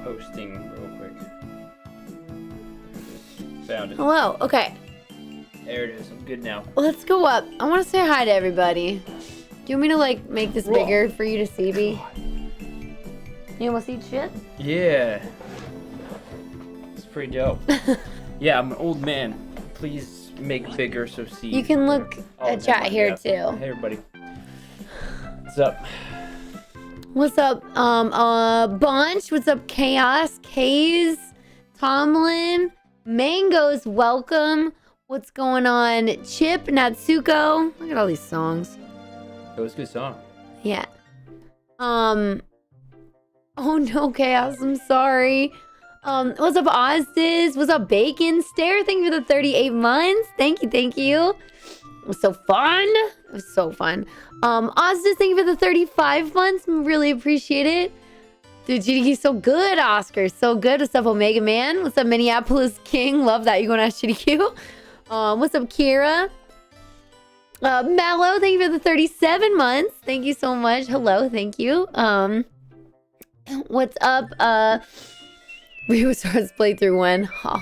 posting real quick. Found it. Hello. Okay. There it is. I'm good now. Let's go up. I want to say hi to everybody. Do you want me to like make this bigger for you to see, B? You almost eat shit? Yeah. It's pretty dope. Yeah, I'm an old man. Please make bigger so see. You can look at chat here too. Hey everybody. What's up? What's up, Bunch? What's up, Chaos? Kaze, Tomlin, Mangoes, welcome. What's going on? Chip, Natsuko. Look at all these songs. That was a good song. Yeah. Oh no, Chaos, I'm sorry. What's up, Ozdiz? What's up, Bacon Stare? Thank you for the 38 months. Thank you, thank you. It was so fun. It was so fun. Ozdiz, thank you for the 35 months. Really appreciate it. Dude, GDQ's so good, Oscar. So good. What's up, Omega Man? What's up, Minneapolis King? Love that. You going to ask GDQ? What's up, Kira? Mallow, thank you for the 37 months. Thank you so much. Hello, thank you. What's up? Ryu starts playthrough when? Huh.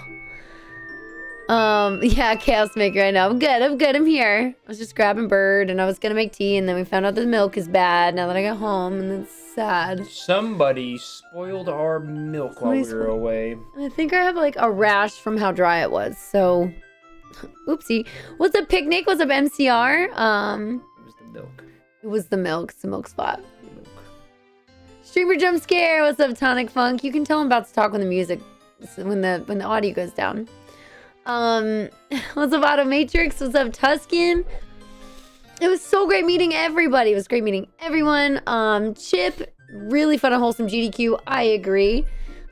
Yeah, Chaos Maker, I know. I'm good, I'm here. I was just grabbing Bird and I was gonna make tea and then we found out the milk is bad now that I got home and it's sad. Somebody spoiled our milk while we were away. I think I have like a rash from how dry it was, so oopsie. What's up, Picnic? What's up, MCR? It was the milk. It was the milk. It's the milk spot. Streamer Jump Scare. What's up, Tonic Funk? You can tell I'm about to talk when the music, when the audio goes down. What's up, Automatrix? What's up, Tuscan? It was so great meeting everybody. It was great meeting everyone. Chip, really fun and wholesome GDQ. I agree.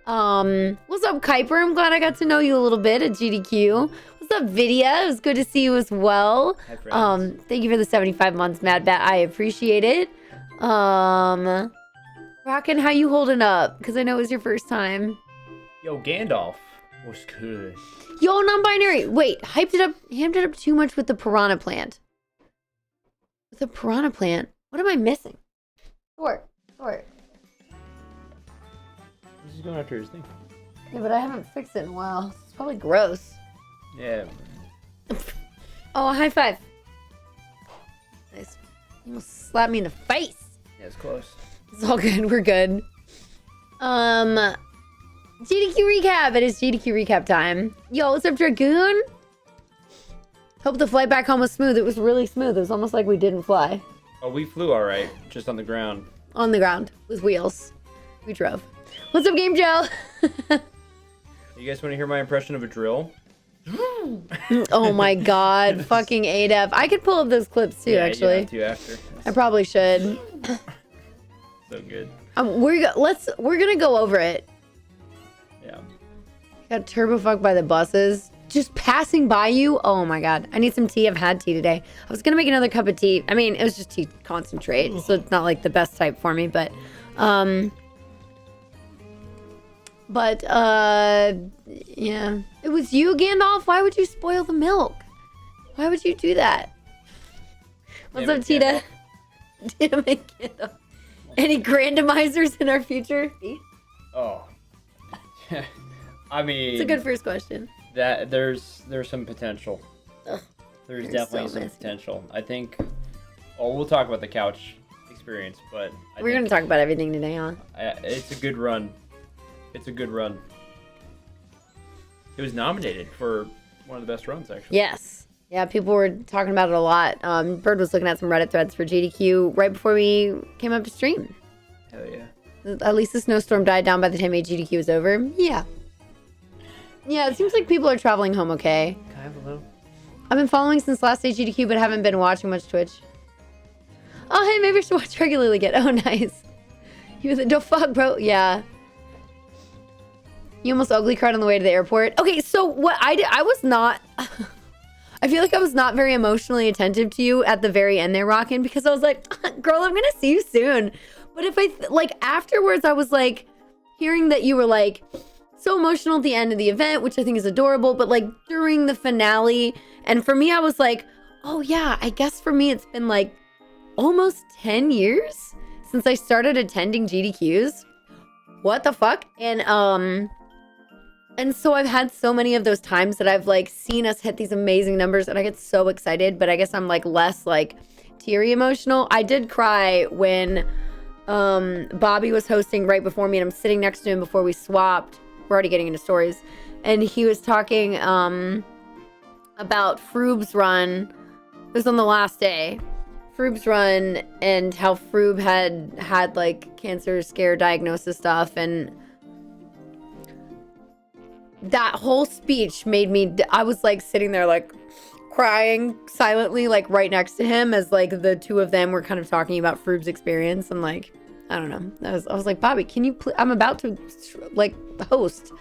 What's up, Kuiper? I'm glad I got to know you a little bit at GDQ. What's up, Vidya? It was good to see you as well. Hi, friends. Thank you for the 75 months, Mad Bat. I appreciate it. Rockin', how you holding up? Because I know it was your first time. Yo, Gandalf was good. Yo, non-binary. Wait, hammed it up too much with the piranha plant. With the piranha plant? What am I missing? Short. He's going after his thing. Yeah, but I haven't fixed it in a while. It's probably gross. Yeah. Oh, a high five. Nice. You almost slapped me in the face. Yeah, it's close. It's all good. We're good. GDQ recap. It is GDQ recap time. Yo, what's up, Dragoon? Hope the flight back home was smooth. It was really smooth. It was almost like we didn't fly. Oh, we flew all right, just on the ground. On the ground with wheels. We drove. What's up, Game Joe? You guys want to hear my impression of a drill? Oh my god. Fucking ADF. I could pull up those clips too, actually. You have to after. I probably should. So good. We're gonna go over it. Yeah. Got turbo fucked by the buses. Just passing by you. Oh my god. I need some tea. I've had tea today. I was gonna make another cup of tea. I mean, it was just tea concentrate, so it's not like the best type for me, but yeah. It was you, Gandalf. Why would you spoil the milk? Why would you do that? What's up, Tita? Damn it, Gandalf. Any randomizers in our future? Oh. I mean, it's a good first question. That there's some potential. Ugh, there's definitely some potential. I think. Oh, we'll talk about the couch experience, but we're gonna talk about everything today, huh? It's a good run. It's a good run. It was nominated for one of the best runs, actually. Yes. Yeah, people were talking about it a lot. Bird was looking at some Reddit threads for GDQ right before we came up to stream. Hell yeah. At least the snowstorm died down by the time AGDQ was over. Yeah. Yeah, it seems like people are traveling home okay. Can I have a little? I've been following since last AGDQ, but haven't been watching much Twitch. Oh, hey, maybe I should watch regularly again. Oh, nice. You the fuck, bro. Yeah. You almost ugly cried on the way to the airport. Okay, so what I did, I was not... I feel like I was not very emotionally attentive to you at the very end there, Rockin', because I was like, girl, I'm gonna see you soon. But if I, afterwards, I was like, hearing that you were like, so emotional at the end of the event, which I think is adorable, but like during the finale, and for me, I was like, oh yeah, I guess for me, it's been like almost 10 years since I started attending GDQs. what the fuck? And so I've had so many of those times that I've like seen us hit these amazing numbers and I get so excited, but I guess I'm like less like teary emotional. I did cry when Bobby was hosting right before me and I'm sitting next to him before we swapped. We're already getting into stories. And he was talking about Froob's run. It was on the last day. Froob's run and how Froob had like cancer scare diagnosis stuff, and that whole speech made me, I was like sitting there like crying silently, like right next to him as like the two of them were kind of talking about Froob's experience. And like, I don't know. I was like, Bobby, can you please, I'm about to like host.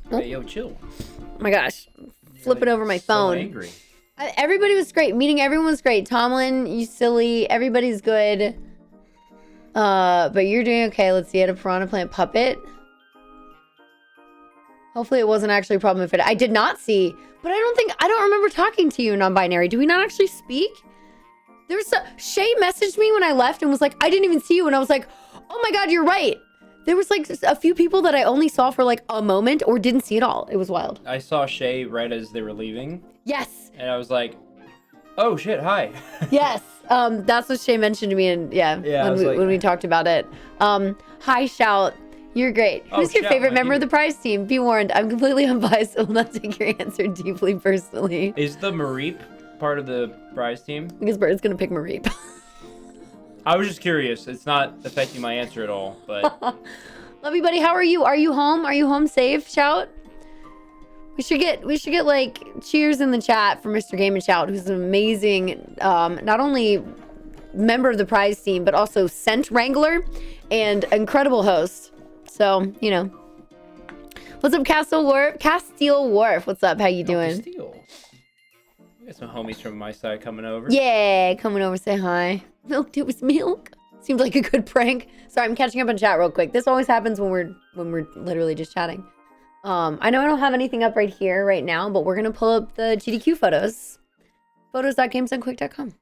Hey, yo, chill. Oh my gosh. Flipping over my phone. So angry. Everybody was great. Meeting everyone was great. Tomlin, you silly. Everybody's good. But you're doing okay. Let's see. I had a Piranha Plant puppet. Hopefully it wasn't actually a problem if it. I did not see. But I don't remember talking to you, non-binary. Do we not actually speak? Shay messaged me when I left and was like, I didn't even see you. And I was like, oh my God, you're right. There was like a few people that I only saw for like a moment or didn't see at all. It was wild. I saw Shay right as they were leaving. Yes. And I was like, oh shit, hi. Yes. That's what Shay mentioned to me, and when we talked about it. Hi, Shout. You're great. Who's your favorite member of the prize team? Be warned, I'm completely unbiased. I will not take your answer deeply personally. Is the Mareep part of the prize team? Because Bird's gonna pick Mareep. I was just curious. It's not affecting my answer at all, but. Love you, buddy. How are you? Are you home? Are you home safe? Shout. We should get like cheers in the chat for Mr. Game and Shout, who's an amazing, not only member of the prize team, but also scent wrangler and incredible host. So, you know. What's up, Castile Wharf? What's up? How you doing? Castile. We got some homies from my side coming over. Yeah, coming over, say hi. Milk, it was milk. Seems like a good prank. Sorry, I'm catching up on chat real quick. This always happens when we're literally just chatting. I know I don't have anything up right here right now, but we're gonna pull up the GDQ photos. Photos.gamesdone.quick.com.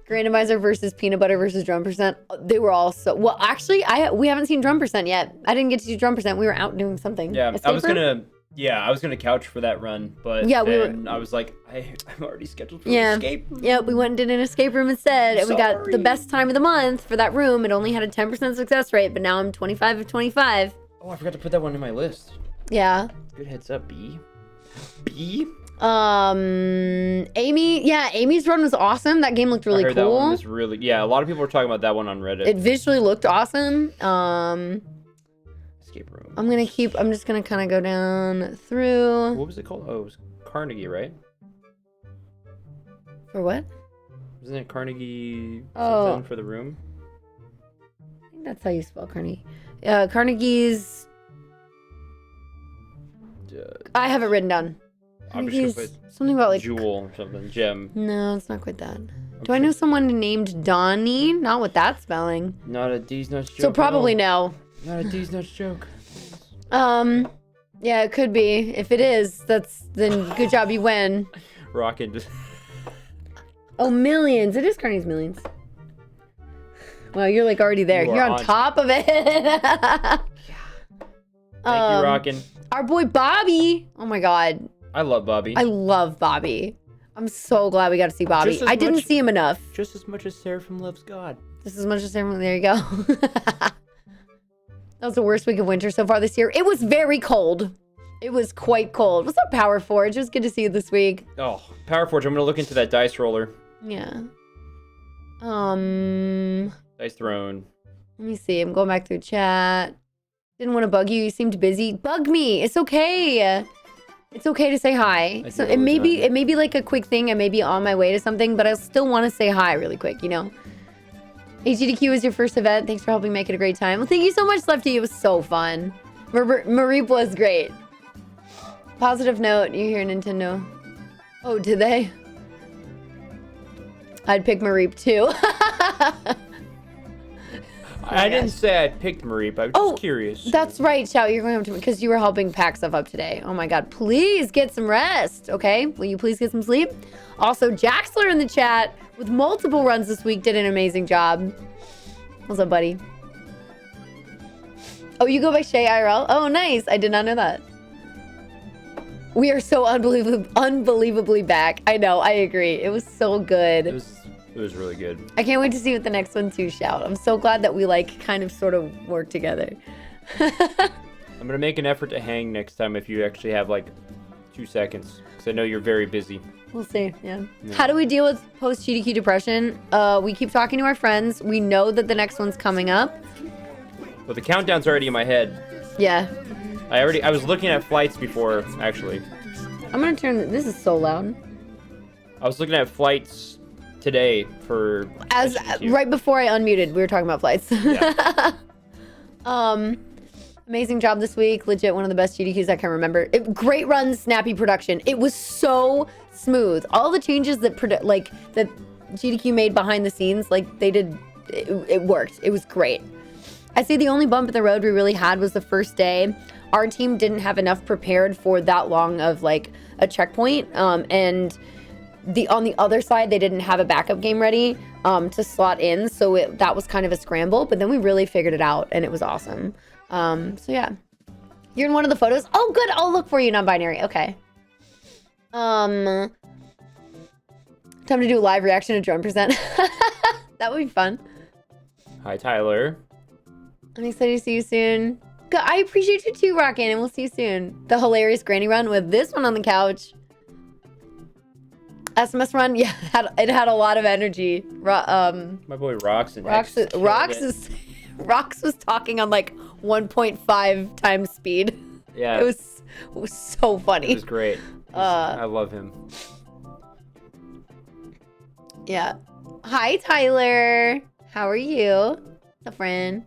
Randomizer versus peanut butter versus drum percent. They were all so well. Actually, we haven't seen drum percent yet. I didn't get to do drum percent. We were out doing something. Yeah, I was gonna couch for that run, but yeah, I was like, I'm already scheduled for an escape. Yeah, we went and did an escape room instead, and we got the best time of the month for that room. It only had a 10% success rate, but now I'm 25 of 25. Oh, I forgot to put that one in my list. Yeah. Good heads up, B. B? Amy, yeah, Amy's run was awesome. That game looked really cool. That one was really, a lot of people were talking about that one on Reddit. It visually looked awesome. Escape room. I'm just gonna kind of go down through. What was it called? Oh, it was Carnegie, right? For what? Wasn't it Carnegie something for the room? I think that's how you spell Carnegie. Carnegie's. I have it written down. Carnegie's something about like jewel or something. Gem. No, it's not quite that. Okay. Do I know someone named Donnie? Not with that spelling. Not a D's nuts joke. So probably no. Not a D's nuts joke. Yeah, it could be. If it is, then good job, you win. Rockin'. Oh, Millions. It is Carney's Millions. Wow, you're like already there. You're on top of it. Thank you, Rockin'. Our boy Bobby. Oh my God. I love Bobby. I love Bobby. I'm so glad we got to see Bobby. I didn't see him enough. Just as much as Seraphim loves God. Just as much as Seraphim. There you go. That was the worst week of winter so far this year. It was very cold. It was quite cold. What's up, Power Forge? It was good to see you this week. Oh, Power Forge. I'm going to look into that dice roller. Yeah. Dice throne. Let me see. I'm going back through chat. Didn't want to bug you. You seemed busy. Bug me. It's okay. It's okay to say hi. So it may be like a quick thing. I may be on my way to something, but I still want to say hi really quick, you know? AGDQ is your first event. Thanks for helping make it a great time. Well, thank you so much, Lefty. It was so fun. Mareep was great. Positive note, you hear Nintendo. Oh, did they? I'd pick Mareep too. I didn't say I picked Mareep. I was just curious. That's right, Chow. You're going up to me because you were helping pack stuff up today. Oh my God. Please get some rest, okay? Will you please get some sleep? Also, Jaxler in the chat. with multiple runs this week, did an amazing job. What's up, buddy? Oh, you go by Shay IRL? Oh, nice. I did not know that. We are so unbelievably back. I know. I agree. It was so good. It was really good. I can't wait to see what the next one too, Shout. I'm so glad that we like kind of sort of work together. I'm gonna make an effort to hang next time if you actually have like 2 seconds, because I know you're very busy. We'll see. Yeah. How do we deal with post GDQ depression? We keep talking to our friends. We know that the next one's coming up. Well, the countdown's already in my head. Yeah. I was looking at flights before, actually. I'm gonna turn. This is so loud. I was looking at flights today for right before I unmuted, we were talking about flights. Yeah. Amazing job this week. Legit one of the best GDQs I can remember. Great run, snappy production. It was so smooth. All the changes that that GDQ made behind the scenes, like they did, it worked. It was great. I'd say the only bump in the road we really had was the first day. Our team didn't have enough prepared for that long of like a checkpoint, and on the other side they didn't have a backup game ready to slot in, so that was kind of a scramble. But then we really figured it out, and it was awesome. So yeah, you're in one of the photos. Oh, good. I'll look for you, non-binary. Okay. Time to do a live reaction to drone present. That would be fun. Hi, Tyler. I'm excited to see you soon. Good. I appreciate you too, Rockin', and we'll see you soon. The hilarious granny run with this one on the couch. SMS run, yeah, it had a lot of energy. My boy Rox and Rox was talking on like 1.5 times speed. Yeah, it was so funny. It was great. I love him. Yeah. Hi, Tyler. How are you? What's up, friend?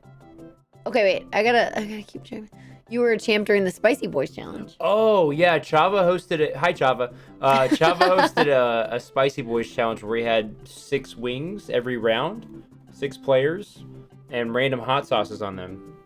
Okay, wait. I gotta keep checking. You were a champ during the Spicy Boys Challenge. Oh, yeah. Chava hosted it. Hi, Chava. Chava hosted a Spicy Boys Challenge where we had 6 wings every round, 6 players, and random hot sauces on them.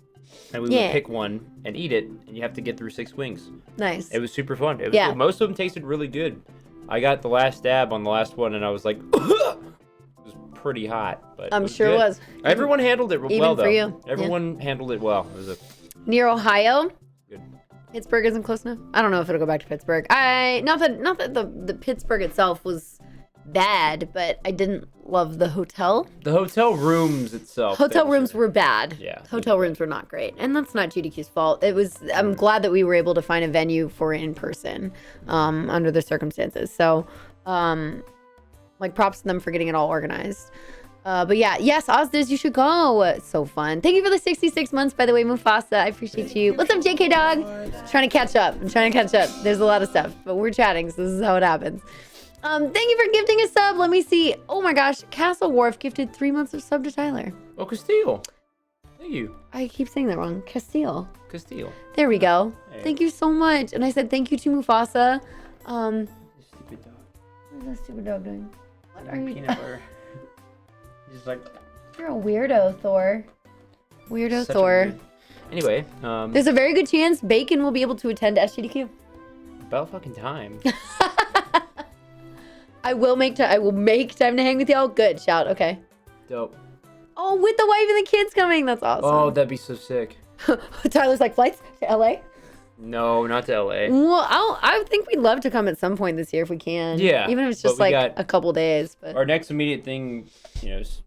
And we would pick one and eat it, and you have to get through 6 wings. Nice. It was super fun. Most of them tasted really good. I got the last dab on the last one, and I was like, it was pretty hot. But I'm sure it was. Everyone handled it well, though. Even for you. Everyone handled it well. It was near Ohio. Good. Pittsburgh isn't close enough. I don't know if it'll go back to Pittsburgh. Not that the Pittsburgh itself was bad, but I didn't love the hotel. The hotel rooms itself. Hotel rooms were bad. Yeah. Hotel rooms were not great, and that's not GDQ's fault. I'm glad that we were able to find a venue for in person, under the circumstances. So, like props to them for getting it all organized. But yeah, yes, Ozdiz, you should go. It's so fun. Thank you for the 66 months, by the way, Mufasa. I appreciate you. What's up, JK Dog? Trying to catch up. There's a lot of stuff, but we're chatting, so this is how it happens. Thank you for gifting a sub. Let me see. Oh my gosh, Castle Wharf gifted 3 months of sub to Tyler. Oh, Castile. Thank you. I keep saying that wrong. Castile. There we go. Hey. Thank you so much. And I said thank you to Mufasa. Stupid dog. What is that stupid dog doing? What are you? Peanut butter. Just like. You're a weirdo, Thor. Weirdo Thor. Anyway, there's a very good chance Bacon will be able to attend SGDQ. About fucking time. I will make time to hang with y'all. Good shout. Okay. Dope. Oh, with the wife and the kids coming. That's awesome. Oh, that'd be so sick. Tyler's like, flights to LA? No, not to LA. Well, I think we'd love to come at some point this year if we can. Yeah. Even if it's just like a couple days. But our next immediate thing, is.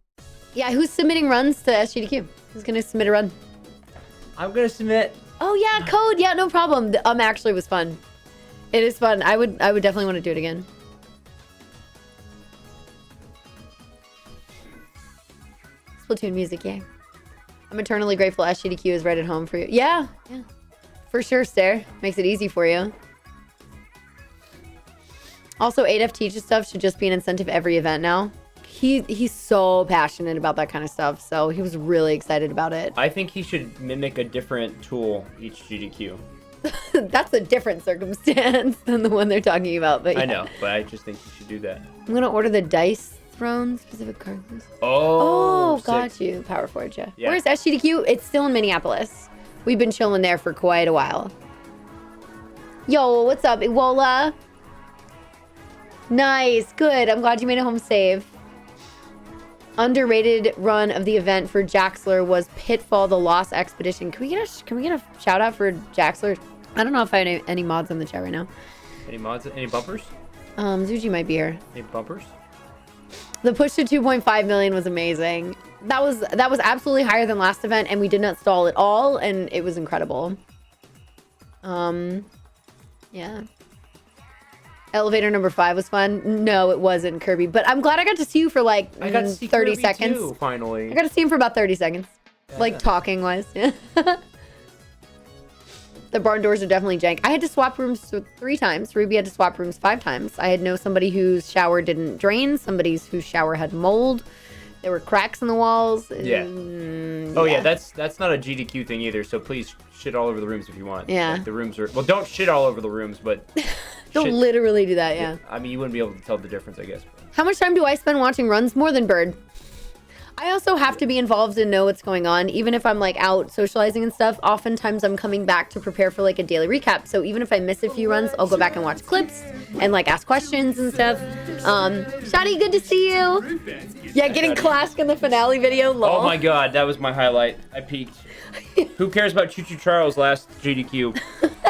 Yeah, who's submitting runs to SGDQ? Who's gonna submit a run? I'm gonna submit. Oh yeah, code. Yeah, no problem. Actually was fun. It is fun. I would definitely want to do it again. Splatoon music, yeah. I'm eternally grateful SGDQ is right at home for you. Yeah. For sure, Stare. Makes it easy for you. Also, 8F teaches stuff should just be an incentive every event now. He's so passionate about that kind of stuff, so he was really excited about it. I think he should mimic a different tool each GDQ. That's a different circumstance than the one they're talking about, but yeah. I know, but I just think he should do that. I'm gonna order the dice throne specific cards. Oh, got you. Power Forge, yeah. Yeah. Where's SGDQ? It's still in Minneapolis. We've been chilling there for quite a while. Yo, what's up, Iwola? Nice, good. I'm glad you made it home safe. Underrated run of the event for Jaxler was Pitfall: The Lost Expedition. Can we get a shout out for Jaxler? I don't know if I have any mods in the chat right now. Any mods? Any bumpers? Zuji might be here. Any bumpers? The push to 2.5 million was amazing. That was absolutely higher than last event, and we did not stall at all, and it was incredible. Yeah. Elevator number 5 was fun. No, it wasn't, Kirby. But I'm glad I got to see you for like I got to see 30 Kirby seconds. Too, finally. I got to see him for about 30 seconds. Yeah. Like talking wise. The barn doors are definitely jank. I had to swap rooms 3 times. Ruby had to swap rooms 5 times. I had somebody whose shower didn't drain, somebody whose shower had mold. There were cracks in the walls. Yeah. Oh yeah, that's not a GDQ thing either. So please shit all over the rooms if you want. Yeah. Like, the rooms are don't shit all over the rooms, but Don't shit. literally do that. Yeah. I mean, you wouldn't be able to tell the difference, I guess. How much time do I spend watching runs? More than Bird. I also have to be involved and know what's going on. Even if I'm like out socializing and stuff, oftentimes I'm coming back to prepare for like a daily recap. So even if I miss a few runs, I'll go back and watch clips and like ask questions and stuff. Shadi, good to see you. Yeah, getting Clask in the finale video. Lol. Oh my god, that was my highlight. I peaked. Who cares about Choo Choo Charles last GDQ?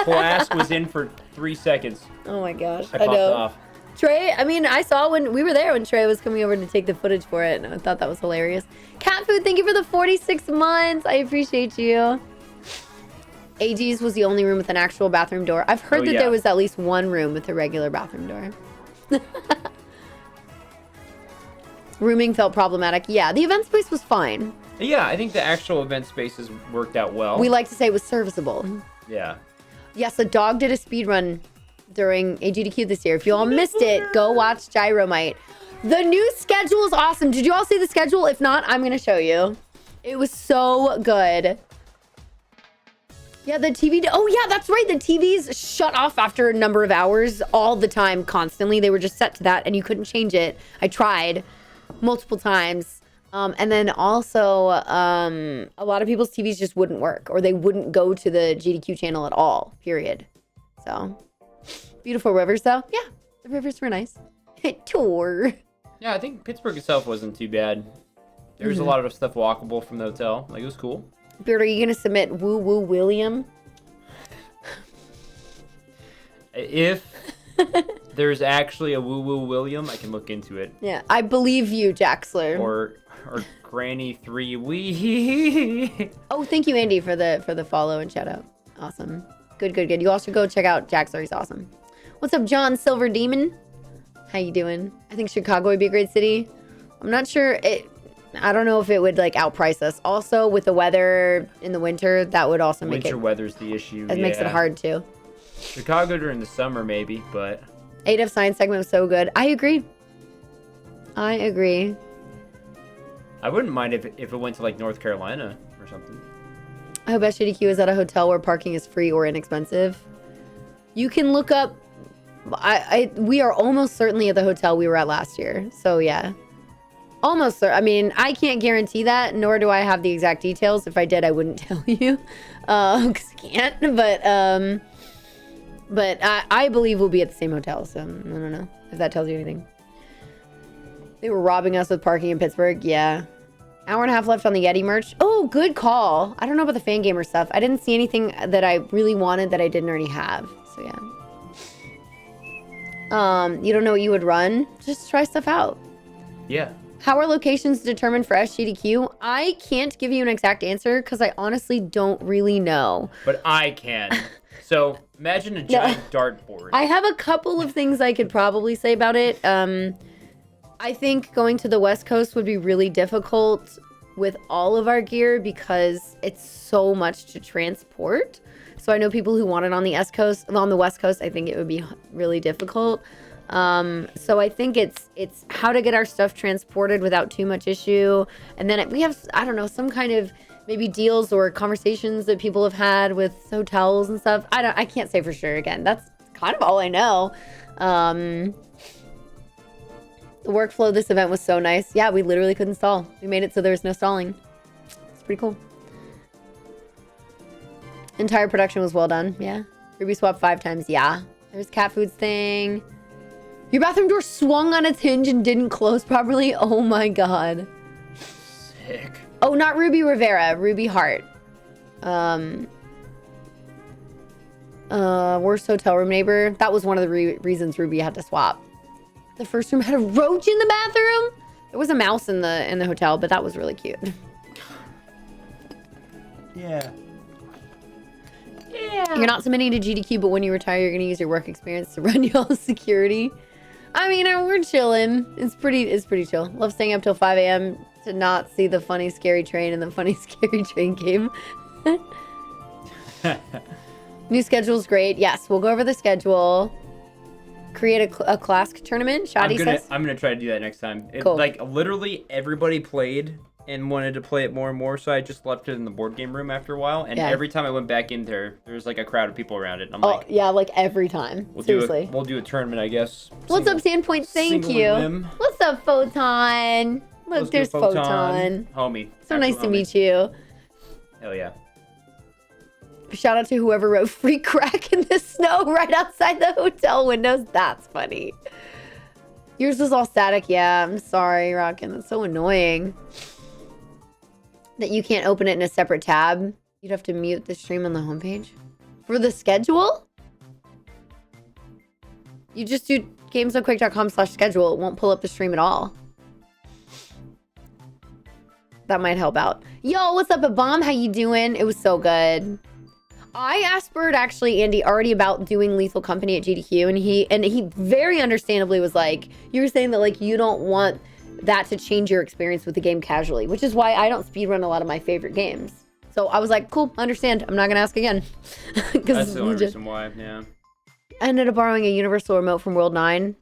Clask was in for 3 seconds. Oh my gosh, I I popped know. off. Trey, I mean, I saw when we were there when Trey was coming over to take the footage for it, and I thought that was hilarious. Cat Food, thank you for the 46 months. I appreciate you. AG's was the only room with an actual bathroom door. I've heard that there was at least one room with a regular bathroom door. Rooming felt problematic. Yeah, the event space was fine. Yeah, I think the actual event spaces worked out well. We like to say it was serviceable. Yeah. Yes, a dog did a speed run during AGDQ this year. If you all missed it, go watch Gyromite. The new schedule is awesome. Did you all see the schedule? If not, I'm going to show you. It was so good. Yeah, the TV... Oh, yeah, that's right. The TVs shut off after a number of hours all the time, constantly. They were just set to that, and you couldn't change it. I tried multiple times. And then also, a lot of people's TVs just wouldn't work, or they wouldn't go to the GDQ channel at all, period. So... Beautiful rivers, though. Yeah, the rivers were nice. Tour. Yeah, I think Pittsburgh itself wasn't too bad. There was a lot of stuff walkable from the hotel. Like, it was cool. Beard, are you going to submit Woo Woo William? If there's actually a Woo Woo William, I can look into it. Yeah, I believe you, Jaxler. Or Granny 3 Wee. Oh, thank you, Andy, for the follow and shout out. Awesome. Good. You also go check out Jaxler. He's awesome. What's up, John Silver Demon? How you doing? I think Chicago would be a great city. I'm not sure. I don't know if it would like outprice us. Also, with the weather in the winter, that would also make it. Winter weather's the issue. It makes it hard too. Chicago during the summer, maybe, but. ADF Science segment was so good. I agree. I wouldn't mind if it went to like North Carolina or something. I hope SGDQ is at a hotel where parking is free or inexpensive. You can look up. We are almost certainly at the hotel we were at last year. So yeah, almost. I mean, I can't guarantee that, nor do I have the exact details. If I did, I wouldn't tell you, because I can't. But I believe we'll be at the same hotel. So I don't know if that tells you anything. They were robbing us with parking in Pittsburgh. Yeah. Hour and a half left on the Yeti merch. Oh, good call. I don't know about the fan gamer stuff. I didn't see anything that I really wanted that I didn't already have. So yeah. You don't know what you would run? Just try stuff out. Yeah. How are locations determined for SGDQ? I can't give you an exact answer because I honestly don't really know. But I can. So imagine a giant dartboard. I have a couple of things I could probably say about it. I think going to the West Coast would be really difficult with all of our gear because it's so much to transport. So I know people who want it on the West Coast. I think it would be really difficult. So I think it's how to get our stuff transported without too much issue. And then we have, I don't know, some kind of maybe deals or conversations that people have had with hotels and stuff. I can't say for sure. Again, that's kind of all I know. The workflow of this event was so nice. Yeah, we literally couldn't stall. We made it so there was no stalling. It's pretty cool. Entire production was well done. Yeah. Ruby swapped 5 times. Yeah. There's cat food's thing. Your bathroom door swung on its hinge and didn't close properly. Oh my god. Sick. Oh, not Ruby Rivera, Ruby Hart. Worst hotel room neighbor. That was one of the reasons Ruby had to swap. The first room had a roach in the bathroom. There was a mouse in the hotel, but that was really cute. Yeah. You're not submitting to GDQ, but when you retire, you're gonna use your work experience to run y'all's security. I mean, we're chilling. It's pretty chill. Love staying up till 5 a.m. to not see the funny scary train in the funny scary train game. New schedule's great. Yes, we'll go over the schedule. Create a class tournament. Shadi says. I'm gonna try to do that next time. Cool. Like literally everybody played and wanted to play it more and more, so I just left it in the board game room after a while. And every time I went back in there was like a crowd of people around it. And I'm like, yeah, like every time. Seriously. We'll do a tournament, I guess. What's up, Sandpoint? Thank you. What's up, Photon? Look, there's Photon. Homie. So nice to meet you. Hell yeah. Shout out to whoever wrote free crack in the snow right outside the hotel windows. That's funny. Yours was all static. Yeah, I'm sorry, Rockin'. That's so annoying. That you can't open it in a separate tab. You'd have to mute the stream on the homepage. For the schedule? You just do gamesofquick.com/schedule. It won't pull up the stream at all. That might help out. Yo, what's up, Abom? How you doing? It was so good. I asked Bird, actually, Andy, already about doing Lethal Company at GDQ, and he very understandably was like, you were saying that, like, you don't want that to change your experience with the game casually, which is why I don't speedrun a lot of my favorite games. So I was like, cool, understand. I'm not going to ask again. That's the only reason why, yeah. I ended up borrowing a universal remote from World 9.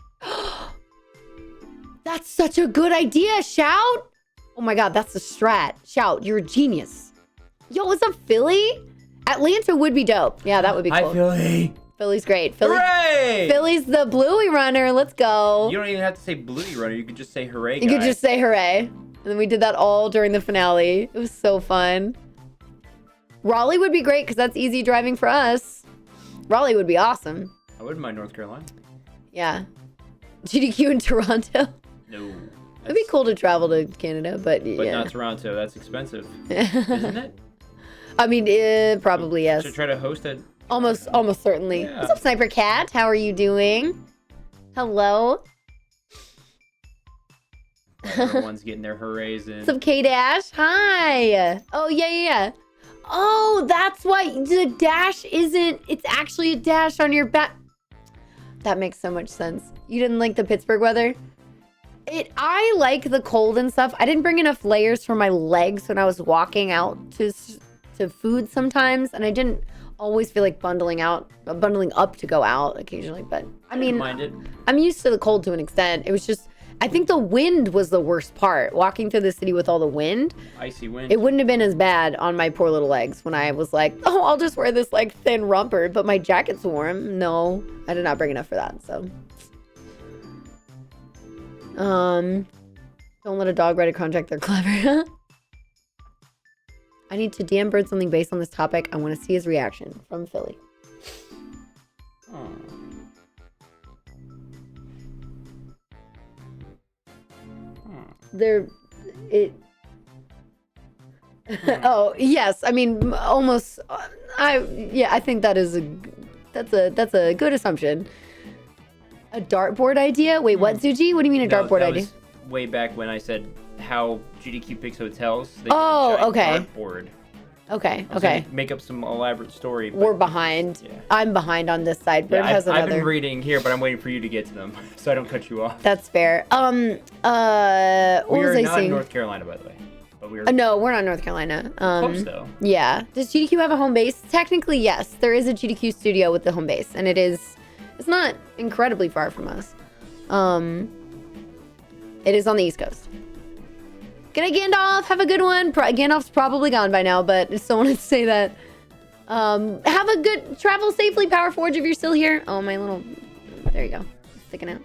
That's such a good idea, Shout! Oh my god, that's a strat. Shout, you're a genius. Yo, what's up, Philly? Atlanta would be dope. Yeah, that would be cool. Hi, Philly. Philly's great. Hooray! Philly's the bluey runner. Let's go. You don't even have to say bluey runner. You could just say hooray, You could just say hooray. And then we did that all during the finale. It was so fun. Raleigh would be great because that's easy driving for us. Raleigh would be awesome. I wouldn't mind North Carolina. Yeah. GDQ in Toronto. No. It'd be cool to travel to Canada, but yeah. But not Toronto. That's expensive. Isn't it? I mean, probably yes. Should try to host it. Almost certainly. Yeah. What's up, Sniper Cat? How are you doing? Hello. Everyone's getting their hoorays in. What's up, K-Dash? Hi. Oh, yeah. Oh, that's why the dash isn't... It's actually a dash on your back. That makes so much sense. You didn't like the Pittsburgh weather? I like the cold and stuff. I didn't bring enough layers for my legs when I was walking out to food sometimes, and I didn't always feel like bundling up to go out occasionally, but I mean, mind it. I'm used to the cold to an extent. It was just, I think the wind was the worst part. Walking through the city with all the wind. Icy wind. It wouldn't have been as bad on my poor little legs when I was like, oh, I'll just wear this like thin romper, but my jacket's warm. No, I did not bring enough for that, so. Don't let a dog write a contract. They're clever. I need to DM Bird something based on this topic. I want to see his reaction. From Philly. Oh, yes. I mean, almost. I think that's a good assumption. A dartboard idea? Wait, what, Zuji? What do you mean a dartboard idea? Way back when I said how GDQ picks hotels. Okay. Dartboard. Okay. Make up some elaborate story. We're behind. Yeah. I'm behind on this side. Bird has another. I've been reading here, but I'm waiting for you to get to them, so I don't cut you off. That's fair. What was I saying? We are not in North Carolina, by the way. But no, we're not in North Carolina. Close, though. Yeah. Does GDQ have a home base? Technically, yes. There is a GDQ studio with the home base, and it's not incredibly far from us. It is on the East Coast. Good night, Gandalf. Have a good one. Gandalf's probably gone by now, but I still wanted to say that. Have a good travel safely, Power Forge, if you're still here. Oh, my little... There you go. Sticking out.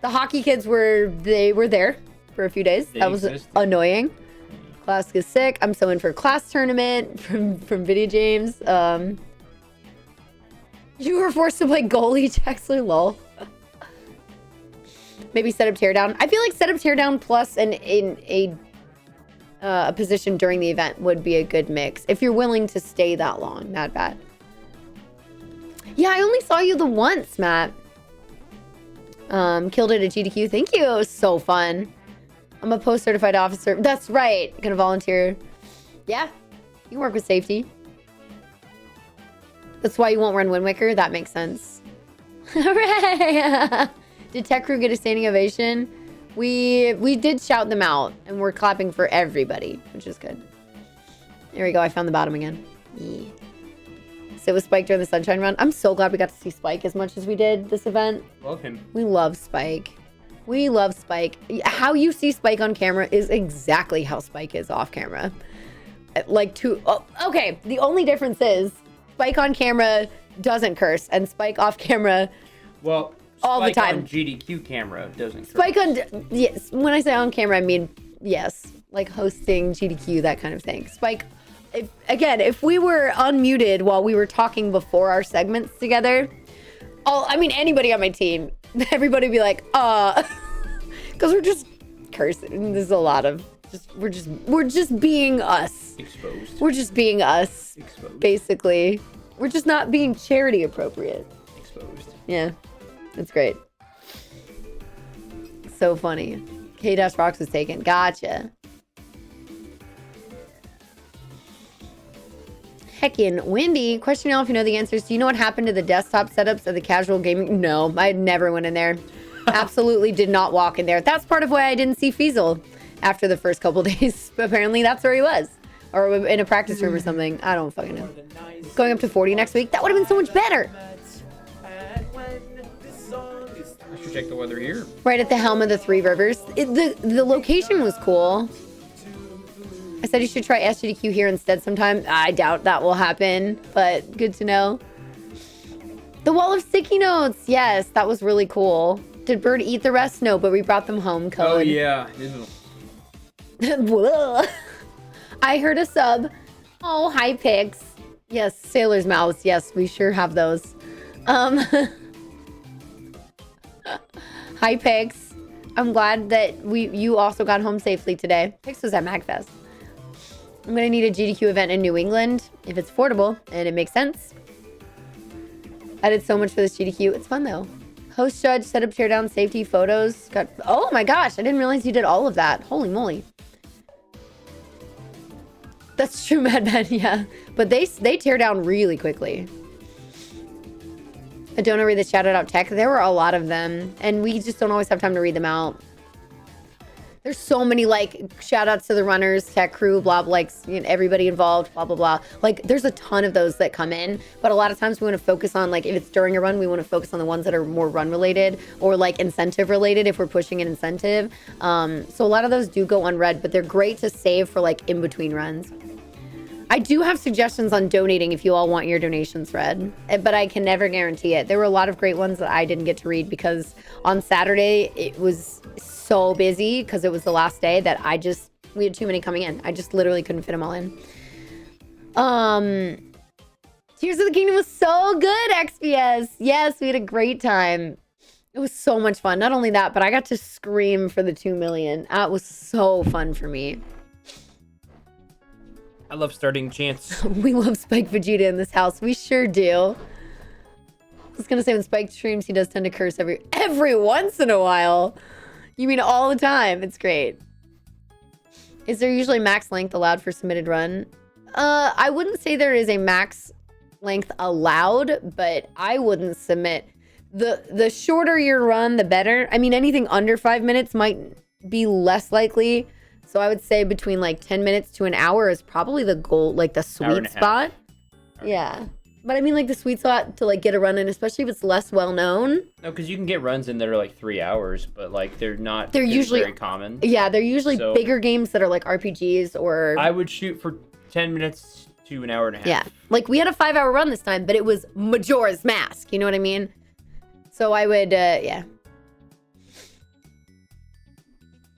The hockey kids were there for a few days. That was annoying. Classic is sick. I'm so in for a class tournament from Video James. You were forced to play goalie, Jaxler, lol. Maybe set up teardown. I feel like set up teardown plus a a position during the event would be a good mix. If you're willing to stay that long, not bad. Yeah, I only saw you the once, Matt. Killed it at GDQ. Thank you. It was so fun. I'm a post-certified officer. That's right. Gonna volunteer. Yeah, you can work with safety. That's why you won't run Wind Waker. That makes sense. Hooray! Did Tech Crew get a standing ovation? We did shout them out, and we're clapping for everybody, which is good. There we go. I found the bottom again. Yeah. Sit with Spike during the Sunshine Run. I'm so glad we got to see Spike as much as we did this event. Love him. We love Spike. We love Spike. How you see Spike on camera is exactly how Spike is off camera. Okay. The only difference is Spike on camera doesn't curse, and Spike off camera, well, all the time. On GDQ camera doesn't curse. Spike on, yes. When I say on camera, I mean yes, like hosting GDQ, that kind of thing. Spike. If we were unmuted while we were talking before our segments together, anybody on my team, everybody would be like, because we're just cursing. There's a lot of we're just being us. Exposed. We're just being us. Exposed. Basically, we're just not being charity appropriate. Exposed. Yeah, it's great. So funny. K-Rocks was taken. Gotcha. Heckin' Wendy, question y'all if you know the answers. Do you know what happened to the desktop setups of the casual gaming? No, I never went in there. Absolutely did not walk in there. That's part of why I didn't see Feasel after the first couple days. Apparently that's where he was. Or in a practice room or something. I don't fucking know. Going up to 40 next week? That would have been so much better. I should check the weather here. Right at the helm of the Three Rivers. The location was cool. I said you should try SGDQ here instead sometime. I doubt that will happen, but good to know. The wall of sticky notes. Yes, that was really cool. Did Bird eat the rest? No, but we brought them home. Code. Oh, yeah. I heard a sub. Oh, hi, pigs. Yes, sailor's mouths. Yes, we sure have those. Hi, pigs. I'm glad that you also got home safely today. Pigs was at MagFest. I'm going to need a GDQ event in New England if it's affordable and it makes sense. I did so much for this GDQ. It's fun, though. Host judge, set up, tear down, safety, photos. Oh, my gosh. I didn't realize you did all of that. Holy moly. That's true, Madman. Yeah. But they tear down really quickly. I don't know read the shouted out tech. There were a lot of them. And we just don't always have time to read them out. There's so many, like, shout outs to the runners, tech crew, blah, blah, like, you know, everybody involved, blah, blah, blah. Like, there's a ton of those that come in, but a lot of times we want to focus on, like, if it's during a run, we want to focus on the ones that are more run related or, like, incentive related if we're pushing an incentive. So a lot of those do go unread, but they're great to save for, like, in between runs. I do have suggestions on donating if you all want your donations read, but I can never guarantee it. There were a lot of great ones that I didn't get to read because on Saturday it was so busy because it was the last day that we had too many coming in. I just literally couldn't fit them all in. Tears of the Kingdom was so good, XPS. Yes, we had a great time. It was so much fun. Not only that, but I got to scream for the 2 million. That was so fun for me. I love starting chants. We love Spike Vegeta in this house. We sure do. I was gonna say when Spike streams, he does tend to curse every once in a while. You mean all the time? It's great. Is there usually max length allowed for submitted run? I wouldn't say there is a max length allowed, but I wouldn't submit. The shorter your run, the better. I mean, anything under 5 minutes might be less likely. So I would say between like 10 minutes to an hour is probably the goal, like the sweet spot. Yeah. But I mean like the sweet spot to like get a run in, especially if it's less well known. No, because you can get runs in that are like 3 hours, but like they're usually very common. Yeah, they're usually bigger games that are like RPGs or... I would shoot for 10 minutes to an hour and a half. Yeah. Like we had a 5-hour run this time, but it was Majora's Mask. You know what I mean? So I would, yeah.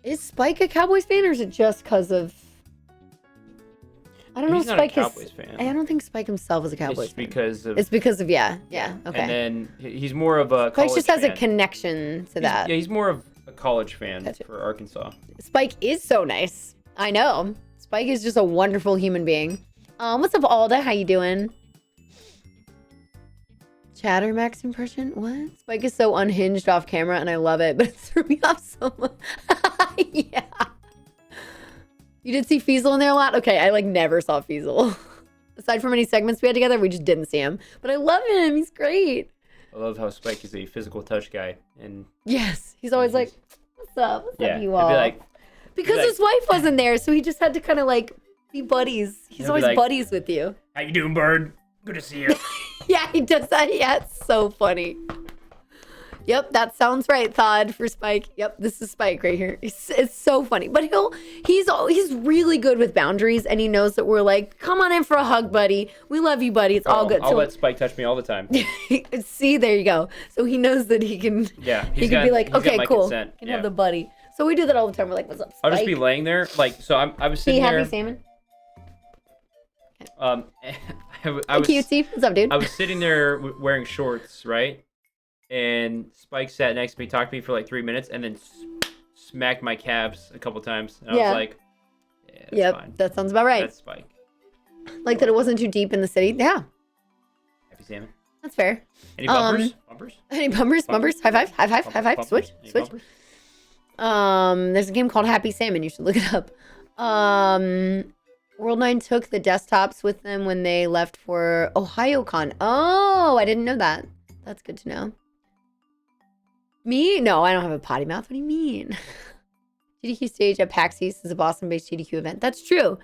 Is Spike a Cowboys fan, or is it just because of... I don't know if Spike is... Cowboys fan. I don't think Spike himself is a Cowboys fan. It's because of, yeah, okay. And then he's more of a college Spike just has a connection to that. Yeah, he's more of a college fan for Arkansas. Spike is so nice. I know. Spike is just a wonderful human being. What's up, Alda? How you doing? Chattermax impression? What? Spike is so unhinged off camera, and I love it, but it threw me off so much. Yeah. You did see Feasel in there a lot? Okay, I like never saw Feasel. Aside from any segments we had together, we just didn't see him. But I love him. He's great. I love how Spike is a physical touch guy. And yes, he's always like, what's up? What's up, you all? Because his wife wasn't there, so he just had to kind of like be buddies. He's always buddies with you. How you doing, bird? Good to see you. Yeah, he does that. Yeah, it's so funny. Yep, that sounds right, Thod, for Spike. Yep, this is Spike right here. It's so funny. But he's really good with boundaries, and he knows that we're like, come on in for a hug, buddy. We love you, buddy. It's all good. I'll let Spike touch me all the time. See, there you go. So he knows that he can. Yeah, he can be like, okay, cool. Consent. Can have the buddy. So we do that all the time. We're like, what's up, Spike? I'll just be laying there, like, so I was sitting there. Happy salmon. I was cutesy. What's up, dude? I was sitting there wearing shorts, right? And Spike sat next to me, talked to me for like 3 minutes, and then smacked my calves a couple times. And I was like, yeah, that's fine. That sounds about right. That's Spike. Like that it wasn't too deep in the city. Yeah. Happy salmon. That's fair. Any bumpers? Bumpers? Any bumpers? Bumpers? High five? High five? High five? Switch? Switch? There's a game called Happy Salmon. You should look it up. World 9 took the desktops with them when they left for OhioCon. Oh, I didn't know that. That's good to know. Me? No, I don't have a potty mouth. What do you mean? GDQ stage at PAX East is a Boston-based GDQ event. That's true.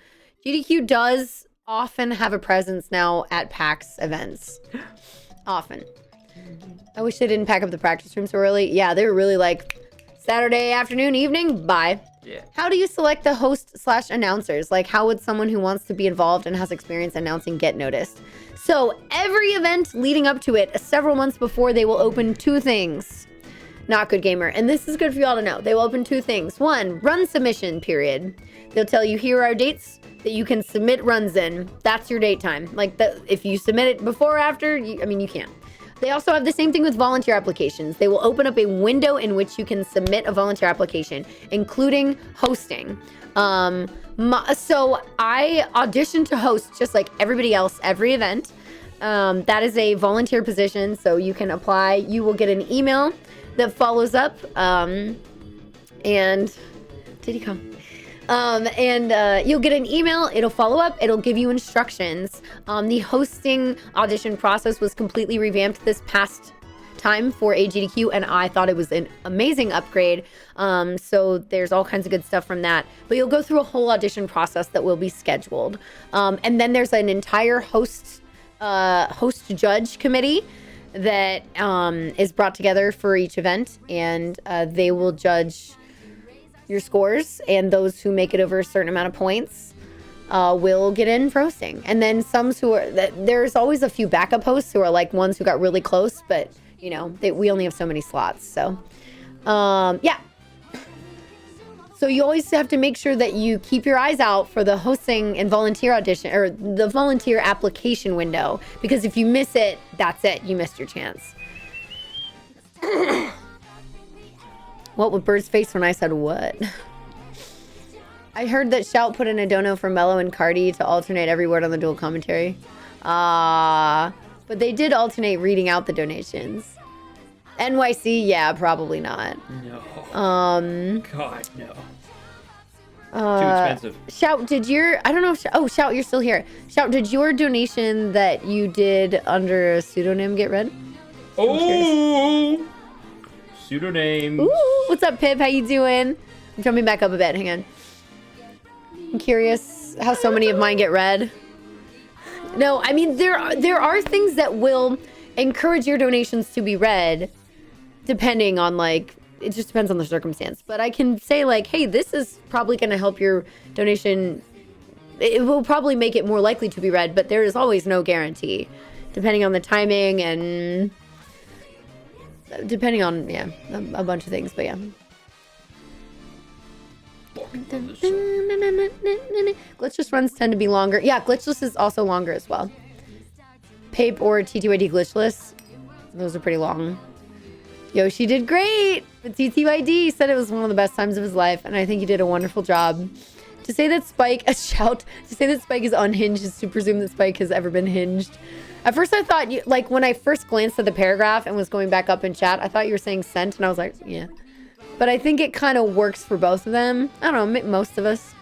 GDQ does often have a presence now at PAX events. Often. I wish they didn't pack up the practice room so early. Yeah, they were really like, Saturday afternoon, evening, bye. Yeah. How do you select the host/announcers? Like, how would someone who wants to be involved and has experience announcing get noticed? So every event leading up to it, several months before, they will open 2 things. Not Good Gamer. And this is good for y'all to know. They will open 2 things. 1, run submission period. They'll tell you, here are dates that you can submit runs in. That's your date time. Like, if you submit it before or after, you can. They also have the same thing with volunteer applications. They will open up a window in which you can submit a volunteer application, including hosting. So I auditioned to host just like everybody else, every event. That is a volunteer position, so you can apply. You will get an email that follows up. And did he come? You'll get an email, it'll follow up, it'll give you instructions. The hosting audition process was completely revamped this past time for AGDQ, and I thought it was an amazing upgrade. So there's all kinds of good stuff from that. But you'll go through a whole audition process that will be scheduled. And then there's an entire host judge committee that is brought together for each event, and they will judge your scores, and those who make it over a certain amount of points will get in for hosting. And then there's always a few backup hosts who are like ones who got really close, but you know, we only have so many slots. So yeah. So you always have to make sure that you keep your eyes out for the hosting and volunteer audition, or the volunteer application window, because if you miss it, that's it. You missed your chance. What would Bird's face when I said what? I heard that Shout put in a dono for Mello and Cardi to alternate every word on the dual commentary. But they did alternate reading out the donations. NYC, yeah, probably not. No. God, no. Too expensive. Shout, I don't know. Shout, you're still here. Shout, did your donation that you did under a pseudonym get read? Oh! Pseudonym. Ooh, what's up, Pip? How you doing? I'm jumping back up a bit. Hang on. I'm curious how so many of mine get read. No, I mean, there are things that will encourage your donations to be read, depending on, like, it just depends on the circumstance. But I can say, like, hey, this is probably going to help your donation. It will probably make it more likely to be read, but there is always no guarantee, depending on the timing and depending on, yeah, a bunch of things, but yeah. Glitchless runs tend to be longer. Yeah, Glitchless is also longer as well. Pape or TTYD Glitchless, those are pretty long. Yoshi did great, but TTYD said it was one of the best times of his life, and I think he did a wonderful job To say that Spike a shout. To say that Spike is unhinged is to presume that Spike has ever been hinged. At first, I thought you like when I first glanced at the paragraph and was going back up in chat. I thought you were saying sent, and I was like, yeah. But I think it kind of works for both of them. I don't know. Most of us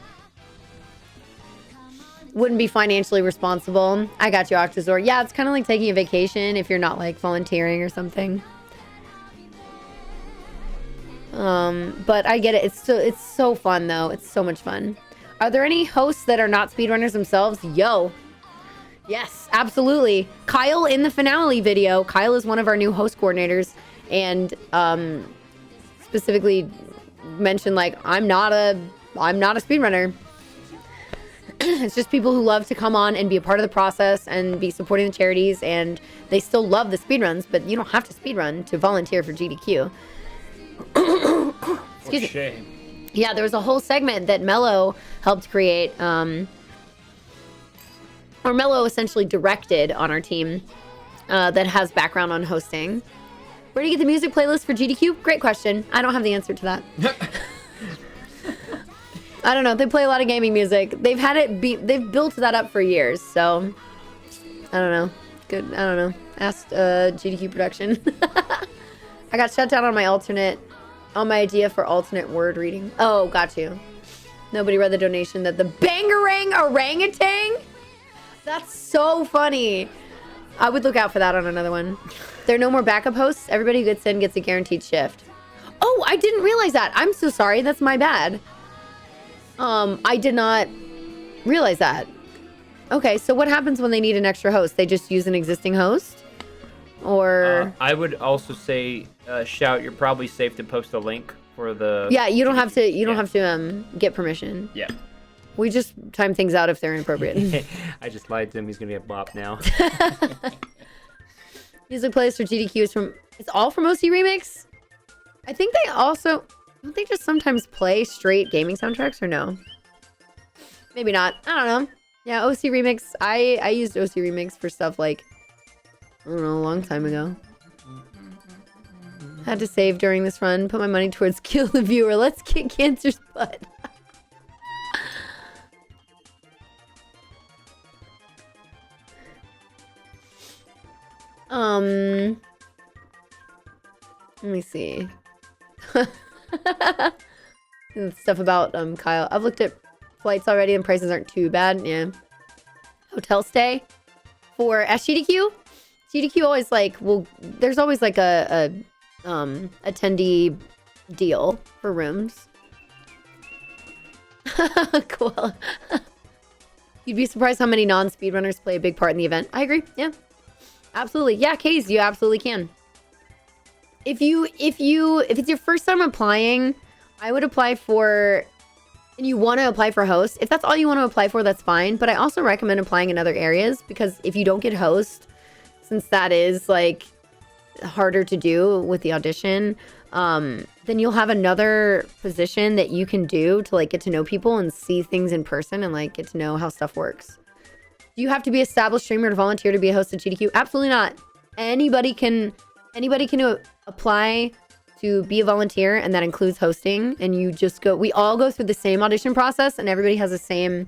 wouldn't be financially responsible. I got you, Octazor. Yeah, it's kind of like taking a vacation if you're not like volunteering or something. But I get it. It's so fun though. It's so much fun. Are there any hosts that are not speedrunners themselves? Yo. Yes, absolutely. Kyle in the finale video. Kyle is one of our new host coordinators and specifically mentioned like I'm not a speedrunner. It's just people who love to come on and be a part of the process and be supporting the charities, and they still love the speedruns, but you don't have to speedrun to volunteer for GDQ. Excuse me. Yeah, there was a whole segment that Mello helped create, or Mello essentially directed on our team that has background on hosting. Where do you get the music playlist for GDQ? Great question. I don't have the answer to that. I don't know. They play a lot of gaming music. They've had it they've built that up for years, so I don't know. Good. I don't know. Asked GDQ production. I got shut down on my idea for alternate word reading. Oh, got you. Nobody read the donation that the bangarang orangutan? That's so funny. I would look out for that on another one. There are no more backup hosts. Everybody who gets in gets a guaranteed shift. Oh, I didn't realize that. I'm so sorry. That's my bad. I did not realize that. Okay, so what happens when they need an extra host? They just use an existing host? Or... I would also say, Shout, you're probably safe to post a link for the... Yeah, you don't have to, get permission. Yeah. We just time things out if they're inappropriate. I just lied to him. He's going to get bopped now. Music playlist for GDQ is it's all from OC Remix? I think they also... Don't they just sometimes play straight gaming soundtracks or no? Maybe not. I don't know. Yeah, OC Remix. I used OC Remix for stuff like, I don't know, a long time ago. Had to save during this run. Put my money towards kill the viewer. Let's kick cancer's butt. Let me see. Stuff about Kyle. I've looked at flights already and prices aren't too bad. Yeah. Hotel stay for SGDQ. GDQ always like, well, there's always like a attendee deal for rooms. Cool. You'd be surprised how many non-speedrunners play a big part in the event. I agree. Yeah. Absolutely. Yeah, Case, you absolutely can. If it's your first time applying, I would apply for, and you want to apply for host. If that's all you want to apply for, that's fine. But I also recommend applying in other areas because if you don't get host, since that is like harder to do with the audition, then you'll have another position that you can do to like get to know people and see things in person and like get to know how stuff works. Do you have to be an established streamer to volunteer to be a host at GDQ? Absolutely not. Anybody can apply to be a volunteer, and that includes hosting. And you just go, we all go through the same audition process and everybody has the same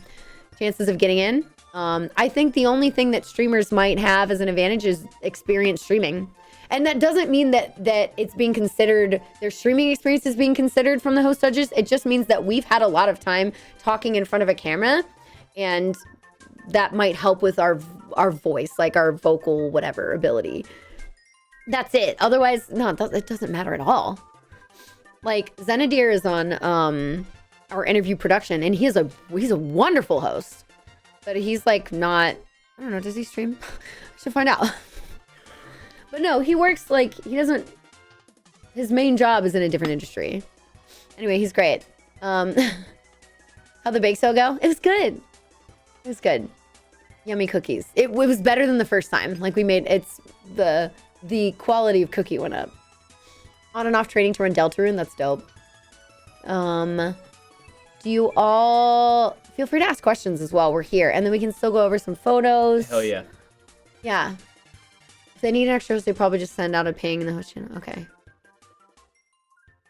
chances of getting in. I think the only thing that streamers might have as an advantage is experience streaming. And that doesn't mean that it's being considered, their streaming experience is being considered from the host judges. It just means that we've had a lot of time talking in front of a camera, and that might help with our voice, like our vocal whatever ability. That's it. Otherwise, no, it doesn't matter at all. Like Zenadir is on our interview production, and he's a wonderful host, but he's like not. I don't know. Does he stream? I should find out. But no, he works like he doesn't. His main job is in a different industry. Anyway, he's great. How'd the bake sale go? It was good. It was good. Yummy cookies. It was better than the first time. Like we made the quality of cookie went up. On and off trading to run Deltarune. That's dope. Do you all feel free to ask questions as well? We're here, and then we can still go over some photos. Hell yeah. Yeah. If they need extras, they probably just send out a ping in the host channel. Okay.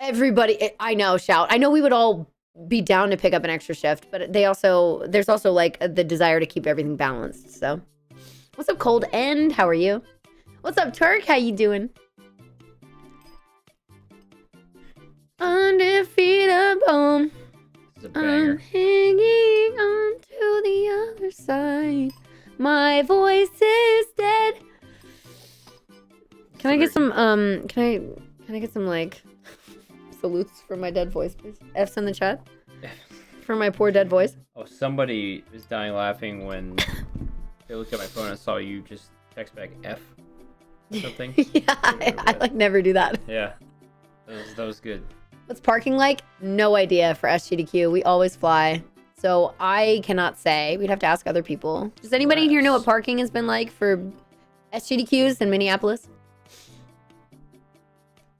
Everybody, I know, Shout. I know we would all be down to pick up an extra shift, but there's also like the desire to keep everything balanced. So, what's up, Cold End? How are you? What's up, Turk? How you doing? Undefeatable. This is a banger. I'm hanging on to the other side. My voice is dead. Can I get some can I get some like salutes for my dead voice, please? F's in the chat. For my poor dead voice. Oh, somebody is dying laughing when they looked at my phone and saw you just text back F something. Yeah, I like never do that. Yeah. That was good. What's parking like? No idea for SGDQ. We always fly. So I cannot say. We'd have to ask other people. Does anybody in here know what parking has been like for SGDQs in Minneapolis?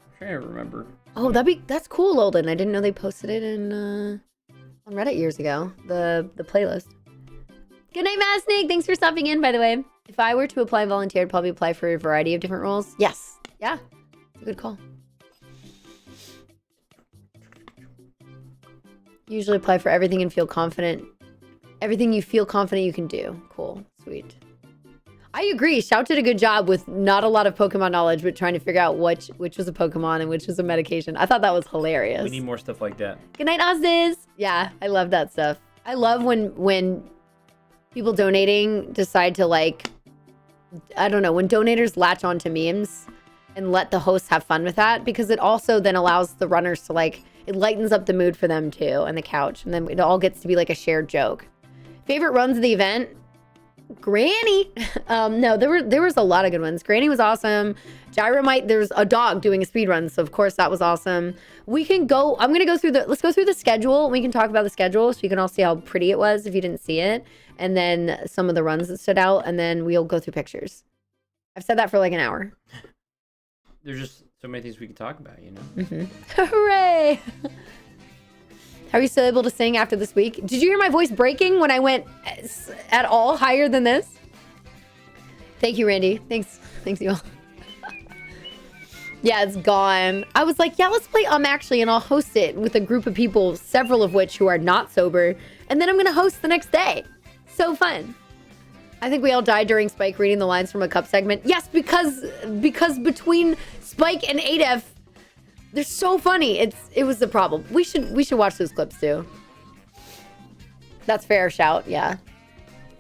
I'm trying to remember. Oh, that's cool, Olden. I didn't know they posted it in on Reddit years ago. The playlist. Good night, Matt Snake. Thanks for stopping in, by the way. If I were to apply volunteer, I'd probably apply for a variety of different roles. Yes. Yeah. Good call. Usually apply for everything and feel confident. Everything you feel confident you can do. Cool. Sweet. I agree. Shout did a good job with not a lot of Pokemon knowledge, but trying to figure out which was a Pokemon and which was a medication. I thought that was hilarious. We need more stuff like that. Good night, Ozdiz. Yeah, I love that stuff. I love when people donating decide to like, I don't know, when donators latch onto memes and let the hosts have fun with that, because it also then allows the runners to like, it lightens up the mood for them too, and the couch, and then it all gets to be like a shared joke. Favorite runs of the event? Granny. No, there was a lot of good ones. Granny was awesome. Gyromite, there's a dog doing a speed run, so of course that was awesome. We can go, let's go through the schedule. We can talk about the schedule so you can all see how pretty it was if you didn't see it, and then some of the runs that stood out, and then we'll go through pictures. I've said that for like an hour. There's just so many things we can talk about, you know? Mm-hmm. Hooray! How are you still able to sing after this week? Did you hear my voice breaking when I went at all higher than this? Thank you, Randy. Thanks you all. Yeah, it's gone. I was like, yeah, let's play Actually, and I'll host it with a group of people, several of which who are not sober, and then I'm gonna host the next day. So fun. I think we all died during Spike reading the lines from a cup segment. Yes, because between Spike and Adef, they're so funny. It was the problem. We should watch those clips too. That's fair shout, yeah.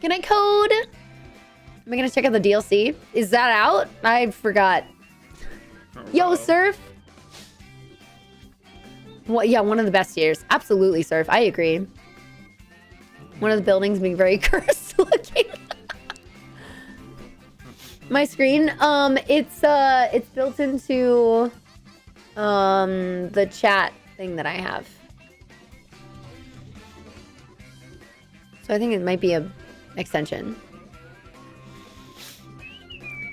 Good night, Code. Am I gonna check out the DLC? Is that out? I forgot. Yo, Surf. Well, yeah, one of the best years. Absolutely, Surf. I agree. One of the buildings being very cursed looking. My screen, it's built into the chat thing that I have. So I think it might be a extension.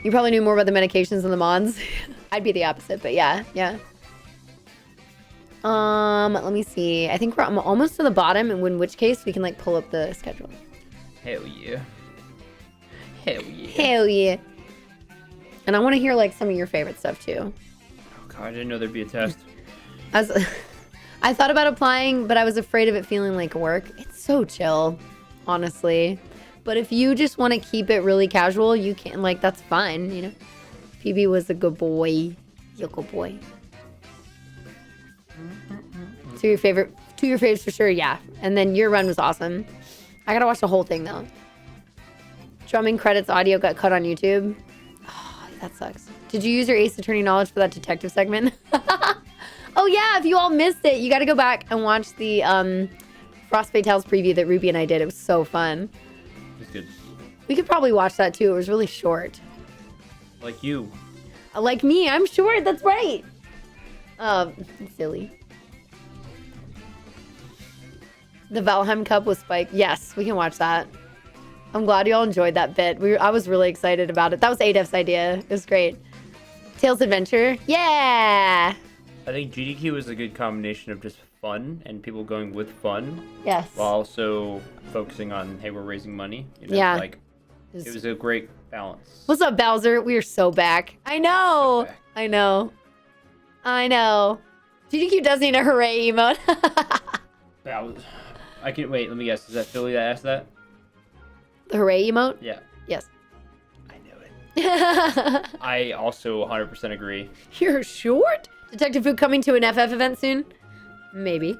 You probably knew more about the medications than the mods. I'd be the opposite, but yeah. Let me see. I think I'm almost to the bottom, and in which case we can like pull up the schedule. Hell yeah. Hell yeah. Hell yeah. And I want to hear like some of your favorite stuff too. Oh god, I didn't know there'd be a test. I thought about applying, but I was afraid of it feeling like work. It's so chill, honestly. But if you just want to keep it really casual, you can, like, that's fine, you know? PB was a good boy. You're a good boy. Two of your favorites for sure, yeah. And then your run was awesome. I gotta watch the whole thing though. Drumming credits audio got cut on YouTube. Oh, that sucks. Did you use your Ace Attorney knowledge for that detective segment? Oh yeah, if you all missed it, you gotta go back and watch the Frostbite Tales preview that Ruby and I did. It was so fun. It's good. We could probably watch that too. It was really short. Like you. Like me, I'm short. That's right. Silly. The Valheim Cup with Spike. Yes, we can watch that. I'm glad you all enjoyed that bit. I was really excited about it. That was Adef's idea. It was great. Tails Adventure. Yeah. I think GDQ is a good combination of just fun and people going with fun. Yes. While also focusing on, hey, we're raising money. You know, yeah. Like, it was a great balance. What's up, Bowser? We are so back. I know. I know. GDQ does need a hooray emote. I can wait. Let me guess. Is that Philly that asked that? The hooray emote? Yeah. Yes. I knew it. I also 100% agree. You're short? Detective Food coming to an FF event soon? Maybe.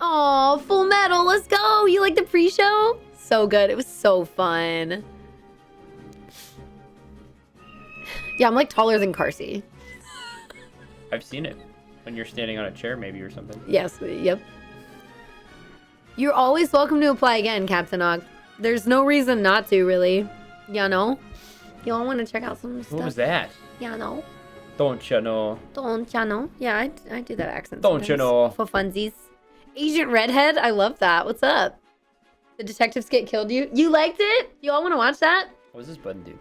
Oh, Full Metal, let's go. You like the pre-show? So good. It was so fun. Yeah, I'm like taller than Carsey. I've seen it. When you're standing on a chair, maybe, or something. Yes, yep. You're always welcome to apply again, Captain Og. There's no reason not to, really. Ya know? Y'all want to check out some stuff? What was that? Ya know? Don't you know? Don't ya know? Yeah, I do that accent Don't you sometimes. know? For funsies. Agent Redhead, I love that. What's up? The detective skit killed you? You liked it? You all want to watch that? What does this button do?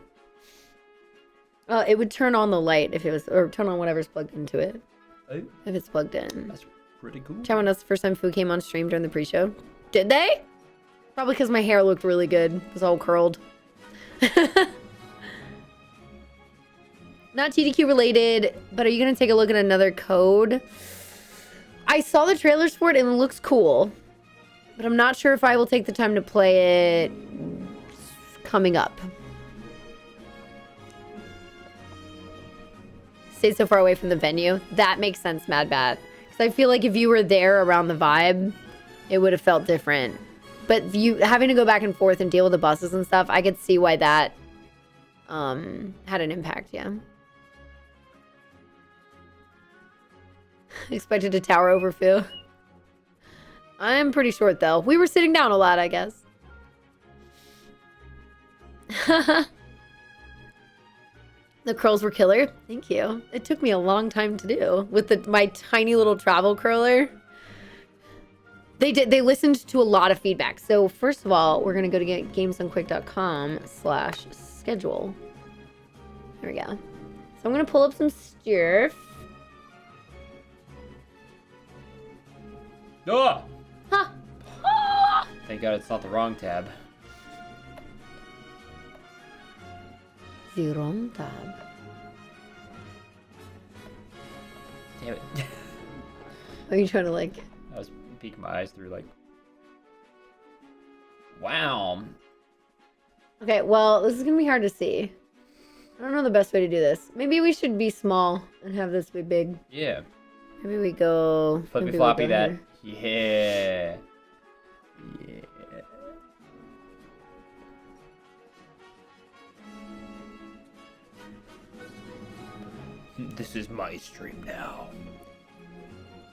It would turn on the light if it was, or turn on whatever's plugged into it. Oh, If it's plugged in. that's pretty cool. Chat when that's the first time Fu came on stream during the pre-show. Did they? Probably because my hair looked really good. It was all curled. Not TDQ related, but are you going to take a look at another code? I saw the trailers for it and it looks cool. But I'm not sure if I will take the time to play it coming up. Stay so far away from the venue. That makes sense, Mad Bat. Because I feel like if you were there around the vibe, it would have felt different. But you having to go back and forth and deal with the buses and stuff, I could see why that had an impact, yeah. Expected to tower over Phil. I'm pretty short, though. We were sitting down a lot, I guess. The curls were killer. Thank you. It took me a long time to do with my tiny little travel curler. They listened to a lot of feedback. So first of all, we're gonna go to gamesonquick.com/schedule. There we go. So I'm gonna pull up some stuff. Ah! Huh. Ah! Thank God it's not the wrong tab. The wrong tab. Damn it. Are you trying to like? I was peeking my eyes through like. Wow. Okay, well, this is gonna be hard to see. I don't know the best way to do this. Maybe we should be small and have this be big. Yeah. Maybe we go. Flippy maybe we floppy go that. here. Yeah. Yeah. This is my stream now.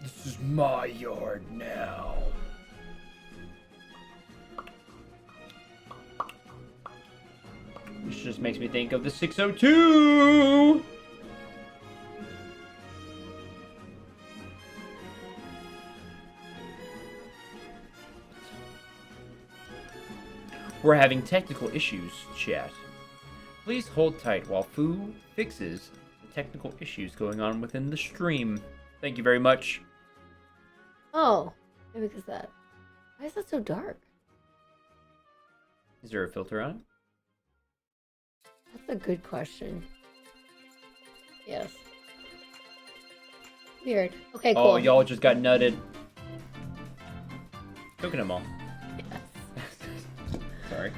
This is my yard now. Which just makes me think of the 602. We're having technical issues, chat. Please hold tight while Fu fixes the technical issues going on within the stream. Thank you very much. Oh, maybe because that. Why is that so dark? Is there a filter on it? That's a good question. Yes. Weird. Okay, cool. Oh, y'all just got nutted. Coconut mall. Yes. Sorry.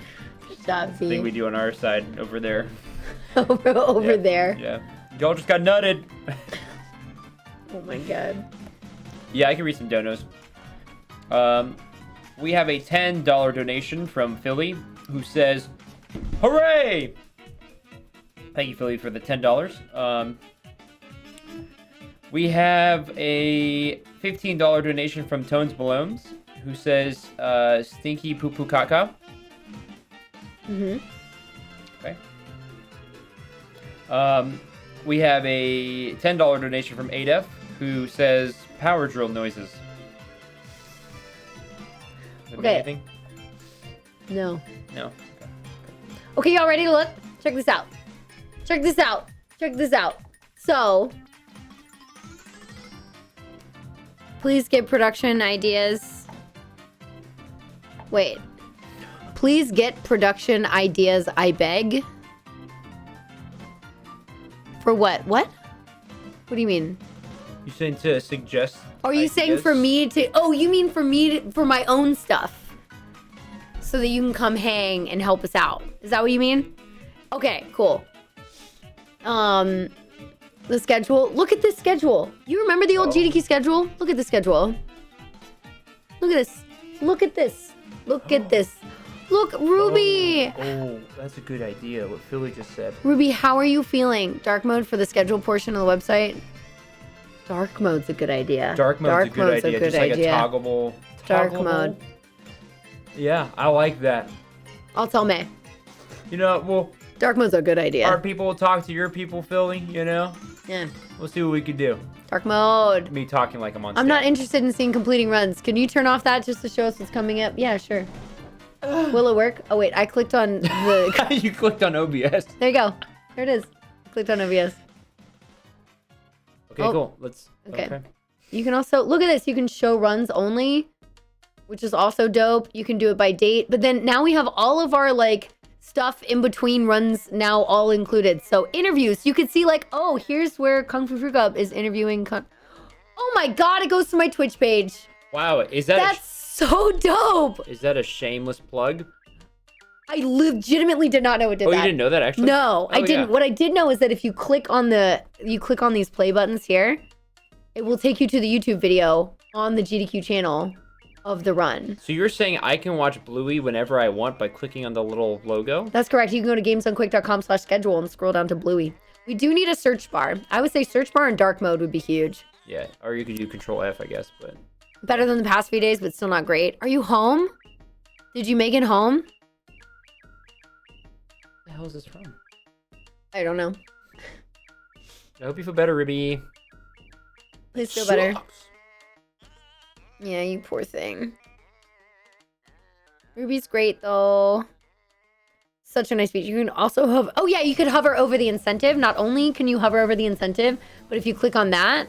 Good job, I think we V. do on our side over there. over Yeah, there. Yeah. Y'all just got nutted. Oh my god. Yeah, I can read some donos. We have a $10 donation from Philly who says, "Hooray!" Thank you, Philly, for the $10. We have a $15 donation from Tones Malones who says, "Stinky poo poo caca." Mm-hmm. Okay. We have a $10 donation from Adef who says power drill noises. Does that mean Okay. anything? No. No. Okay, y'all ready to look? Check this out. Check this out. Check this out. So, please get production ideas. Wait. Please get production ideas, I beg. For what? What? What do you mean? You saying to suggest? Or are you saying for me to? Oh, you mean for me to, for my own stuff, so that you can come hang and help us out? Is that what you mean? Okay, cool. The schedule. Look at this schedule. You remember the old GDQ schedule? Look at the schedule. Look at this. Look at this. Look at this. Look, Ruby. Oh, that's a good idea. What Philly just said. Ruby, how are you feeling? Dark mode for the schedule portion of the website. Dark mode's a good idea. Dark mode's a good idea. Just like a toggleable. Dark mode. Yeah, I like that. I'll tell May. You know, well. Dark mode's a good idea. Our people will talk to your people, Philly, you know? Yeah. We'll see what we can do. Dark mode. Me talking like I'm on stage. I'm not interested in seeing completing runs. Can you turn off that just to show us what's coming up? Yeah, sure. Will it work? Oh, wait. I clicked on the... You clicked on OBS. There you go. There it is. Clicked on OBS. Okay, cool. Let's... Okay. You can also... Look at this. You can show runs only, which is also dope. You can do it by date. But then now we have all of our, like... stuff in between runs now all included. So interviews, you could see like, oh, here's where Kungfufruitcup is interviewing. Oh my God, it goes to my Twitch page. Wow, is that that's so dope? Is that a shameless plug? I legitimately did not know it did that. Oh, you didn't know that actually? No, I didn't. Yeah. What I did know is that if you click on these play buttons here, it will take you to the YouTube video on the GDQ channel of the run. So you're saying I can watch Bluey whenever I want by clicking on the little logo? That's correct. You can go to gamesdonequick.com/schedule and scroll down to Bluey. We do need a search bar. I would say search bar in dark mode would be huge. Yeah, or you could do Control F, I guess, but... Better than the past few days, but still not great. Are you home? Did you make it home? Where the hell is this from? I don't know. I hope you feel better, Ruby. Please feel better. Yeah, you poor thing. Ruby's great, though. Such a nice feature. You can also hover. Oh, yeah, you could hover over the incentive. Not only can you hover over the incentive, but if you click on that,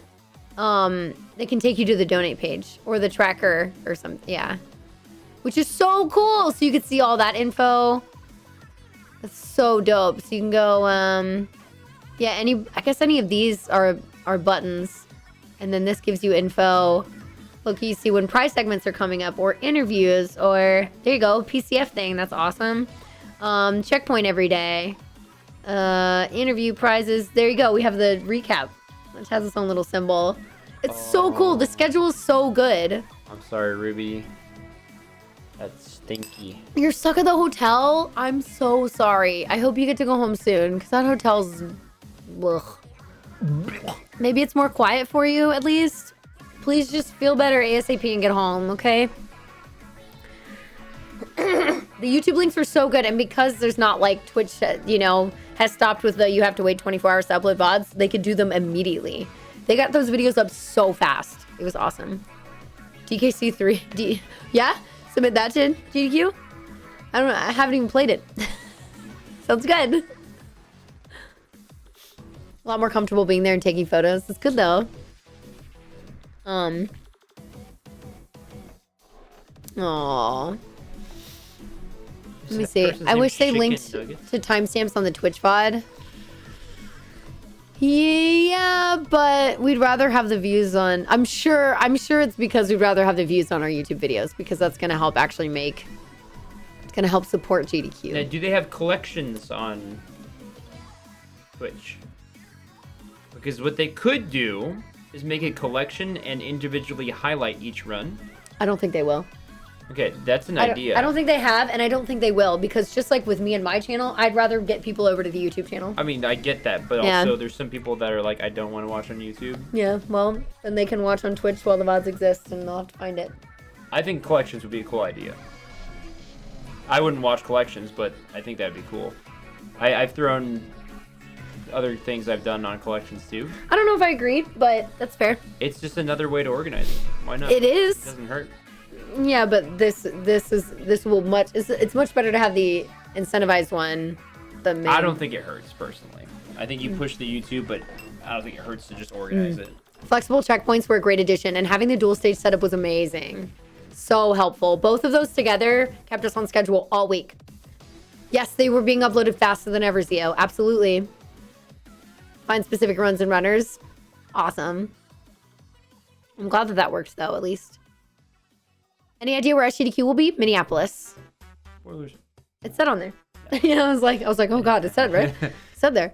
it can take you to the donate page or the tracker or something. Yeah. Which is so cool. So you could see all that info. That's so dope. So you can go, yeah, I guess any of these are buttons. And then this gives you info. Look, you see when prize segments are coming up or interviews or there you go, PCF thing. That's awesome. Checkpoint every day. Interview prizes. There you go. We have the recap, which has its own little symbol. It's so cool. The schedule is so good. I'm sorry, Ruby. That's stinky. You're stuck at the hotel? I'm so sorry. I hope you get to go home soon because that hotel's... Ugh. Maybe it's more quiet for you at least. Please just feel better ASAP and get home, okay? The YouTube links were so good, and because there's not like Twitch, you know, has stopped with the you have to wait 24 hours to upload VODs, they could do them immediately. They got those videos up so fast. It was awesome. DKC3, yeah? Submit that to GDQ? I don't know, I haven't even played it. Sounds good. A lot more comfortable being there and taking photos. It's good though. Aww. Let me see. I wish they linked to timestamps on the Twitch VOD. Yeah, but we'd rather have the views on... I'm sure it's because we'd rather have the views on our YouTube videos because that's going to help actually make... It's going to help support GDQ. Now, do they have collections on Twitch? Because what they could do is make a collection and individually highlight each run. I don't think they will. Okay, that's an idea. I don't think they have, and I don't think they will, because just like with me and my channel, I'd rather get people over to the YouTube channel. I mean, I get that, but also there's some people that are like, I don't want to watch on YouTube. Yeah, well, then they can watch on Twitch while the VODs exist, and they'll have to find it. I think collections would be a cool idea. I wouldn't watch collections, but I think that'd be cool. I've thrown other things I've done on collections too. I don't know if I agree, but that's fair. It's just another way to organize it. Why not? It is. It doesn't hurt. Yeah, but it's much better to have the incentivized one. I don't think it hurts personally. I think you push the YouTube, but I don't think it hurts to just organize it. Flexible checkpoints were a great addition, and having the dual stage setup was amazing. So helpful. Both of those together kept us on schedule all week. Yes, they were being uploaded faster than ever, Zio. Absolutely. Find specific runs and runners. Awesome. I'm glad that that worked, though, at least. Any idea where AGDQ will be? Minneapolis. Spoilers. It said on there. Yeah, I was like, oh God, it said, right? It said there.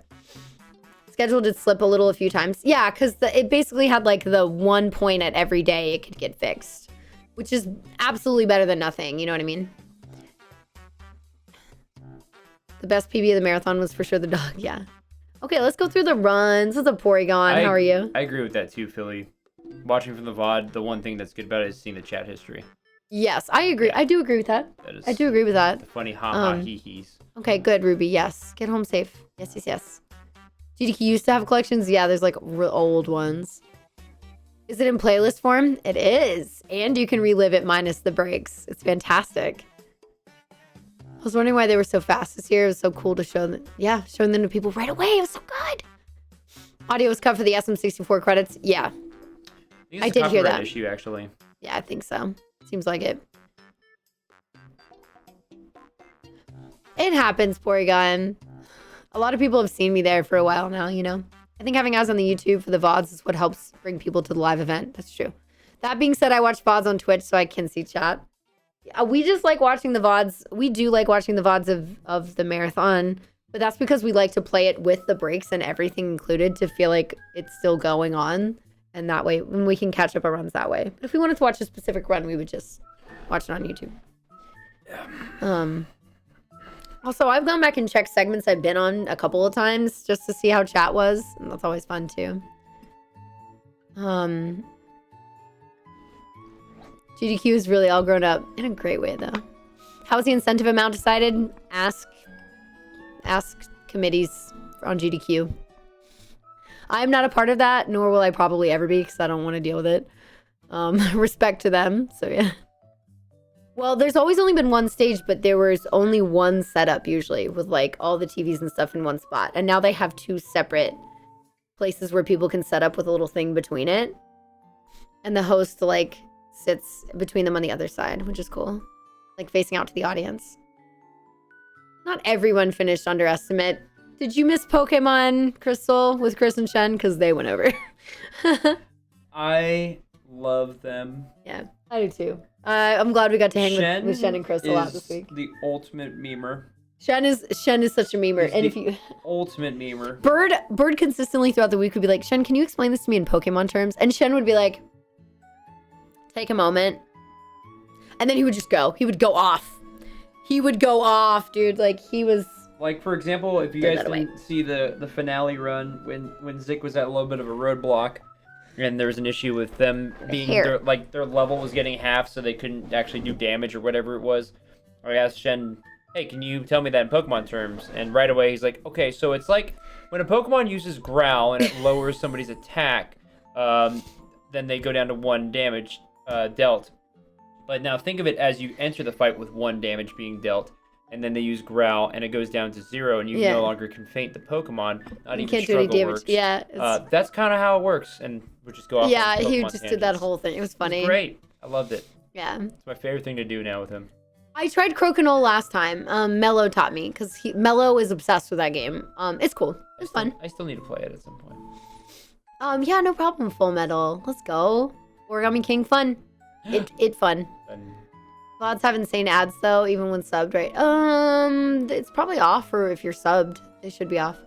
Schedule did slip a few times. Yeah, because it basically had like the 1 point at every day it could get fixed, which is absolutely better than nothing. You know what I mean? The best PB of the marathon was for sure the dog. Yeah. Okay, let's go through the runs. What's up, Porygon? How are you? I agree with that too, Philly. Watching from the VOD, the one thing that's good about it is seeing the chat history. Yes, I agree. Yeah. I do agree with that. I do agree with that. The funny ha-ha hee-hees. Okay, good, Ruby. Yes. Get home safe. Yes, yes, yes. GDQ used to have collections. Yeah, there's like old ones. Is it in playlist form? It is. And you can relive it minus the breaks. It's fantastic. I was wondering why they were so fast this year. It was so cool to show them. Yeah, showing them to people right away. It was so good. Audio was cut for the SM64 credits. Yeah. I did hear that. Issue, actually. Yeah, I think so. Seems like it. It happens, Porygon. A lot of people have seen me there for a while now, you know? I think having eyes on the YouTube for the VODs is what helps bring people to the live event. That's true. That being said, I watch VODs on Twitch so I can see chat. We just like watching the VODs. We do like watching the VODs of the marathon, but that's because we like to play it with the breaks and everything included to feel like it's still going on. And that way, when we can catch up our runs that way. But if we wanted to watch a specific run, we would just watch it on YouTube. Also, I've gone back and checked segments I've been on a couple of times just to see how chat was. And that's always fun, too. GDQ is really all grown up in a great way, though. How was the incentive amount decided? Ask committees on GDQ. I'm not a part of that, nor will I probably ever be, because I don't want to deal with it. Respect to them, so yeah. Well, there's always only been one stage, but there was only one setup usually, with like all the TVs and stuff in one spot. And now they have 2 separate places where people can set up with a little thing between it. And the host like sits between them on the other side, which is cool. Like facing out to the audience. Not everyone finished Underestimate. Did you miss Pokemon Crystal with Chris and Shen? Because they went over. I love them. Yeah, I do too. I'm glad we got to hang with Shen and Chris a lot this week. The ultimate memer. Shen is such a memer. And if you ultimate memer. Bird consistently throughout the week would be like, Shen, can you explain this to me in Pokemon terms? And Shen would be like, take a moment. And then he would just go. He would go off. He would go off, dude. Like he was. Like, for example, if you guys didn't see the finale run when Zik was at a little bit of a roadblock and there was an issue with them being, their level was getting half so they couldn't actually do damage or whatever it was. I asked Shen, hey, can you tell me that in Pokemon terms? And right away he's like, okay, so it's like when a Pokemon uses Growl and it lowers somebody's attack, then they go down to 1 damage dealt. But now think of it as you enter the fight with 1 damage being dealt. And then they use Growl, and it goes down to 0, and you no longer can feint the Pokemon. Not you even can't do any damage. Works. Yeah. That's kind of how it works, and we'll just go off. Yeah, he just did that whole thing. It was funny. It was great. I loved it. Yeah. It's my favorite thing to do now with him. I tried Crokinole last time. Mello taught me, because Mello is obsessed with that game. It's cool. It's fun. I still need to play it at some point. Yeah, no problem, Full Metal. Let's go. Origami King fun. It fun. VODs have insane ads though, even when subbed, right? It's probably off, or if you're subbed, it should be off.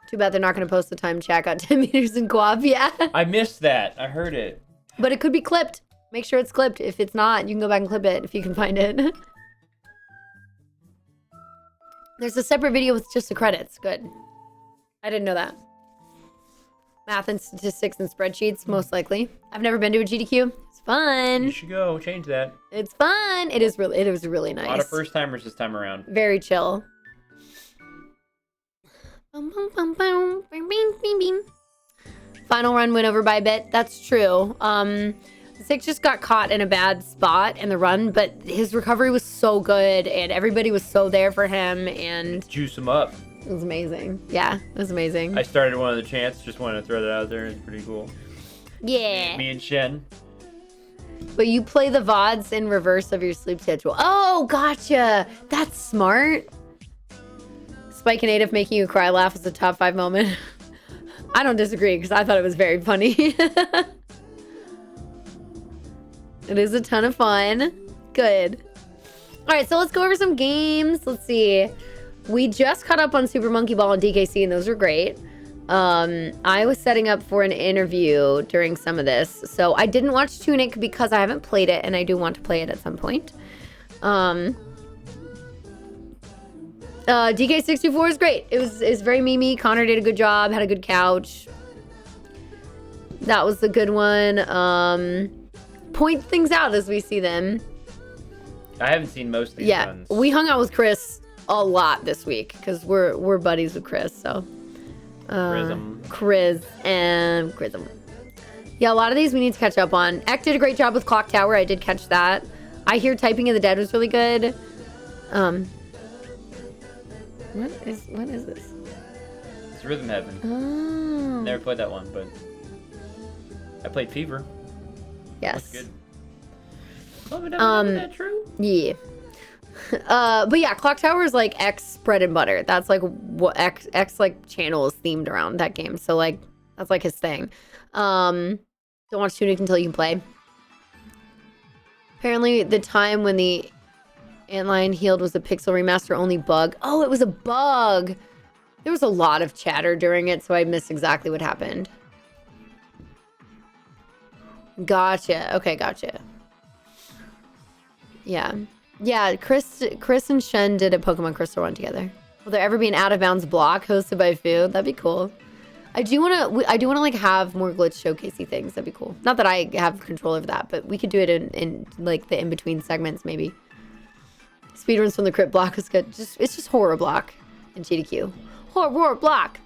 Too bad they're not going to post the time chat got 10 meters in co-op. Yeah. I missed that. I heard it. But it could be clipped. Make sure it's clipped. If it's not, you can go back and clip it if you can find it. There's a separate video with just the credits. Good. I didn't know that. Math and statistics and spreadsheets, most likely. I've never been to a GDQ. It's fun. You should go. Change that. It's fun. It was really nice. A lot of first timers this time around. Very chill. Final run went over by a bit. That's true. Zik just got caught in a bad spot in the run, but his recovery was so good and everybody was so there for him and juice him up. It was amazing. Yeah, it was amazing. I started one of the chants. Just wanted to throw that out there. It's pretty cool. Yeah. Me and Shen. But you play the VODs in reverse of your sleep schedule. Oh, gotcha. That's smart. Spike and Native making you cry laugh is a top 5 moment. I don't disagree because I thought it was very funny. It is a ton of fun. Good. All right, so let's go over some games. Let's see. We just caught up on Super Monkey Ball and DKC, and those were great. I was setting up for an interview during some of this, so I didn't watch Tunic because I haven't played it, and I do want to play it at some point. DK64 is great. It's very memey. Connor did a good job. Had a good couch. That was the good one. Point things out as we see them. I haven't seen most of these ones. We hung out with Chris a lot this week because we're buddies with Chris. So, Chris and Chrism. Yeah, a lot of these we need to catch up on. Ek did a great job with Clock Tower. I did catch that. I hear Typing of the Dead was really good. What is this? It's Rhythm Heaven. Oh. Never played that one, but I played Fever. Yes. That's good. Is that true? Yeah. But yeah, Clock Tower is like X bread and butter. That's like what X like channel is themed around that game. So like that's like his thing. Don't watch Tunic until you can play. Apparently the time when the Antlion healed was a pixel remaster only bug. Oh, it was a bug. There was a lot of chatter during it, so I missed exactly what happened. Gotcha. Okay, gotcha. Yeah. Yeah, Chris and Shen did a Pokemon Crystal run together. Will there ever be an out of bounds block hosted by Fu? That'd be cool. I do want to like have more glitch showcasey things. That'd be cool. Not that I have control over that, but we could do it in like the in between segments maybe. Speedruns from the crypt block was good. It's just horror block in GDQ. Horror block.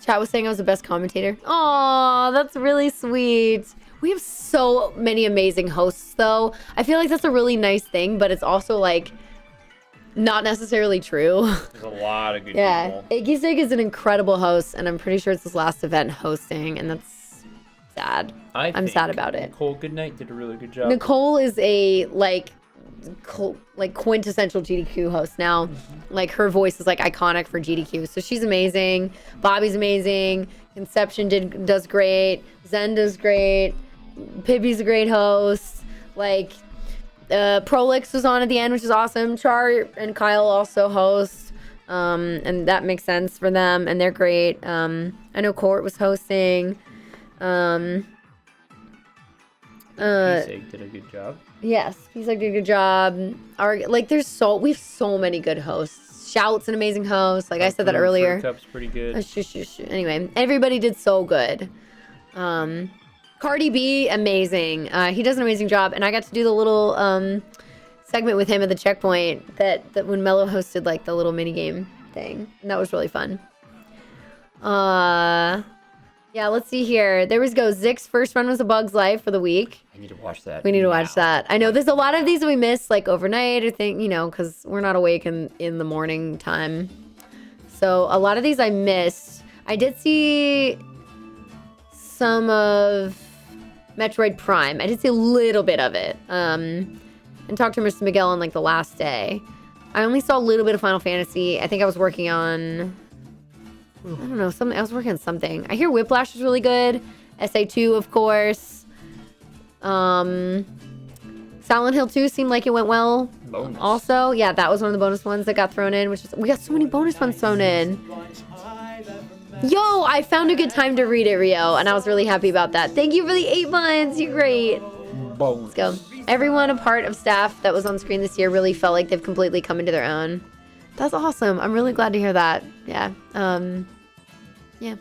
Chat was saying I was the best commentator. Aw, that's really sweet. We have so many amazing hosts, though. I feel like that's a really nice thing, but it's also, like, not necessarily true. There's a lot of good people. Yeah, Iggy is an incredible host, and I'm pretty sure it's his last event hosting, and that's sad. I'm sad about it. Nicole Goodnight did a really good job. Nicole is a, like quintessential GDQ host now. Like her voice is like iconic for GDQ, so she's amazing. Bobby's amazing. Conception does great. Zen does great. Pibby's a great host. Like Prolix was on at the end, which is awesome. Char and Kyle also host, and that makes sense for them, and they're great. I know Court was hosting. Pisig did a good job. Yes, he's like did a good job. We have so many good hosts. Shout's an amazing host. Like I said that earlier. Cup's pretty good. Anyway, everybody did so good. Cardi B, amazing. He does an amazing job, and I got to do the little segment with him at the checkpoint that when Mello hosted like the little mini game thing, and that was really fun. Yeah, let's see here. There we go. Zick's first run was A Bug's Life for the week. I need to watch that. We need to watch that. I know there's a lot of these that we miss, like overnight or because we're not awake in the morning time. So a lot of these I missed. I did see some of Metroid Prime. I did see a little bit of it. And talked to Mr. Miguel on like the last day. I only saw a little bit of Final Fantasy. I think I was working on... I don't know, I was working on something. I hear Whiplash is really good. SA2, of course. Silent Hill 2 seemed like it went well. Bonus. Also, yeah, that was one of the bonus ones that got thrown in, we got so many bonus ones thrown in. Yo, I found a good time to read it, Rio, and I was really happy about that. Thank you for the 8 months. You're great. Bonus. Let's go. Everyone a part of staff that was on screen this year really felt like they've completely come into their own. That's awesome. I'm really glad to hear that. Yeah. Yeah.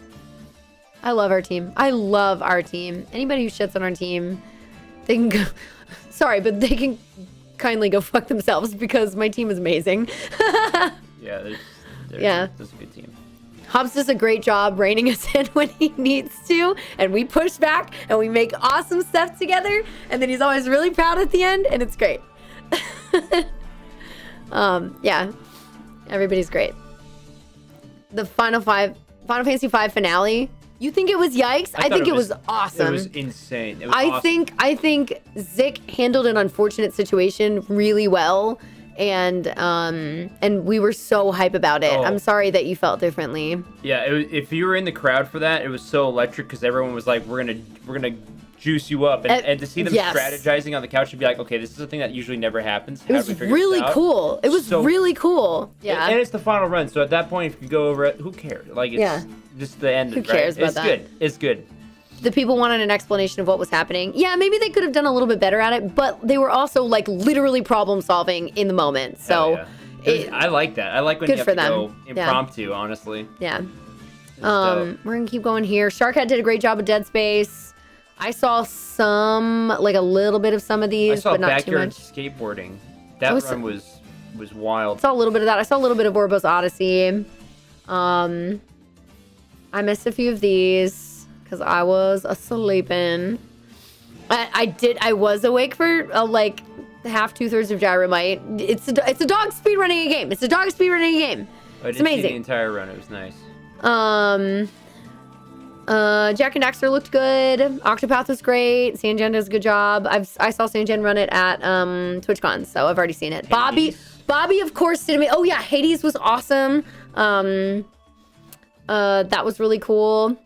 I love our team. Anybody who shits on our team, they can go... Sorry, but they can kindly go fuck themselves because my team is amazing. Yeah, there's a good team. Hobbs does a great job reining us in when he needs to, and we push back, and we make awesome stuff together, and then he's always really proud at the end, and it's great. Yeah. Everybody's great. The Final Fantasy V finale. You think it was yikes? I think it was awesome. It was insane. It was awesome. I think Zick handled an unfortunate situation really well, and we were so hype about it. Oh. I'm sorry that you felt differently. Yeah, if you were in the crowd for that, it was so electric because everyone was like, "We're gonna juice you up," and to see them strategizing on the couch and be like, "Okay, this is a thing that usually never happens." It was really cool. It was really cool. Yeah, and it's the final run, so at that point, if you go over it, who cares? Like, it's just the end. Who cares about that? It's good. It's good. The people wanted an explanation of what was happening. Yeah, maybe they could have done a little bit better at it, but they were also like literally problem solving in the moment. So I like that. I like when you have to go impromptu, honestly. Yeah. We're gonna keep going here. Sharkhead did a great job with Dead Space. I saw some, like a little bit of some of these, but not too much. Skateboarding. That run was wild. I saw a little bit of that. I saw a little bit of Orbo's Odyssey. I missed a few of these. Because I was sleeping. I was awake for like half, 2/3 of Gyromite. It's a dog speedrunning a game. It's a dog speedrunning a game. It's amazing. See the entire run. It was nice. Jack and Daxter looked good. Octopath was great. Sanjen does a good job. I saw Sanjen run it at TwitchCon, so I've already seen it. Bobby, of course, did it. Oh yeah, Hades was awesome. That was really cool.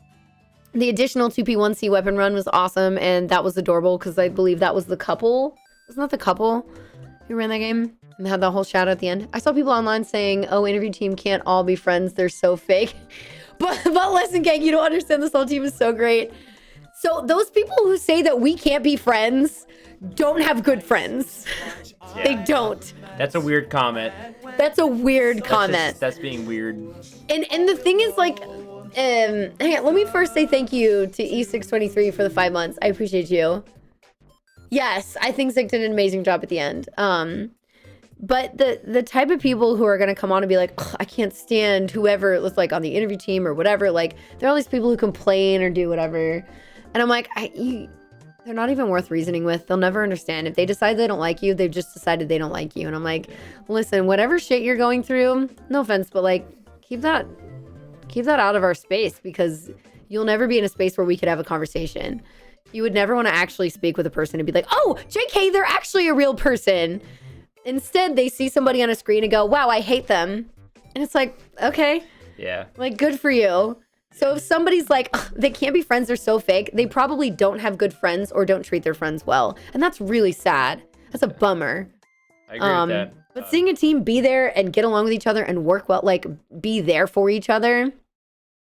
The additional 2P1C weapon run was awesome, and that was adorable because I believe that was the couple. Wasn't that the couple who ran that game? And had that whole shout out at the end. I saw people online saying, "Oh, interview team can't all be friends. They're so fake." But listen, gang, you don't understand. This whole team is so great. So those people who say that we can't be friends don't have good friends. Yeah. They don't. That's a weird comment. That's a weird comment. That's being weird. And the thing is, like, hang on, let me first say thank you to E623 for the 5 months. I appreciate you. Yes, I think Zick did an amazing job at the end. But the type of people who are going to come on and be like, I can't stand whoever was like on the interview team or whatever. Like, there are all these people who complain or do whatever. And I'm like, they're not even worth reasoning with. They'll never understand. If they decide they don't like you, they've just decided they don't like you. And I'm like, listen, whatever shit you're going through, no offense, but like, keep that out of our space, because you'll never be in a space where we could have a conversation. You would never want to actually speak with a person and be like, oh, JK, they're actually a real person. Instead, they see somebody on a screen and go, wow, I hate them. And it's like, okay. Yeah. Like, good for you. So if somebody's like, they can't be friends, they're so fake, they probably don't have good friends or don't treat their friends well. And that's really sad. That's a bummer. I agree with that. But seeing a team be there and get along with each other and work well, like be there for each other,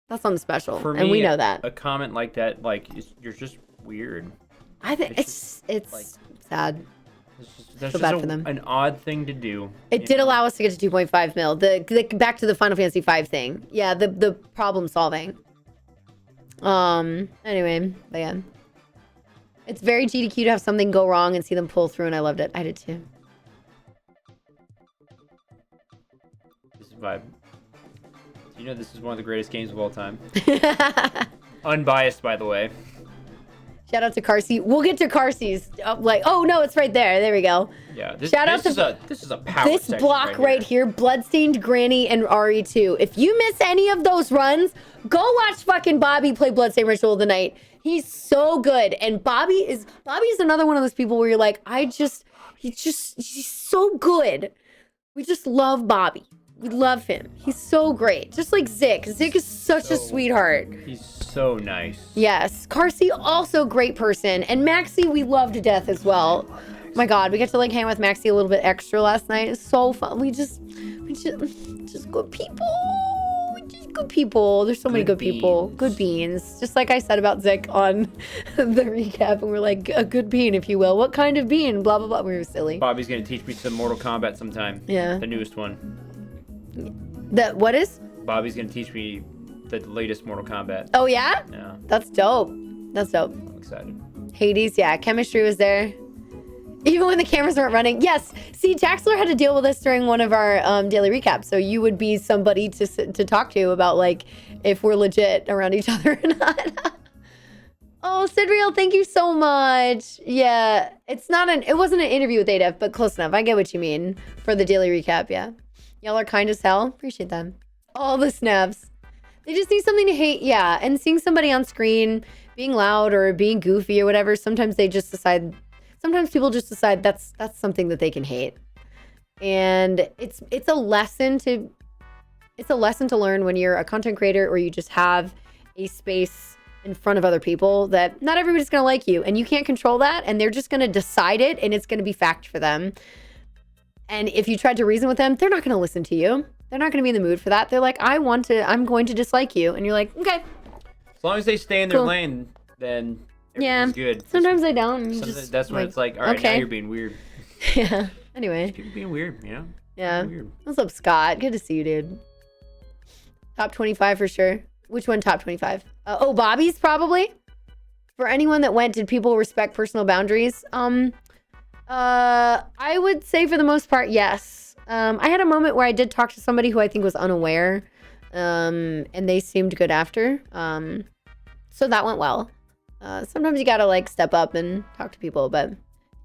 that's something special. For me, and we know that. A comment like that, like, you're just weird. I think it's like, sad. That's so bad for them. An odd thing to do. It did allow us to get to 2.5 mil. The back to the Final Fantasy V thing. Yeah, the problem solving. Anyway, but yeah. It's very GDQ to have something go wrong and see them pull through, and I loved it. I did too. This is vibe. You know this is one of the greatest games of all time. Unbiased, by the way. Shout out to Carsey. We'll get to Carsey's. Oh no, it's right there. There we go. Yeah. This is a power. This block right here. Bloodstained, Granny, and RE2. If you miss any of those runs, go watch fucking Bobby play Bloodstained Ritual of the Night. He's so good. And Bobby is another one of those people where you're like, he's so good. We just love Bobby. We love him. He's so great. Just like Zick. Zick is such a sweetheart. He's so nice. Yes. Carsey, also great person. And Maxie, we love to death as well. My God, we get to like hang with Maxie a little bit extra last night. It's so fun. We just good people. We just good people. There's so many good people. Good beans. Just like I said about Zick on the recap. And we're like, a good bean, if you will. What kind of bean? Blah, blah, blah. We were silly. Bobby's going to teach me some Mortal Kombat sometime. Yeah. The newest one. What is? Bobby's gonna teach me the latest Mortal Kombat. Oh yeah? Yeah. That's dope. That's dope. I'm excited. Hades, yeah. Chemistry was there. Even when the cameras weren't running. Yes. See, Taxler had to deal with this during one of our daily recaps. So you would be somebody to talk to about like if we're legit around each other or not. Oh, Sidreal, thank you so much. Yeah. It wasn't an interview with ADF, but close enough. I get what you mean for the daily recap, yeah. Y'all are kind as hell. Appreciate them. All the snaps. They just need something to hate. Yeah. And seeing somebody on screen being loud or being goofy or whatever, sometimes people just decide that's something that they can hate. And it's a lesson to learn when you're a content creator or you just have a space in front of other people that not everybody's going to like you and you can't control that, and they're just going to decide it and it's going to be fact for them. And if you tried to reason with them, they're not going to listen to you. They're not going to be in the mood for that. They're like, I'm going to dislike you. And you're like, okay. As long as they stay in their lane, then everything's good. Sometimes they don't. That's when it's like, all right, okay. now you're being weird. Yeah. Anyway. People being weird, you know? Yeah. Weird. What's up, Scott? Good to see you, dude. Top 25 for sure. Which one top 25? Bobby's probably. For anyone that went, did people respect personal boundaries? I would say for the most part, yes. I had a moment where I did talk to somebody who I think was unaware, and they seemed good after. So that went well. Sometimes you gotta like step up and talk to people, but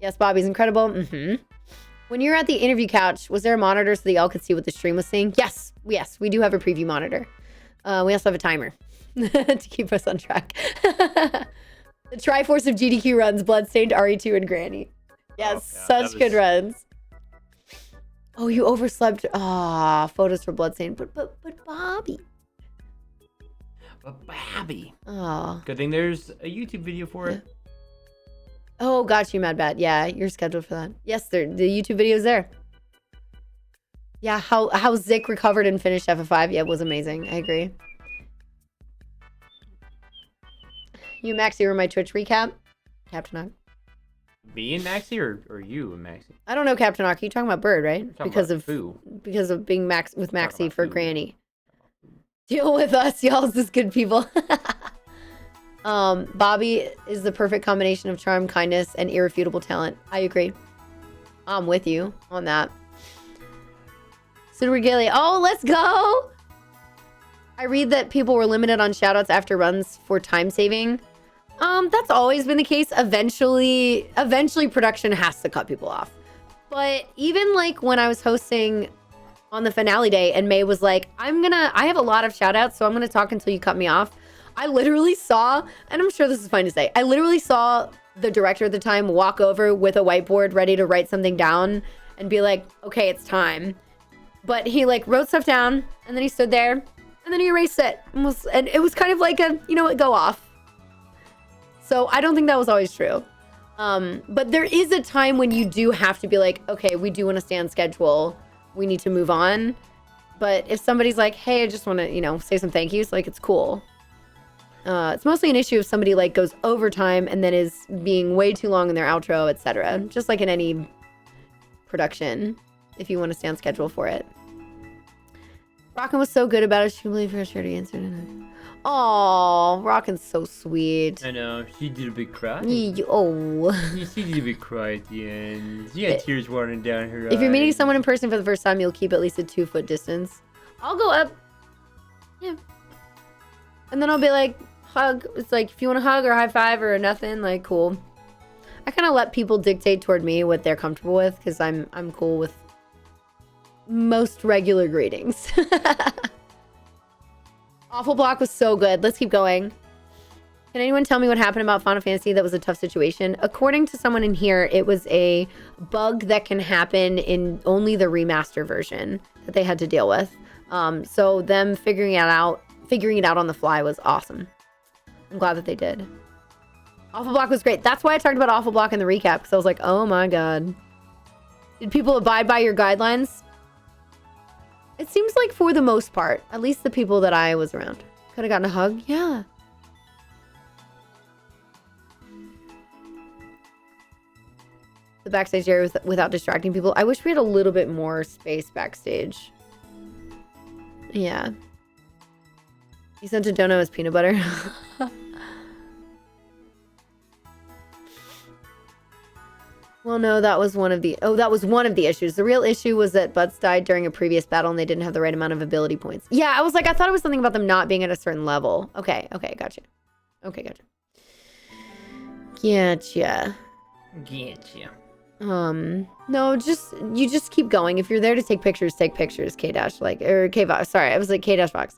yes, Bobby's incredible. When you're at the interview couch, was there a monitor so that y'all could see what the stream was saying? Yes, we do have a preview monitor. We also have a timer to keep us on track. The Triforce of GDQ runs, Bloodstained, RE2, and Granny. Yes, such good runs. Oh, you overslept. Photos for Bloodstained. But Bobby. But Bobby. Oh. Good thing there's a YouTube video for it. Oh, got you, Mad Bat. Yeah, you're scheduled for that. Yes, the YouTube video's there. Yeah, how Zick recovered and finished FF5. Yeah, it was amazing. I agree. You and Maxie were my Twitch recap. Captain Hawk. Me and Maxie or you and Maxie? I don't know, Captain Hawk. You're talking about Bird, right? Because of being with Maxie for Granny. Deal with us, y'all. This good people. Bobby is the perfect combination of charm, kindness, and irrefutable talent. I agree. I'm with you on that. Sid Regalia. Oh, let's go! I read that people were limited on shoutouts after runs for time saving. That's always been the case. Eventually production has to cut people off. But even like when I was hosting on the finale day and May was like, I have a lot of shoutouts, so I'm gonna talk until you cut me off. I literally saw, and I'm sure this is fine to say, I literally saw the director at the time walk over with a whiteboard ready to write something down and be like, okay, it's time. But he like wrote stuff down and then he stood there and then he erased it and it was kind of like a, you know what, go off. So I don't think that was always true. But there is a time when you do have to be like, okay, we do want to stay on schedule. We need to move on. But if somebody's like, hey, I just want to, say some thank yous, like it's cool. It's mostly an issue if somebody like goes overtime and then is being way too long in their outro, etc. Just like in any production, if you want to stay on schedule for it. Rockin' was so good about it. She believed her sure to answer tonight. Oh, Rockin's so sweet. I know. She did a big cry. She did a big cry at the end. She had tears running down her eyes. If you're meeting someone in person for the first time, you'll keep at least a 2-foot distance. I'll go up. Yeah. And then I'll be like, hug. It's like, if you want a hug or a high five or nothing, like, cool. I kind of let people dictate toward me what they're comfortable with because I'm cool with most regular greetings. Awful Block was so good. Let's keep going. Can anyone tell me what happened about Final Fantasy that was a tough situation? According to someone in here, it was a bug that can happen in only the remaster version that they had to deal with. So them figuring it out on the fly was awesome. I'm glad that they did. Awful Block was great. That's why I talked about Awful Block in the recap, because I was like, oh my god. Did people abide by your guidelines? It seems like for the most part, at least the people that I was around. Could have gotten a hug? Yeah. The backstage area without distracting people. I wish we had a little bit more space backstage. Yeah. You sent a dono as peanut butter. Well, no, that was one of the issues. The real issue was that Butts died during a previous battle and they didn't have the right amount of ability points. Yeah, I was like, I thought it was something about them not being at a certain level. Okay, gotcha. Gotcha. No, you just keep going. If you're there to take pictures, K-Dash, K-Vox. Sorry, I was like K-Dash Vox.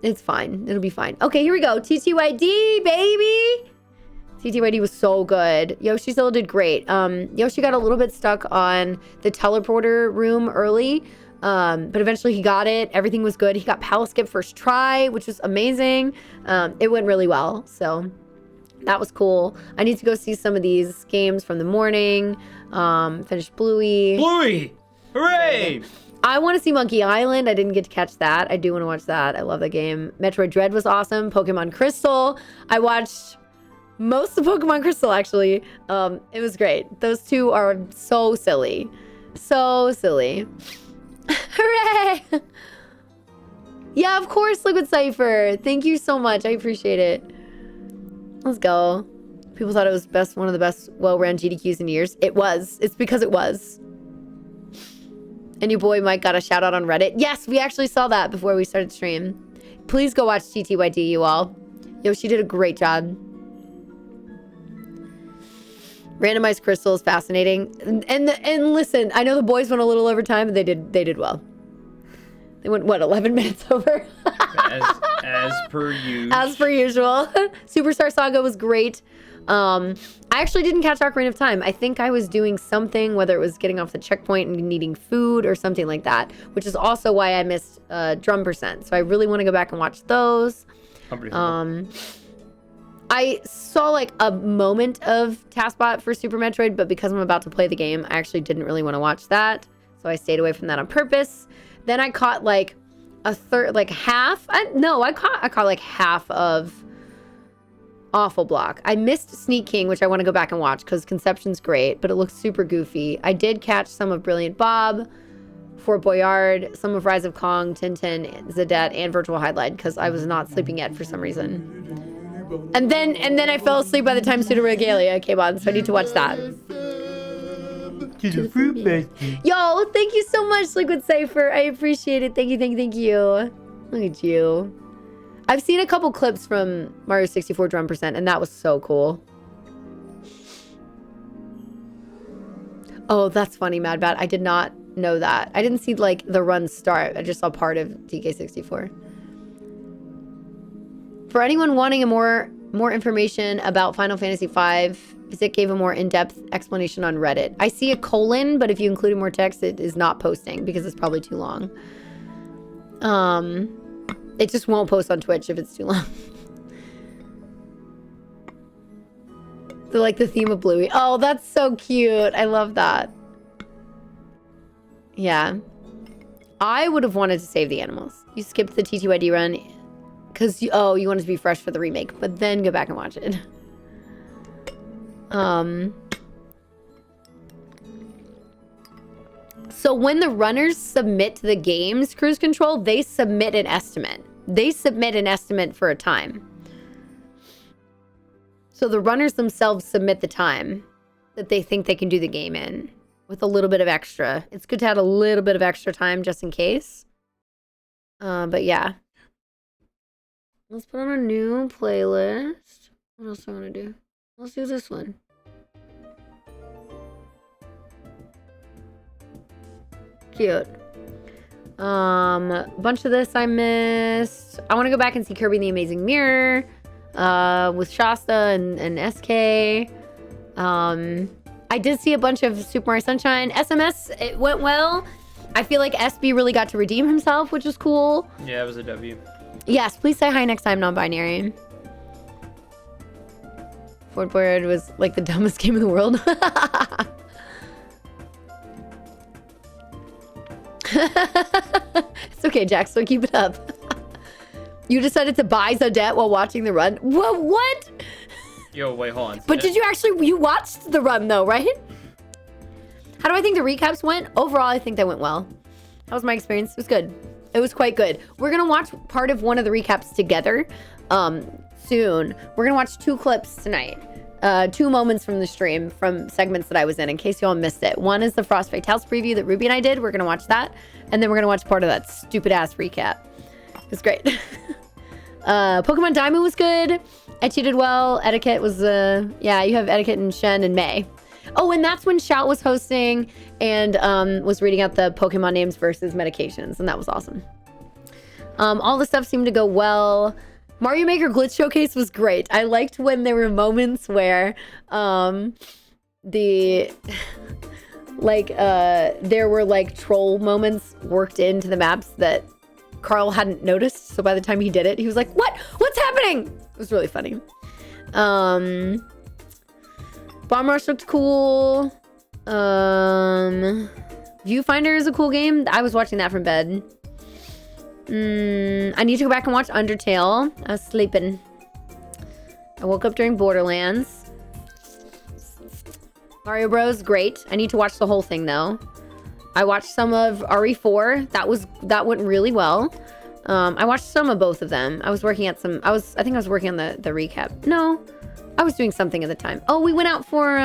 It's fine. It'll be fine. Okay, here we go. TTYD, baby! TTYD was so good. Yoshi still did great. Yoshi got a little bit stuck on the teleporter room early, but eventually he got it. Everything was good. He got palace skip first try, which was amazing. It went really well, so that was cool. I need to go see some of these games from the morning. Finish Bluey. Bluey! Hooray! I want to see Monkey Island. I didn't get to catch that. I do want to watch that. I love that game. Metroid Dread was awesome. Pokemon Crystal. I watched most of Pokemon Crystal, actually. It was great. Those two are so silly. So silly. Hooray! Yeah, of course, Liquid Cypher. Thank you so much. I appreciate it. Let's go. People thought it was one of the best well-ran GDQs in years. It was. It's because it was. And your boy Mike got a shout out on Reddit. Yes, we actually saw that before we started stream. Please go watch TTYD, you all. Yoshi did a great job. Randomized Crystal is fascinating. And listen, I know the boys went a little over time, but they did well. They went, what, 11 minutes over? as per usual. As per usual. Superstar Saga was great. I actually didn't catch Ocarina of Time. I think I was doing something, whether it was getting off the checkpoint and needing food or something like that, which is also why I missed Drum Percent. So I really want to go back and watch those. I saw like a moment of TaskBot for Super Metroid, but because I'm about to play the game, I actually didn't really want to watch that. So I stayed away from that on purpose. Then I caught like a third, like half. I caught like half of Awful Block. I missed Sneak King, which I want to go back and watch because Conception's great, but it looks super goofy. I did catch some of Brilliant Bob, Fort Boyard, some of Rise of Kong, Tintin, Zadette, and Virtual Highlight because I was not sleeping yet for some reason. And then I fell asleep by the time Pseudo Regalia came on, so I need to watch that. Yo, thank you so much, Liquid Cypher. I appreciate it. Thank you. Look at you. I've seen a couple clips from Mario 64 Drum Percent, and that was so cool. Oh, that's funny, Mad Bat. I did not know that. I didn't see, like, the run start. I just saw part of DK64. For anyone wanting more information about Final Fantasy V, Visit gave a more in-depth explanation on Reddit. I see a colon, but if you included more text, it is not posting because it's probably too long. It just won't post on Twitch if it's too long. They're like the theme of Bluey. Oh, that's so cute. I love that. Yeah. I would have wanted to save the animals. You skipped the TTYD run because you wanted to be fresh for the remake, but then go back and watch it. So when the runners submit the game's cruise control, they submit an estimate. They submit an estimate for a time. So the runners themselves submit the time that they think they can do the game in with a little bit of extra. It's good to have a little bit of extra time just in case. But yeah. Let's put on a new playlist. What else do I want to do? Let's do this one. Cute. Bunch of this I missed. I want to go back and see Kirby and the Amazing Mirror with Shasta and SK. I did see a bunch of Super Mario Sunshine. SMS, it went well. I feel like SB really got to redeem himself, which is cool. Yeah, it was a W. Yes, please say hi next time, non-binary. Fort Boyard was like the dumbest game in the world. It's okay, Jack, so keep it up. You decided to buy Zadette while watching the run? What? Yo, wait, hold on. But did you watched the run though, right? How do I think the recaps went? Overall, I think they went well. That was my experience. It was good. It was quite good. We're gonna watch part of one of the recaps together soon. We're gonna watch 2 clips tonight. 2 moments from the stream from segments that I was in case y'all missed it. One is the Frost Fatales preview that Ruby and I did. We're gonna watch that. And then we're gonna watch part of that stupid ass recap. It was great. Pokemon Diamond was good. I cheated well. Etiquette was, yeah, you have Etiquette and Shen and May. Oh, and that's when Shout was hosting and was reading out the Pokemon names versus medications. And that was awesome. All the stuff seemed to go well. Mario Maker Glitch Showcase was great. I liked when there were moments where there were like troll moments worked into the maps that Carl hadn't noticed. So by the time he did it, he was like, "What? What's happening?" It was really funny. Bomb Rush looked cool. Viewfinder is a cool game. I was watching that from bed. I need to go back and watch Undertale. I was sleeping. I woke up during Borderlands. Mario Bros. Great. I need to watch the whole thing though. I watched some of RE4. That went really well. I watched some of both of them. I was working at some. I think I was working on the recap. No, I was doing something at the time. Oh, we went out for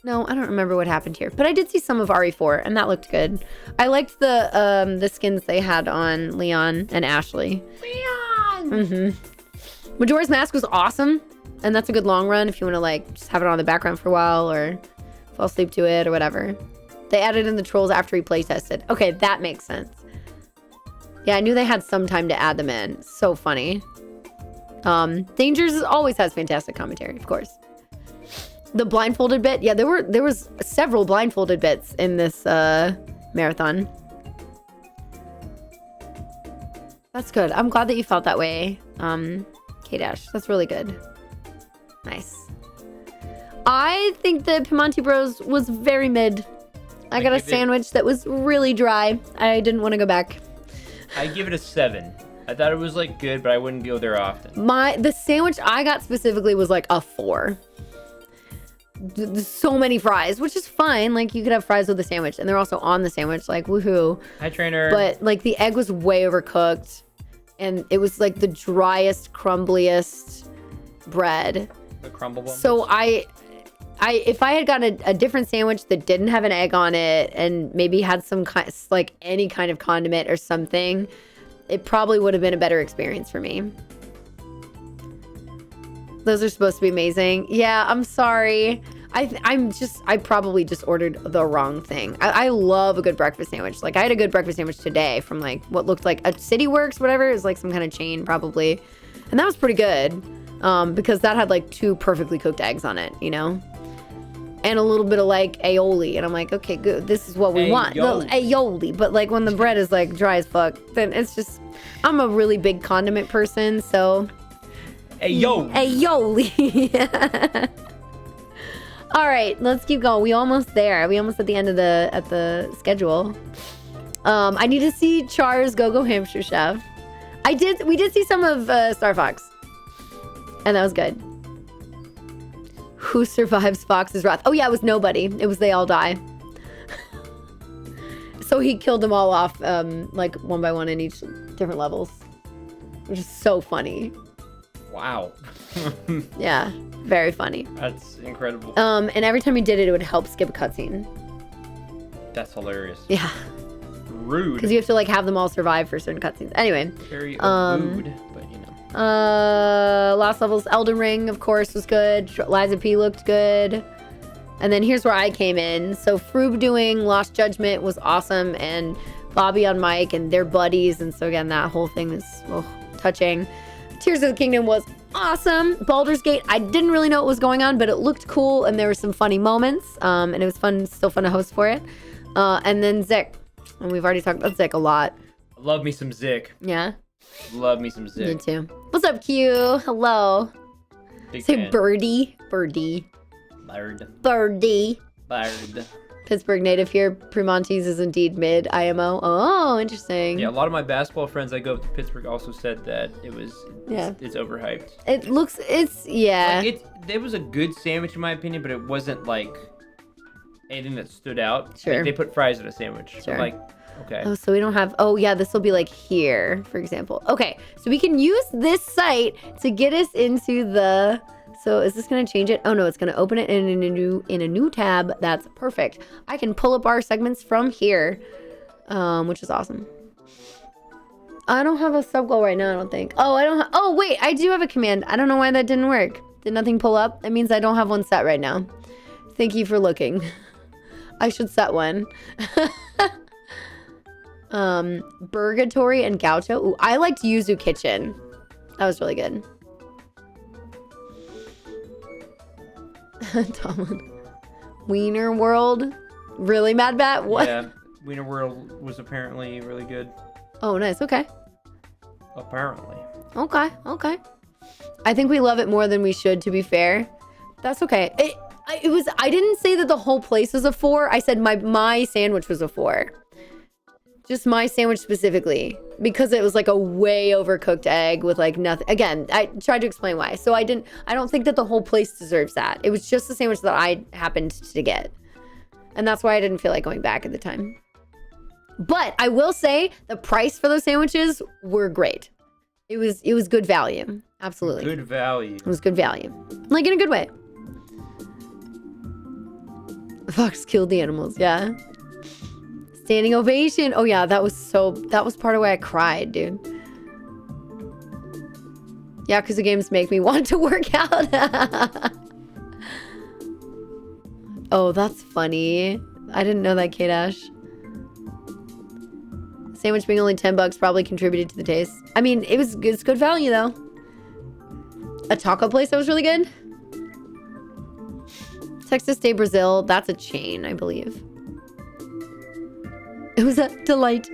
No, I don't remember what happened here, but I did see some of RE4, and that looked good. I liked the skins they had on Leon and Ashley. Leon! Mm-hmm. Majora's Mask was awesome, and that's a good long run if you want to like just have it on the background for a while or fall asleep to it or whatever. They added in the trolls after he playtested. Okay, that makes sense. Yeah, I knew they had some time to add them in. So funny. Dangers always has fantastic commentary, of course. The blindfolded bit, yeah, there was several blindfolded bits in this marathon. That's good. I'm glad that you felt that way, K-Dash. That's really good. Nice. I think the Piemonte Bros was very mid. I got a sandwich that was really dry. I didn't want to go back. I give it a 7. I thought it was like good, but I wouldn't go there often. The sandwich I got specifically was like a 4. So many fries, which is fine. Like you could have fries with the sandwich, and they're also on the sandwich. Like woohoo! Hi, trainer. But like the egg was way overcooked, and it was like the driest, crumbliest bread. The crumble bumbles. So if I had gotten a different sandwich that didn't have an egg on it, and maybe had some like any kind of condiment or something, it probably would have been a better experience for me. Those are supposed to be amazing. Yeah, I'm sorry. I probably just ordered the wrong thing. I love a good breakfast sandwich. Like I had a good breakfast sandwich today from like what looked like a City Works, whatever. It was like some kind of chain probably. And that was pretty good. Because that had like 2 perfectly cooked eggs on it, you know? And a little bit of like aioli. And I'm like, okay, good. This is what we want. Aioli. But like when the bread is like dry as fuck, then it's just, I'm a really big condiment person, so. Aioli. All right, let's keep going. We almost there. We almost at the end of the schedule. I need to see Char's Go-Go Hamster Chef. We did see some of Star Fox. And that was good. Who survives Fox's wrath? Oh yeah, it was nobody. It was they all die. So he killed them all off, like one by one in each different levels, which is so funny. Wow. Yeah, very funny. That's incredible. And every time he did it, it would help skip a cutscene. That's hilarious. Yeah. Rude. Because you have to like have them all survive for certain cutscenes. Anyway. Very rude, but you know. Lost Levels, Elden Ring, of course, was good. Liza P looked good. And then here's where I came in. So Froob doing Lost Judgment was awesome, and Bobby on mic and their buddies. And so again, that whole thing is touching. Tears of the Kingdom was awesome. Baldur's Gate, I didn't really know what was going on, but it looked cool, and there were some funny moments. And it was still fun to host for it. And then Zik. And we've already talked about Zik a lot. Love me some Zik. Yeah? Love me some Zik. Me too. What's up, Q? Hello. Big Say fan. birdie. Bird. Birdie. Bird. Pittsburgh native here. Primontes is indeed mid. IMO. Oh, interesting. Yeah, a lot of my basketball friends that go up to Pittsburgh also said that it's overhyped. It's yeah. Like it was a good sandwich in my opinion, but it wasn't like anything that stood out. Sure. Like, they put fries in a sandwich. Sure. So like, okay. Oh, so we don't have, oh yeah, this will be like here, for example. Okay, so we can use this site to get us into the, so is this gonna change it? Oh no, it's gonna open it in a new tab. That's perfect. I can pull up our segments from here, which is awesome. I don't have a sub goal right now, I don't think. Oh wait, I do have a command. I don't know why that didn't work. Did nothing pull up? That means I don't have one set right now. Thank you for looking. I should set one. Burgatory and Gaucho. Ooh, I liked Yuzu Kitchen. That was really good. Tomlin. Wiener World. Really, Mad Bat? What? Yeah, Wiener World was apparently really good. Oh, nice. Okay. Apparently. Okay. Okay. I think we love it more than we should, to be fair. That's okay. It was. I didn't say that the whole place was a 4. I said my sandwich was a 4. Just my sandwich specifically, because it was like a way overcooked egg with like nothing. Again, I tried to explain why. So I don't think that the whole place deserves that. It was just the sandwich that I happened to get. And that's why I didn't feel like going back at the time. But I will say the price for those sandwiches were great. It was good value. Absolutely. Good value. It was good value. Like in a good way. Fox killed the animals, yeah. Standing ovation. Oh yeah, that was part of why I cried, dude. Yeah, because the games make me want to work out. Oh, that's funny. I didn't know that, K-Dash. Sandwich being only $10 probably contributed to the taste. I mean, it's good value though. A taco place that was really good. Texas de Brazil, that's a chain, I believe. It was a delight.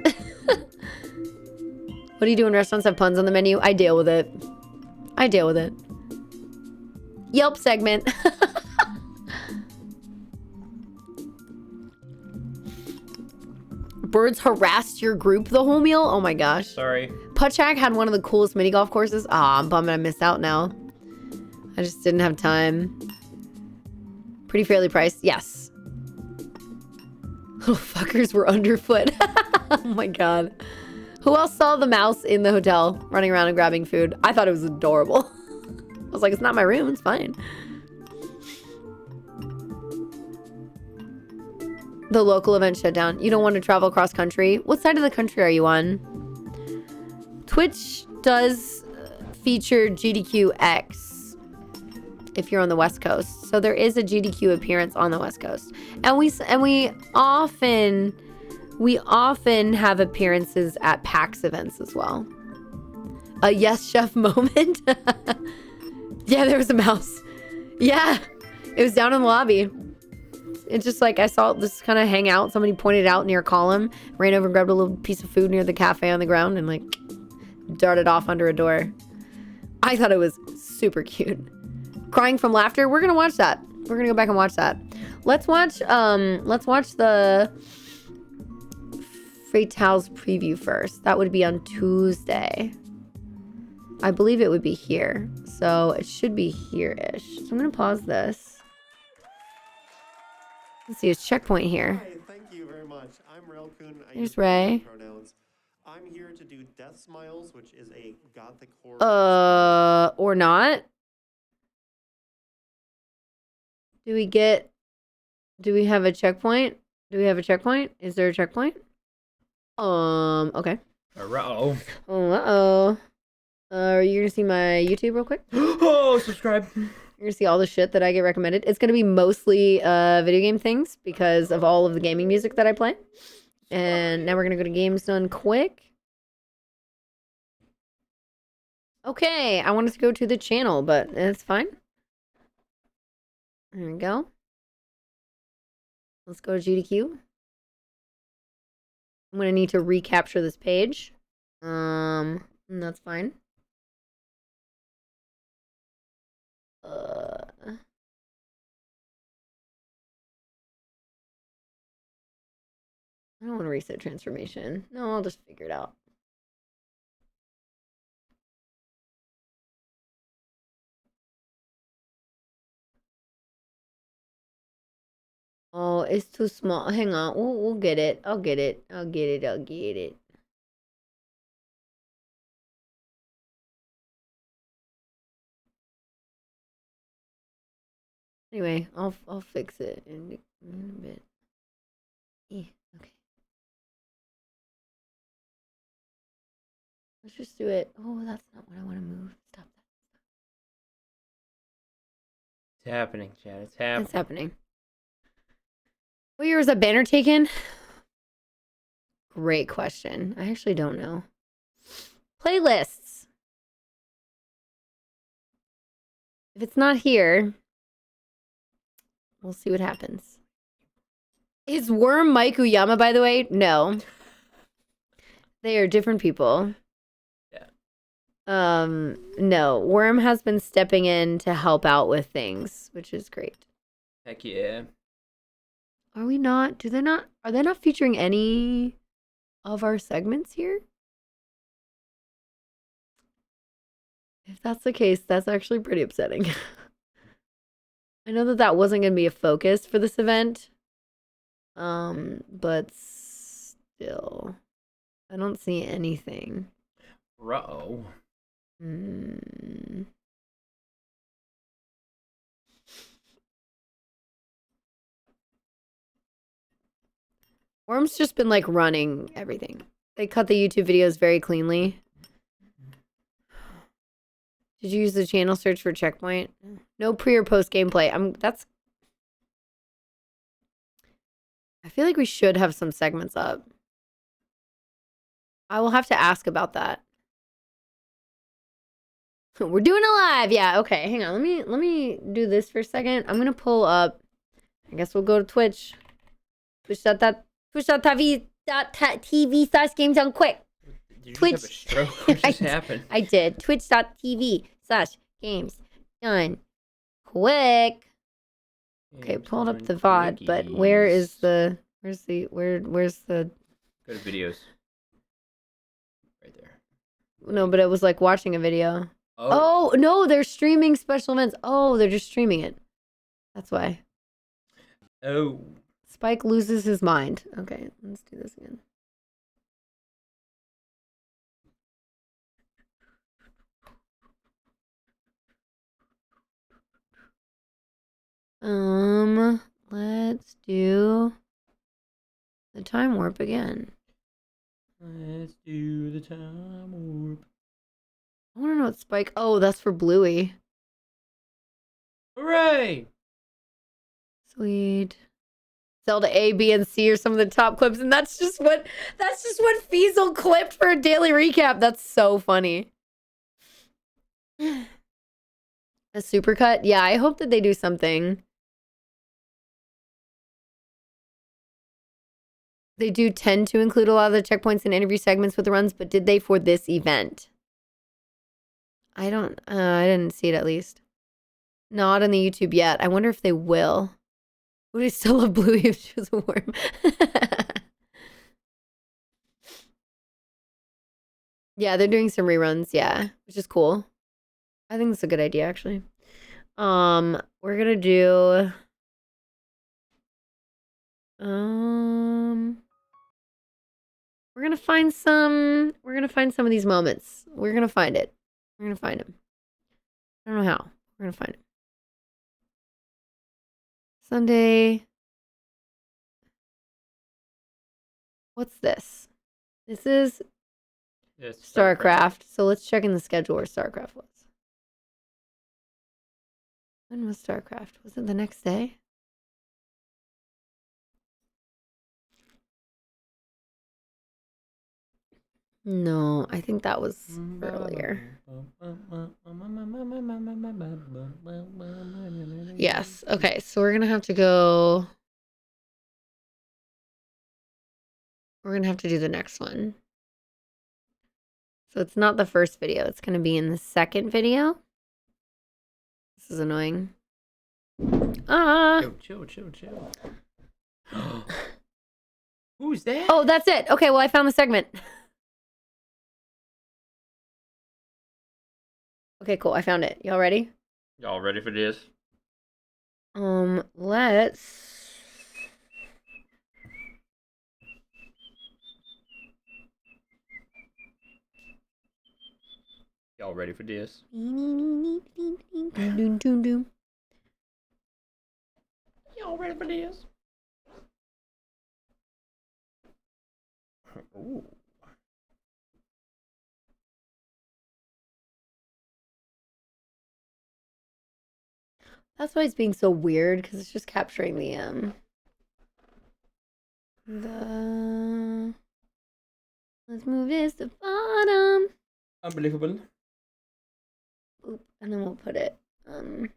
What do you do when restaurants have puns on the menu? I deal with it. Yelp segment. Birds harassed your group the whole meal? Oh my gosh. Sorry. Putchak had one of the coolest mini golf courses. I'm bummed I missed out now. I just didn't have time. Pretty fairly priced. Yes. Little fuckers were underfoot. Oh my god. Who else saw the mouse in the hotel running around and grabbing food? I thought it was adorable. I was like, it's not my room. It's fine. The local event shut down. You don't want to travel across country? What side of the country are you on? Twitch does feature GDQX if you're on the West Coast. So there is a GDQ appearance on the West Coast. And we often have appearances at PAX events as well. A yes chef moment. Yeah, there was a mouse. Yeah, it was down in the lobby. It's just like I saw this kind of hang out. Somebody pointed out near a column, ran over and grabbed a little piece of food near the cafe on the ground and like darted off under a door. I thought it was super cute. Crying from laughter. We're gonna watch that. We're gonna go back and watch that. Let's watch the Fatale's preview first. That would be on Tuesday. I believe it would be here. So it should be here-ish. So I'm gonna pause this. Let's see, it's checkpoint here. Hi, thank you very much. I'm Relkun. Here's Ray. Pronouns. I'm here to do Death Smiles, which is a gothic horror. Or not. Do we have a checkpoint? Do we have a checkpoint? Is there a checkpoint? Okay. Uh-oh. Uh-oh. Are you gonna see my YouTube real quick? Oh, subscribe. You're gonna see all the shit that I get recommended. It's gonna be mostly video game things because of all of the gaming music that I play. And now we're gonna go to Games Done Quick. Okay, I wanted to go to the channel, but it's fine. There we go. Let's go to GDQ. I'm gonna need to recapture this page. That's fine. I don't want to reset transformation. No, I'll just figure it out. Oh, it's too small. Hang on. We'll get it. I'll get it. I'll get it. I'll get it. Anyway, I'll fix it in a bit. Yeah, okay. Let's just do it. Oh, that's not what I want to move. Stop that. It's happening, Chad. It's happening. It's happening. What year was that banner taken? Great question. I actually don't know. Playlists. If it's not here, we'll see what happens. Is Worm Mike Uyama, by the way? No. They are different people. Yeah. No. Worm has been stepping in to help out with things, which is great. Heck yeah. Are we not? Are they not featuring any of our segments here? If that's the case, that's actually pretty upsetting. I know that wasn't going to be a focus for this event. But still, I don't see anything. Uh-oh. Worm's just been like running everything. They cut the YouTube videos very cleanly. Did you use the channel search for checkpoint? No pre or post gameplay. I feel like we should have some segments up. I will have to ask about that. We're doing it live. Yeah, okay. Hang on. Let me do this for a second. I'm gonna pull up. I guess we'll go to Twitch. Twitch.tv/games on quick. Did you Twitch. just have a stroke? What just happened? I did. Twitch.tv/games done quick. Okay, pulled up the VOD, but where's the Go to videos. Right there. no, but it was like watching a video. Oh. Oh no, they're streaming special events. Oh, they're just streaming it. That's why. Oh. Spike loses his mind. Okay, let's do this again. Let's do the time warp again. Let's do the time warp. I want to know what Spike. Oh, that's for Bluey. Hooray! Sweet. Zelda A, B, and C are some of the top clips, and that's just what Feasel clipped for a daily recap. That's so funny. A supercut? Yeah, I hope that they do something. They do tend to include a lot of the checkpoints and interview segments with the runs, but did they for this event? I didn't see it at least. Not on the YouTube yet. I wonder if they will. Would I still love Bluey if she was a worm? Yeah, they're doing some reruns, yeah, which is cool. I think that's a good idea, actually. We're gonna do we're gonna find some of these moments. We're gonna find it. We're gonna find them. I don't know how. We're gonna find them. Sunday. What's this? This is StarCraft. So let's check in the schedule where StarCraft was. When was StarCraft? Was it the next day? No, I think that was earlier. Yes. Okay, so we're gonna have to go. We're gonna have to do the next one. So it's not the first video. It's gonna be in the second video. This is annoying. Chill. Who's that? Oh, that's it. Okay, well, I found the segment. Okay, cool. I found it. Y'all ready? Y'all ready for this? Let's. Y'all ready for this? Y'all ready for this? Ooh. That's why it's being so weird, because it's just capturing the Let's move this to bottom. Unbelievable. Oop, and then we'll put it. There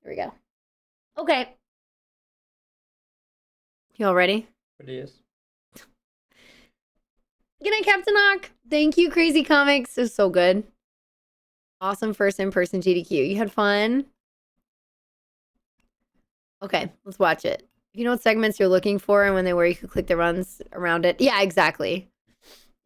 we go. Okay. Y'all ready? It is. Good night, Captain Hawk. Thank you, Crazy Comics. It was so good. Awesome first in-person GDQ. You had fun? Okay, let's watch it. You know what segments you're looking for and when they were, you could click the runs around it. Yeah, exactly.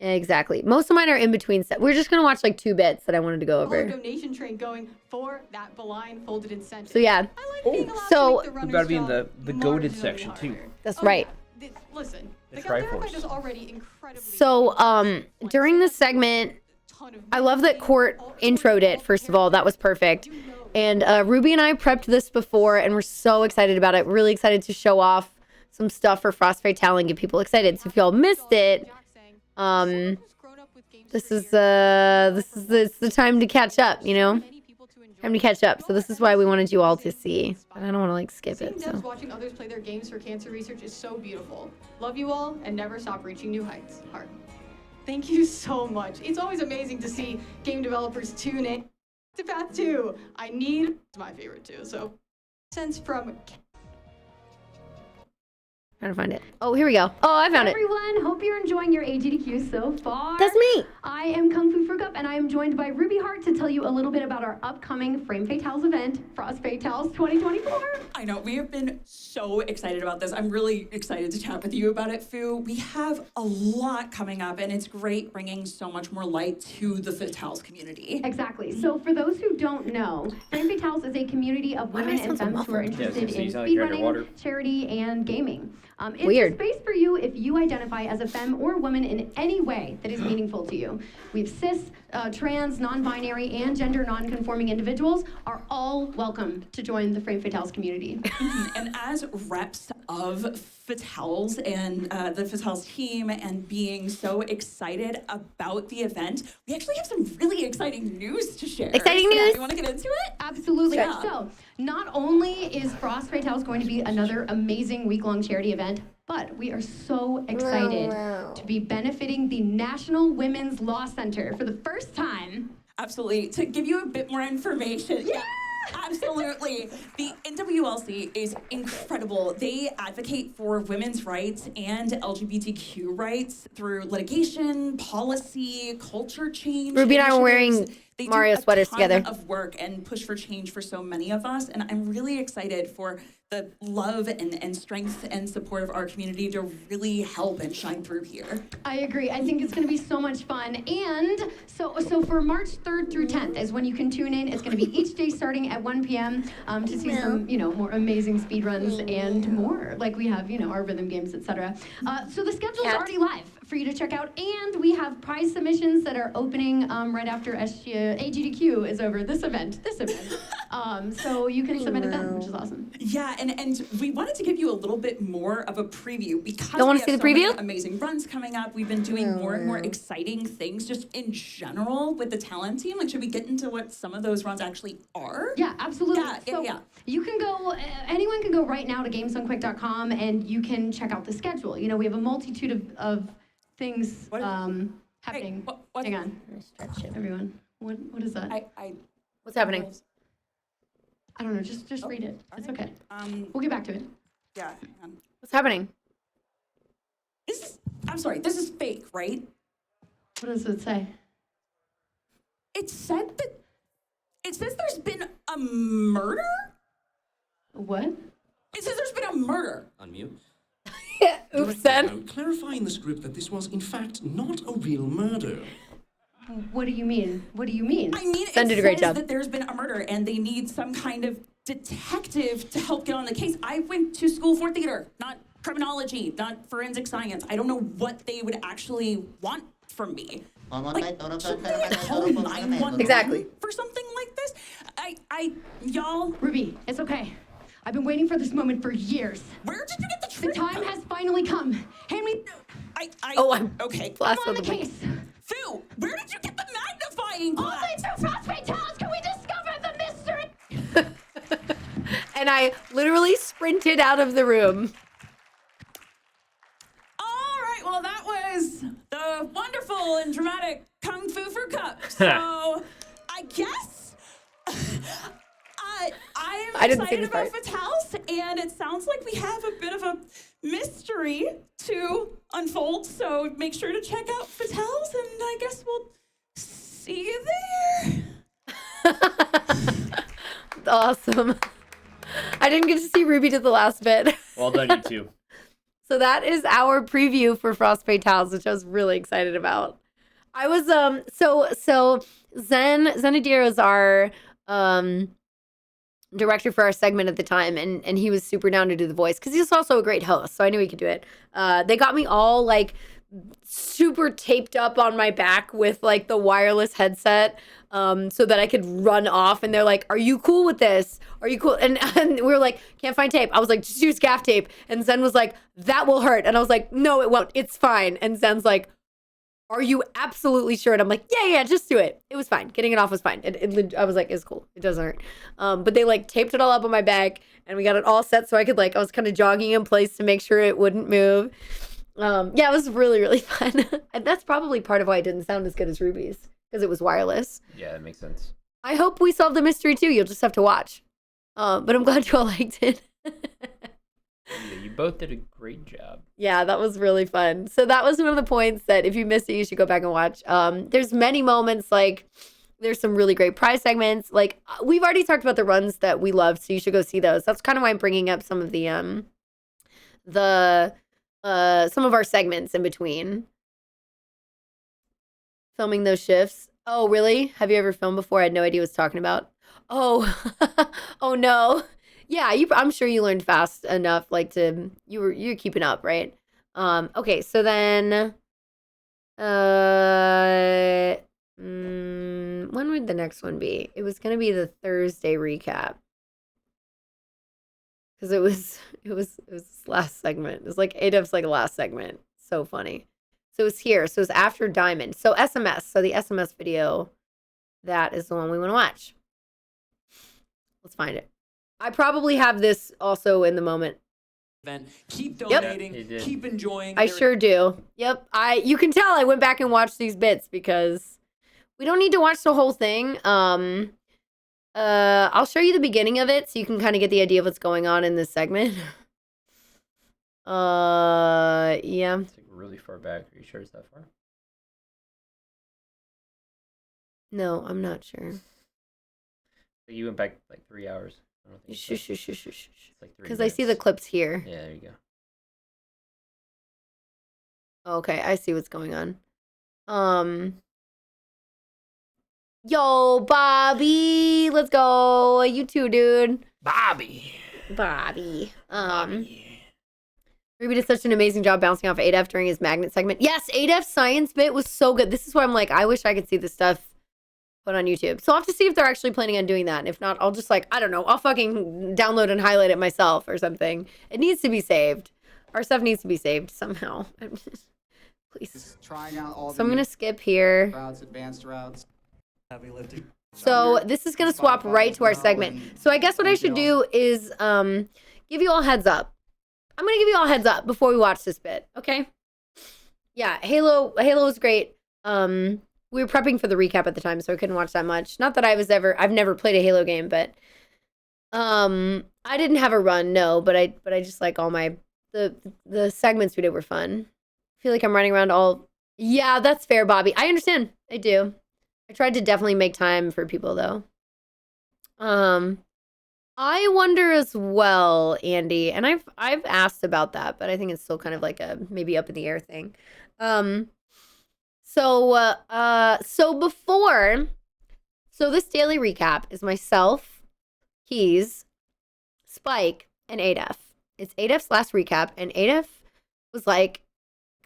Exactly. Most of mine are in between. We're just going to watch like 2 bits that I wanted to go over. Donation train going for that blindfolded incentive. So yeah. I like being allowed So to make the we gotta be in runner's the job goated marginally section too. harder. That's Oh, right. yeah. Listen, the The Triforce. Triforce is already incredibly. So during this segment, I love that Court introed it, first of all. That was perfect. And Ruby and I prepped this before, and we're so excited about it. Really excited to show off some stuff for Frost Fatal and get people excited. So if y'all missed it, this is the time to catch up, you know? Time to catch up. So this is why we wanted you all to see. But I don't want to like skip it. So. Watching others play their games for cancer research is so beautiful. Love you all and never stop reaching new heights. Heart. Thank you so much. It's always amazing to see game developers tune in to Path 2. It's my favorite too. So sense from Trying to find it. Oh, here we go. Oh, I found it. Everyone, hope you're enjoying your AGDQ so far. That's me. I am Kungfufruitcup, and I am joined by Ruby Heart to tell you a little bit about our upcoming Frame Fatales event, Frost Fatales 2024. I know, we have been so excited about this. I'm really excited to chat with you about it, Fu. We have a lot coming up, and it's great bringing so much more light to the Fatales community. Exactly. So for those who don't know, Frame Fatales is a community of Why do women I and sound so femmes who are muffled? Yeah, I was interested gonna say, in you sound like you're underwater. speedrunning, charity, and gaming. It's Weird. a space for you if you identify as a femme or woman in any way that is meaningful to you. We have cis, trans, non-binary, and gender non-conforming individuals are all welcome to join the Frame Fatales community. And as reps of Fatales and the Fatales team and being so excited about the event, we actually have some really exciting news to share. Exciting news? You want to get into it? Absolutely. Yeah. So, not only is Frost Fatales going to be another amazing week-long charity event, but we are so excited to be benefiting the National Women's Law Center for the first time. Absolutely. To give you a bit more information. Yeah! Absolutely. The NWLC is incredible. They advocate for women's rights and LGBTQ rights through litigation, policy, culture change. Ruby and I were wearing initiatives. They do Mario a sweaters ton together. of work and push for change for so many of us. And I'm really excited for the love and strength and support of our community to really help and shine through here. I agree. I think it's going to be so much fun. And so for March 3rd through 10th is when you can tune in. It's going to be each day starting at 1 p.m. To see some, more amazing speed runs and more. Like we have, our rhythm games, etc. So the schedule's already live for you to check out. And we have prize submissions that are opening right after AGDQ is over. This event. So you can submit it then, which is awesome. Yeah, and we wanted to give you a little bit more of a preview because Don't wanna we see have the so many preview? amazing runs coming up. We've been doing more and more exciting things just in general with the talent team. Like, should we get into what some of those runs actually are? Yeah, absolutely. Yeah. You can go, anyone can go right now to gamesdonequick.com and you can check out the schedule. We have a multitude of things What is- happening. Hey, what- Hang on, everyone. What is that? What's happening? I don't know. Just read it. It's okay. Um, We'll get back to it. yeah. Hang on. What's happening? I'm sorry. This is fake, right? What does it say? It says there's been a murder. What? It says there's been a murder. Unmute. Oops, then. Clarify in the script that this was in fact not a real murder. What do you mean? What do you mean? I mean, Sen it did a great says job. that there's been a murder and they need some kind of detective to help get on the case. I went to school for theater, not criminology, not forensic science. I don't know what they would actually want from me. Like, should they call 911 Exactly. for something like this? Y'all, Ruby, it's okay. I've been waiting for this moment for years. where did you get the The truth? time has finally come. Hand me. I'm okay. blast I'm on on the the mic. case. Fu, where did you get the magnifying glass? Only through Frost Fatales can we discover the mystery. And I literally sprinted out of the room. All right, well, that was beautiful and dramatic Kungfufruitcup. So I guess I'm excited about Fatales, and it sounds like we have a bit of a mystery to unfold. So make sure to check out Fatales, and I guess we'll see you there. Awesome. I didn't get to see Ruby to the last bit. Well done, you two. So that is our preview for Frostbite Tales, which I was really excited about. I was so Zen Adiro is our director for our segment at the time, and he was super down to do the voice because he's also a great host, so I knew he could do it. They got me all like super taped up on my back with like the wireless headset so that I could run off, and they're like, are you cool with this? Are you cool? And we were like, can't find tape. I was like, just use gaff tape. And Zen was like, that will hurt. And I was like, no, it won't. It's fine. And Zen's like, are you absolutely sure? And I'm like, yeah, just do it. It was fine. Getting it off was fine. I was like, it's cool. It doesn't hurt. But they like taped it all up on my back, and we got it all set so I could I was kind of jogging in place to make sure it wouldn't move. Yeah, it was really, really fun. And that's probably part of why it didn't sound as good as Ruby's, because it was wireless. Yeah, that makes sense. I hope we solved the mystery too. You'll just have to watch. But I'm glad you all liked it. Yeah, you both did a great job. Yeah, that was really fun. So that was one of the points that if you missed it, you should go back and watch. There's many moments, like there's some really great prize segments. Like we've already talked about the runs that we love, so you should go see those. That's kind of why I'm bringing up some of the some of our segments in between. Filming those shifts. Oh, really? Have you ever filmed before? I had no idea what I was talking about. Oh, oh no. Yeah, I'm sure you learned fast enough, like you're keeping up, right? Okay, so then, when would the next one be? It was gonna be the Thursday recap. Because it was this last segment. It was like ADF's like last segment. So funny. So it was here. So it was after Diamond. So SMS. So the SMS video, that is the one we want to watch. Let's find it. I probably have this also in the moment. Then keep donating, Yep. keep enjoying. I sure do. Yep. You can tell I went back and watched these bits because we don't need to watch the whole thing. I'll show you the beginning of it so you can kind of get the idea of what's going on in this segment. Yeah. It's like really far back. Are you sure it's that far? No, I'm not sure. So you went back like 3 hours. I don't think Shush. it's like 3 Because I see the minutes. clips here. Yeah, there you go. Okay, I see what's going on. Yo, Bobby, let's go. You too, dude. Bobby. Ruby did such an amazing job bouncing off ADF during his magnet segment. Yes, ADF's science bit was so good. This is why I'm like, I wish I could see this stuff put on YouTube. So I'll have to see if they're actually planning on doing that. And if not, I'll just I don't know, I'll fucking download and highlight it myself or something. It needs to be saved. Our stuff needs to be saved somehow. Please. Trying out all So I'm going to skip here. routes, advanced routes. Heavy lifting. So this is going to swap right to our segment. So I guess what I should do is give you all heads up. I'm going to give you all heads up before we watch this bit, okay? Yeah, Halo was great. We were prepping for the recap at the time, so I couldn't watch that much. Not that I've never played a Halo game, but I didn't have a run, no, but I just like all the segments we did were fun. I feel like I'm running around all. Yeah, that's fair, Bobby. I understand. I do. I tried to definitely make time for people though. I wonder as well, Andy, and I've asked about that, but I think it's still kind of like a maybe up in the air thing. So this daily recap is myself, Keys, Spike, and ADF. It's ADF's last recap, and ADF was like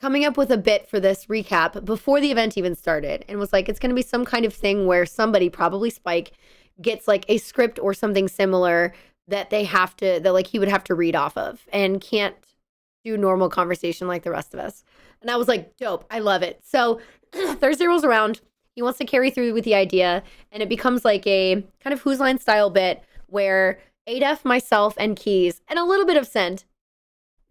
coming up with a bit for this recap before the event even started, and was like, it's going to be some kind of thing where somebody, probably Spike, gets like a script or something similar that he would have to read off of and can't do normal conversation like the rest of us. And I was like, dope, I love it. So Thursday rolls around, he wants to carry through with the idea, and it becomes like a kind of Whose Line style bit where ADF, myself, and Keys, and a little bit of Send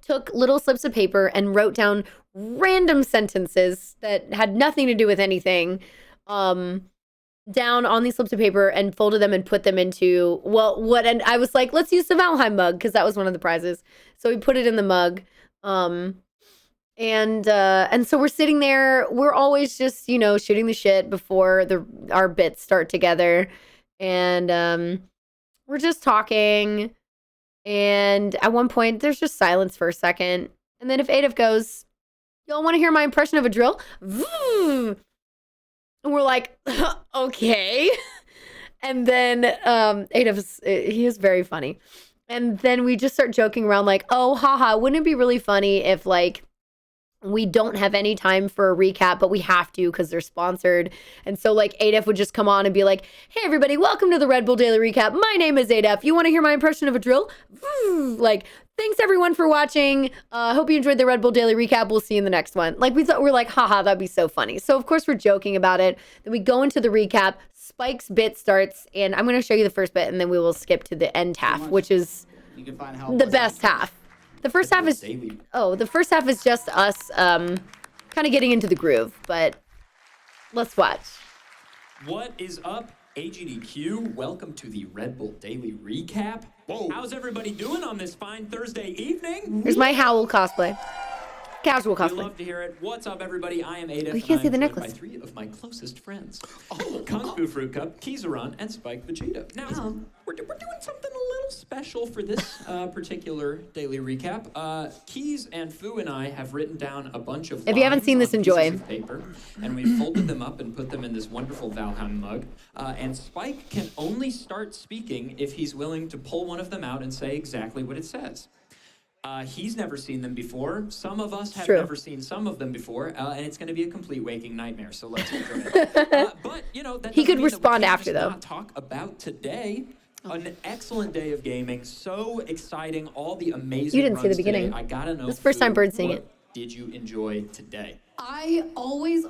took little slips of paper and wrote down random sentences that had nothing to do with anything down on these slips of paper and folded them and put them into, and I was like, let's use the Valheim mug because that was one of the prizes. So we put it in the mug. And so we're sitting there. We're always just, shooting the shit before our bits start together. And we're just talking. And at one point, there's just silence for a second. And then if Adolf goes, y'all want to hear my impression of a drill? And we're like, okay. And then Adolf, he is very funny. And then we just start joking around like, oh, haha, wouldn't it be really funny if like we don't have any time for a recap, but we have to because they're sponsored. And so like Adolf would just come on and be like, hey, everybody, welcome to the Red Bull Daily Recap. My name is Adolf. You want to hear my impression of a drill? Like, thanks everyone for watching. Hope you enjoyed the Red Bull Daily Recap. We'll see you in the next one. Like we're like, haha, that'd be so funny. So of course we're joking about it. Then we go into the recap. Spike's bit starts, and I'm going to show you the first bit, and then we will skip to the end half, which is the best half. The first half is just us kind of getting into the groove, but let's watch. What is up, AGDQ? Welcome to the Red Bull Daily Recap. Whoa. How's everybody doing on this fine Thursday evening? Here's my Howl cosplay. Casual We cosplay. love to hear it. What's up, everybody? I am Ada. We can't see the joined necklace. by three of my closest friends. Kungfufruitcup, Kizaran, and Spike Vegeta. Now, we're doing something a little special for this particular daily recap. Keys and Fu and I have written down a bunch of If you haven't seen this, lines on enjoy. pieces of paper, and we folded them up and put them in this wonderful Valheim mug. And Spike can only start speaking if he's willing to pull one of them out and say exactly what it says. He's never seen them before. Some of us have never seen some of them before, and it's going to be a complete waking nightmare. So let's enjoy it. But that he could doesn't mean respond that we can't after just though. not talk about today. An excellent day of gaming. So exciting. All the amazing. You didn't see the runs beginning. Today. I gotta know. This is the first time Bird's seeing what it. Did you enjoy today? I always,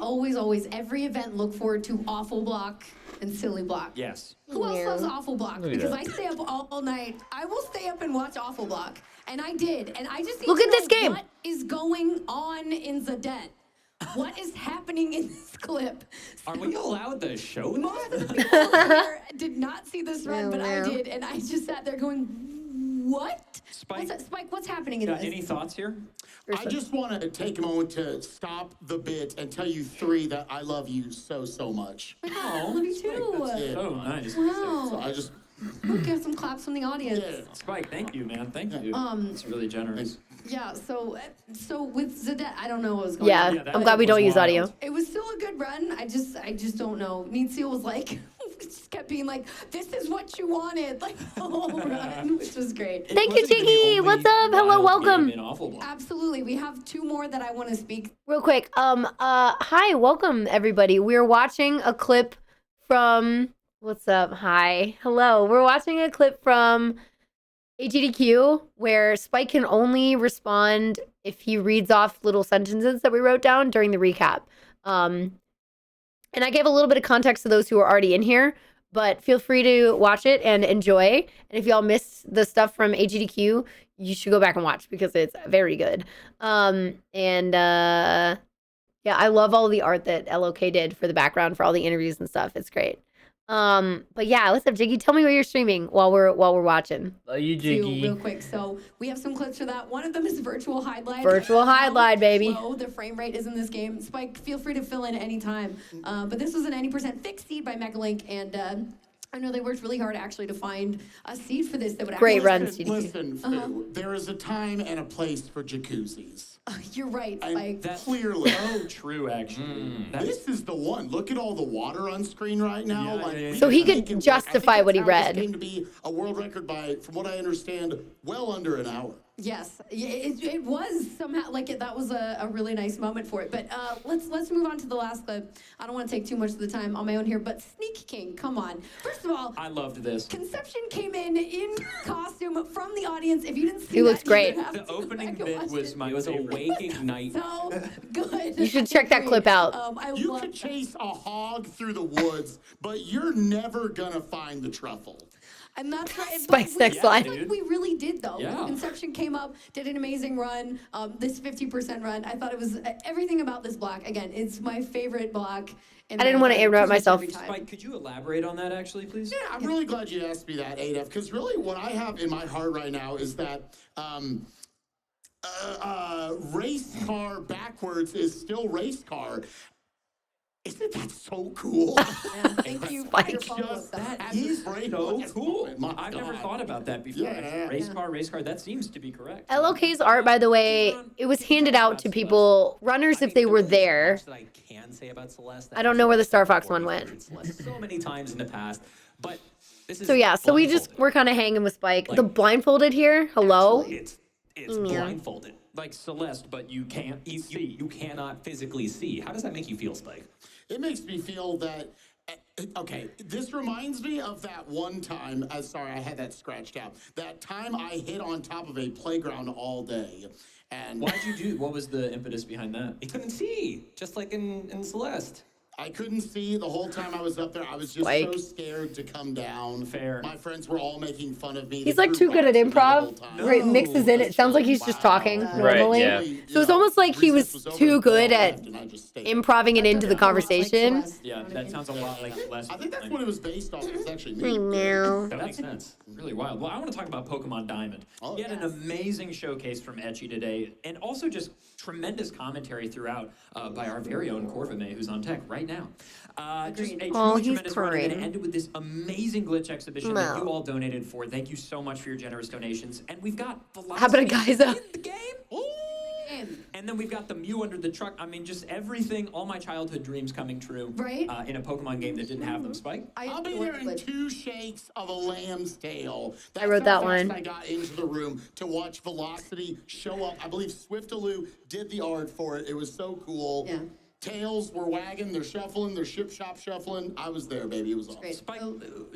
every event look forward to Awful Block and Silly Block. Yes. Who else loves Awful Block? Look at Because that. I stay up all night. I will stay up and watch Awful Block. And I did. And I just need Look to at this know game. what is going on in Zadet. What is happening in this clip? Are we allowed to show that? Most of the people here did not see this run, Oh, but I wow. did. And I just sat there going, what? Spike, Spike, what's happening in got this? any thoughts here? I just want to take a moment to stop the bit and tell you three that I love you so much. Oh, love you too. That's it. Oh, nice. So Wow. I just, We'll get some claps from the audience. yeah. Spike, thank you, man. Thank you. It's really generous. Yeah, so with Zadet, I don't know what was going Yeah, on. Yeah, that I'm glad we was don't use wild. audio. It was still a good run. I just don't know. Need Seal was like, just kept being like, this is what you wanted, like the whole run, which was great. It Thank you, wasn't even the Chiggy. only What's up? Hello, wild welcome. game in Awful Block. Absolutely. We have two more that I want to speak. Real quick, hi, welcome everybody. We're watching a clip from, what's up? Hi, hello. We're watching a clip from AGDQ where Spike can only respond if he reads off little sentences that we wrote down during the recap. And I gave a little bit of context to those who are already in here, but feel free to watch it and enjoy. And if y'all missed the stuff from AGDQ, you should go back and watch because it's very good. Yeah, I love all the art that LOK did for the background for all the interviews and stuff. It's great. But yeah, what's up, Jiggy? Tell me what you're streaming while we're watching. You Two Jiggy. real quick. So we have some clips for that. One of them is virtual highlight. Virtual highlight, baby. Low the frame rate is in this game. Spike, feel free to fill in anytime. But this was an 90% fixed seed by Megalink, and I know they worked really hard actually to find a seed for this that would Great actually. run, Listen, CDQ. listen, Fu, there is a time and a place for jacuzzis. You're right, And Spike. That's clearly, so true, actually. That is this is the one. Look at all the water on screen right now. Yeah, like, yeah, yeah. we So he can could make it work. justify I think what he that's how read. This came to be a world record by, from what I understand, well under an hour. Yes, it was somehow like it. That was a really nice moment for it. But let's move on to the last clip. I don't want to take too much of the time on my own here. But Sneak King, come on. First of all, I loved this. Conception came in costume from the audience. If you didn't see He looks that, you great. have The to go opening back and bit watch was it. my waking night. So good. You should check that clip out. I You love could chase a hog through the woods, but you're never gonna find the truffle. And that's right. Spike's next line. Like we really did, though. Yeah. Inception came up, did an amazing run. This 50% run, I thought it was everything about this block. Again, it's my favorite block. I didn't want to interrupt myself. Spike, could you elaborate on that actually, please? Yeah, I'm really glad you asked me that, ADF, because really what I have in my heart right now is that race car backwards is still race car. Isn't that so cool? Yeah, thank you for your follow-up. That is so cool. I've never God. thought about that before. Yeah. Race car, that seems to be correct. LOK's art, by the way, it was handed out to people, runners if they were there. That I can say about Celeste. I don't know where the Star Fox one went. Celeste so many times in the past, but this is So yeah, so blindfolded. we're kind of hanging with Spike. The blindfolded here, hello? It's Yeah. blindfolded. Like Celeste, but you can't see. You cannot physically see. How does that make you feel, Spike? It makes me feel that, okay, this reminds me of that one time, sorry, I had that scratched out. That time I hit on top of a playground all day. And What was the impetus behind that? He couldn't see, just like in Celeste. I couldn't see the whole time I was up there. I was just Spike. so scared to come down. Fair. My friends were all making fun of me. He's They like threw too good at rocks at me the whole improv, time. where it mixes in. It sounds like he's just talking normally. yeah. So it's almost like he was too good at improving it into the Like conversation. Celeste. Yeah, that sounds a lot like Celeste. I think that's what it was based off. It was actually I me. know. That makes sense. Really wild. Well, I want to talk about Pokemon Diamond. Oh, We had an amazing showcase from Etchy today, and also just tremendous commentary throughout by our very own Corvame, who's on tech right now. Just a Oh, truly he's tremendous run, and purring. it ended with this amazing glitch exhibition that No. you all donated for. Thank you so much for your generous donations. And we've got How about a Velocity Geyser? in the game. And then we've got the Mew under the truck. I mean, just everything, all my childhood dreams coming true. Right? In a Pokemon game that didn't have them, Spike. I'll be there in 2 shakes of a lamb's tail. That's wrote how that fast one. I got into the room to watch Velocity show up. I believe Swiftaloo did the art for it. It was so cool. Yeah. Tails were wagging, they're shuffling, they're shop shuffling. I was there, baby. It was awesome. Great. Spike,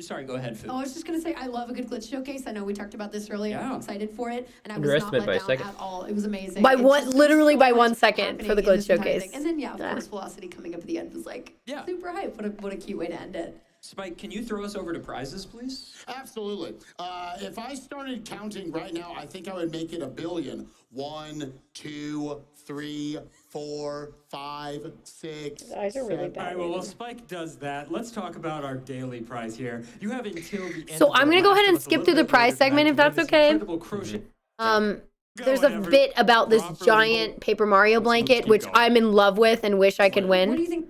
sorry, go ahead, Phil. Oh, I was just gonna say I love a good glitch showcase. I know we talked about this earlier. Yeah. I'm excited for it, and I was not Underestimate let by a down second. at all. It was amazing. By It one- just was literally so by much 1 second for the happening in glitch this entire showcase. thing. And then yeah, of Yeah. course, Velocity coming up at the end was like Yeah. super hype. What a cute way to end it. Spike, can you throw us over to prizes, please? Absolutely. If I started counting right now, I think I would make it 1 billion. 1, 2, 3, 4, 5, 6. Eyes are really 7. bad. All right, well, while Spike does that, let's talk about our daily prize here. You have until the end So of I'm the gonna go last ahead and of us a skip little through the bit prize later tonight segment, to if that's win this okay. incredible crochet. There's Go a ahead, bit about this proper giant Paper Mario blanket, keep which going. I'm in love with and wish I could What do win. you think?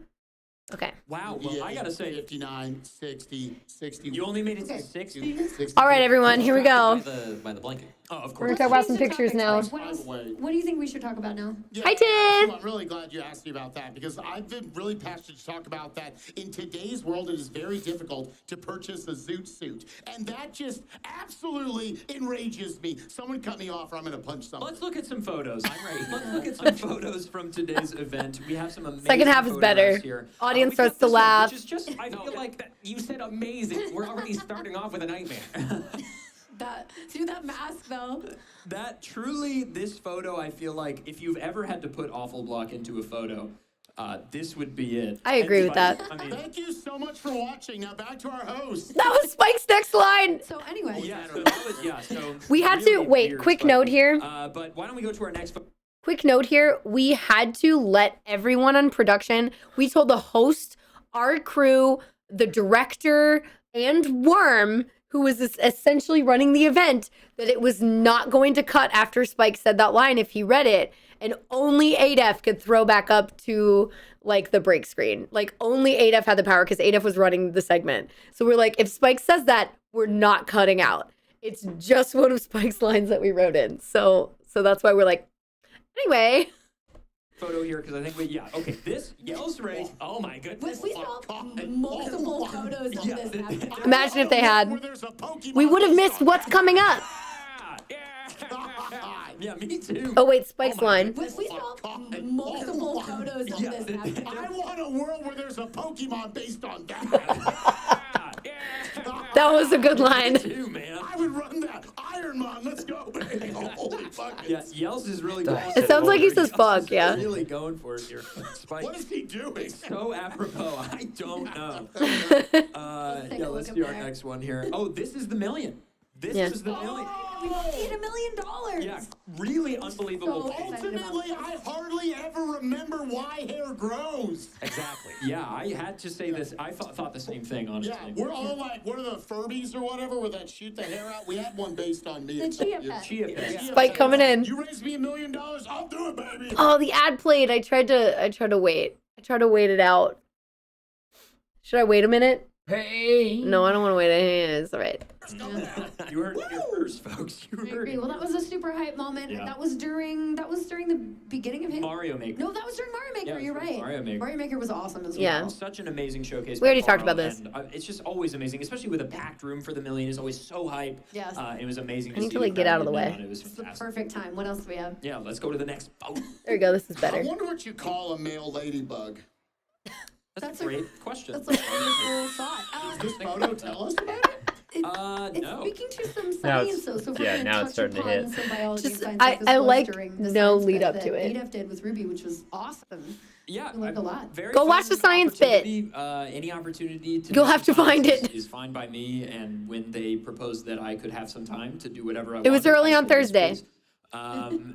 Okay. Wow, well, I gotta say, 59, 60, 60. you only made it to Okay. 60? 60. All right, everyone, here we go. By the blanket. Oh, of We're course. gonna talk about some Change the pictures now. topics. What do you think we should talk about now? Yeah, Hi, Tiff. I'm really glad you asked me about that because I've been really passionate to talk about that. In today's world, it is very difficult to purchase a zoot suit. And that just absolutely enrages me. Someone cut me off or I'm going to punch someone. Let's look at some photos. I'm ready. Let's look at some photos from today's event. We have some amazing Second half is better. photographs here. Audience We got starts to this one, laugh. Which is just, I feel like that. You said amazing. We're already starting off with a nightmare. That mask though. That truly, this photo, I feel like if you've ever had to put Awful Block into a photo, this would be it. I agree And with that. Spike, I mean, Thank you so much for watching. Now back to our host. That was Spike's next line. So anyway. yeah, so that was, yeah, so We had to really wait. weird, Quick Spike. note here. But why don't we go to our next photo? Quick note here. We had to let everyone on production. We told the host, our crew, the director, and Worm, who was essentially running the event, that it was not going to cut after Spike said that line if he read it. And only ADF could throw back up to like the break screen. Like only ADF had the power because ADF was running the segment. So we're like, if Spike says that, we're not cutting out. It's just one of Spike's lines that we wrote in. So that's why we're like, anyway. Photo here because I think okay, this yells race. Oh my goodness. We saw multiple photos of this happening. Imagine if they had. Where there's a Pokemon We would have based missed on what's that. coming up. Yeah, me too. Oh wait, Spike's line. We saw multiple photos of this happening. I want a world where there's a Pokemon based on that. That was a good line. Too, man. I would run that. Ironmon, let's go, baby. Holy fuck. Yeah, Yells is really going. It sounds like he says Yells fuck, is yeah. Really going for it here. Spike. What is he doing? So apropos, I don't know. Yeah, let's do our next one here. Oh, this is the million. This Yeah. is the million. We made $1 million. Yeah, really unbelievable. So case. Ultimately, I hardly ever remember why hair grows. Exactly. Yeah, I had to say this. I thought the same thing, honestly. Yeah, we're all like, what are the Furbies or whatever, where that shoot the hair out? We had one based on me. The Chia Pet. Chia Pet. Yeah. Spike coming in. You raised me $1 million, I'll do it, baby. Oh, the ad played. I tried to wait. I tried to wait it out. Should I wait a minute? Hey. No, I don't want to wait. It's all right. You heard it here first, folks. You I heard agree. it. Well, that was a super hype moment. Yeah. That was during the beginning of his Mario Maker. No, that was during Mario Maker. Yeah, it was You're during right. Mario Maker. was awesome as well. Yeah. Such an amazing showcase. We already by talked Carl, about this. and, it's just always amazing, especially with a packed room for the million. It's always so hype. Yes. It was amazing. I need see to, like, the get out of the crowd way. getting on. It was It's the fantastic. perfect time. What else do we have? Yeah, let's go to the next vote. There you go. This is I better. wonder what you call a male ladybug. That's a great question. That's a wonderful thought. Does this photo tell us about it? It's No. speaking to some Now science, it's- though. So if yeah, we're gonna now touch it's starting to upon hit. some biology Just- and science, I- like this I was like during the no science lead bit up that to it. ADF did with Ruby, which was awesome. Yeah, I learned a lot. Very Go watch fun the science bit. opportunity, any opportunity to You'll do have to some find science it. is fine by me. And when they proposed that I could have some time to do whatever I It was wanted, early I on said yes, Thursday. please.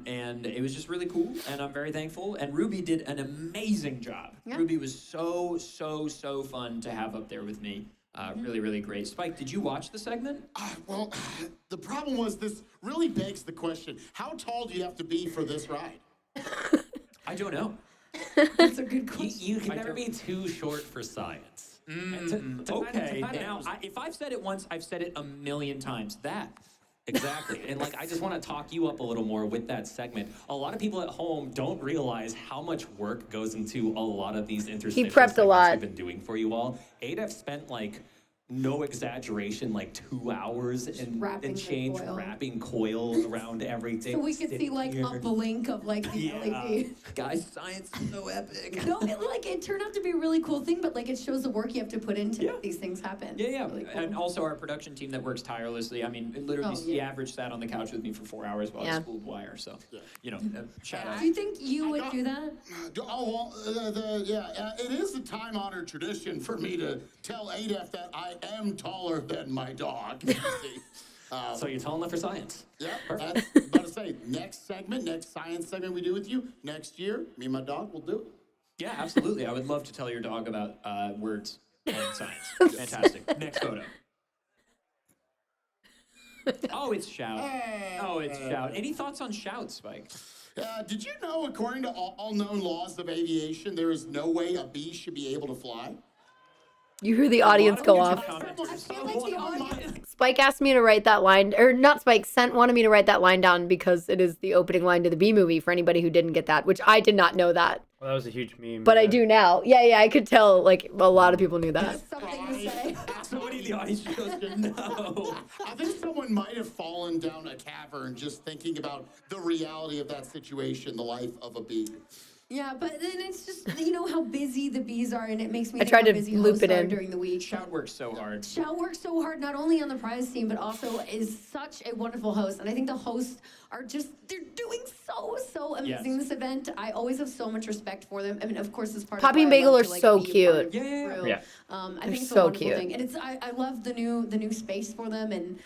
And it was just really cool, and I'm very thankful. And Ruby did an amazing job. Yeah. Ruby was so fun to have up there with me. Really, really great. Spike, did you watch the segment? Well, the problem was this really begs the question, how tall do you have to be for this ride? I don't know. That's a good question. You can never be too short for science. Okay. Now, if I've said it once, I've said it a million times. That. Exactly. And like, I just want to talk you up a little more with that segment. A lot of people at home don't realize how much work goes into a lot of these interstitial prepped a lot. segments we've been doing for you all. ADF spent like, no exaggeration, like 2 hours wrapping and the change coil. wrapping coil around everything. So we could see sitting like here. a blink of like the LED. Guys, science is so epic. No, it turned out to be a really cool thing, but like it shows the work you have to put into make these things happen. Yeah. Really cool. And also our production team that works tirelessly. I mean, literally, Oh, the yeah. average sat on the couch with me for 4 hours while I Yeah. spooled wire. So, you know, shout out. Do you think you would do that? Oh, well, it is a time-honored tradition for me to tell ADF that I am taller than my dog. So you're tall enough for science. Yeah, that's about to say, next science segment we do with you, next year, me and my dog will do it. Yeah, absolutely. I would love to tell your dog about words and science. Fantastic. Next photo. Oh, it's Shout. Oh, it's Shout. Any thoughts on Shout, Spike? Did you know, according to all known laws of aviation, there is no way a bee should be able to fly? You hear the audience go off. Spike asked me to write that line, or not Spike, Sent wanted me to write that line down because it is the opening line to the B movie for anybody who didn't get that, which I did not know that. Well, that was a huge meme. But I do now. Yeah, I could tell, like, a lot of people knew that. Something to say. Somebody in the audience just goes, no. I think someone might have fallen down a cavern just thinking about the reality of that situation, the life of a bee. Yeah, but then it's just, you know how busy the bees are, and it makes me I think tried how to busy loop hosts it are in. during the week. Shout works so hard. Shout works so hard, not only on the prize team, but also is such a wonderful host. And I think the hosts are just, they're doing so amazing Yes. this event. I always have so much respect for them. I mean, of course, as part Poppy of and why I Bagel love are to, like, so be a part cute. of the crew. Yeah. I They're think it's so a wonderful cute. thing. And I love the new space for them, and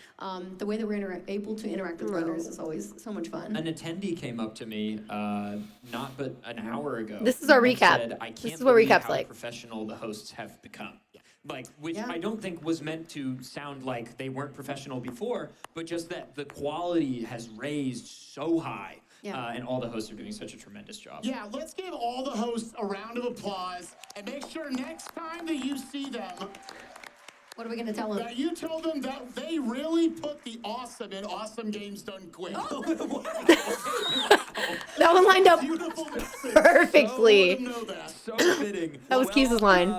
the way that we're able to interact with runners is always so much fun. An attendee came up to me not but an hour ago. This is our and recap. said, I This can't is what believe recap's how like. professional the hosts have become. Like, which Yeah. I don't think was meant to sound like they weren't professional before, but just that the quality has raised so high. Yeah. And all the hosts are doing such a tremendous job. Yeah, let's give all the hosts a round of applause and make sure next time that you see them, What are we going to tell them? that you tell them that they really put the awesome in Awesome Games Done Quick. That one lined up Beautiful to see. perfectly. So let them know that. So fitting. That was Keith's line.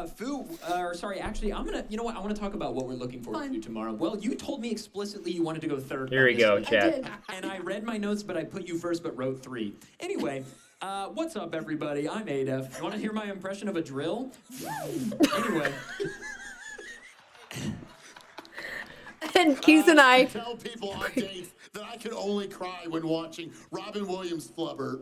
Sorry, actually, you know what? I want to talk about what we're looking forward Fine. to tomorrow. Well, you told me explicitly you wanted to go third. Here on we this go, list. I chat. did. And I read my notes, but I put you first, but wrote 3. Anyway, what's up, everybody? I'm ADF. You want to hear my impression of a drill? Anyway. then Keys and I tell people on dates that I can only cry when watching Robin Williams flubber.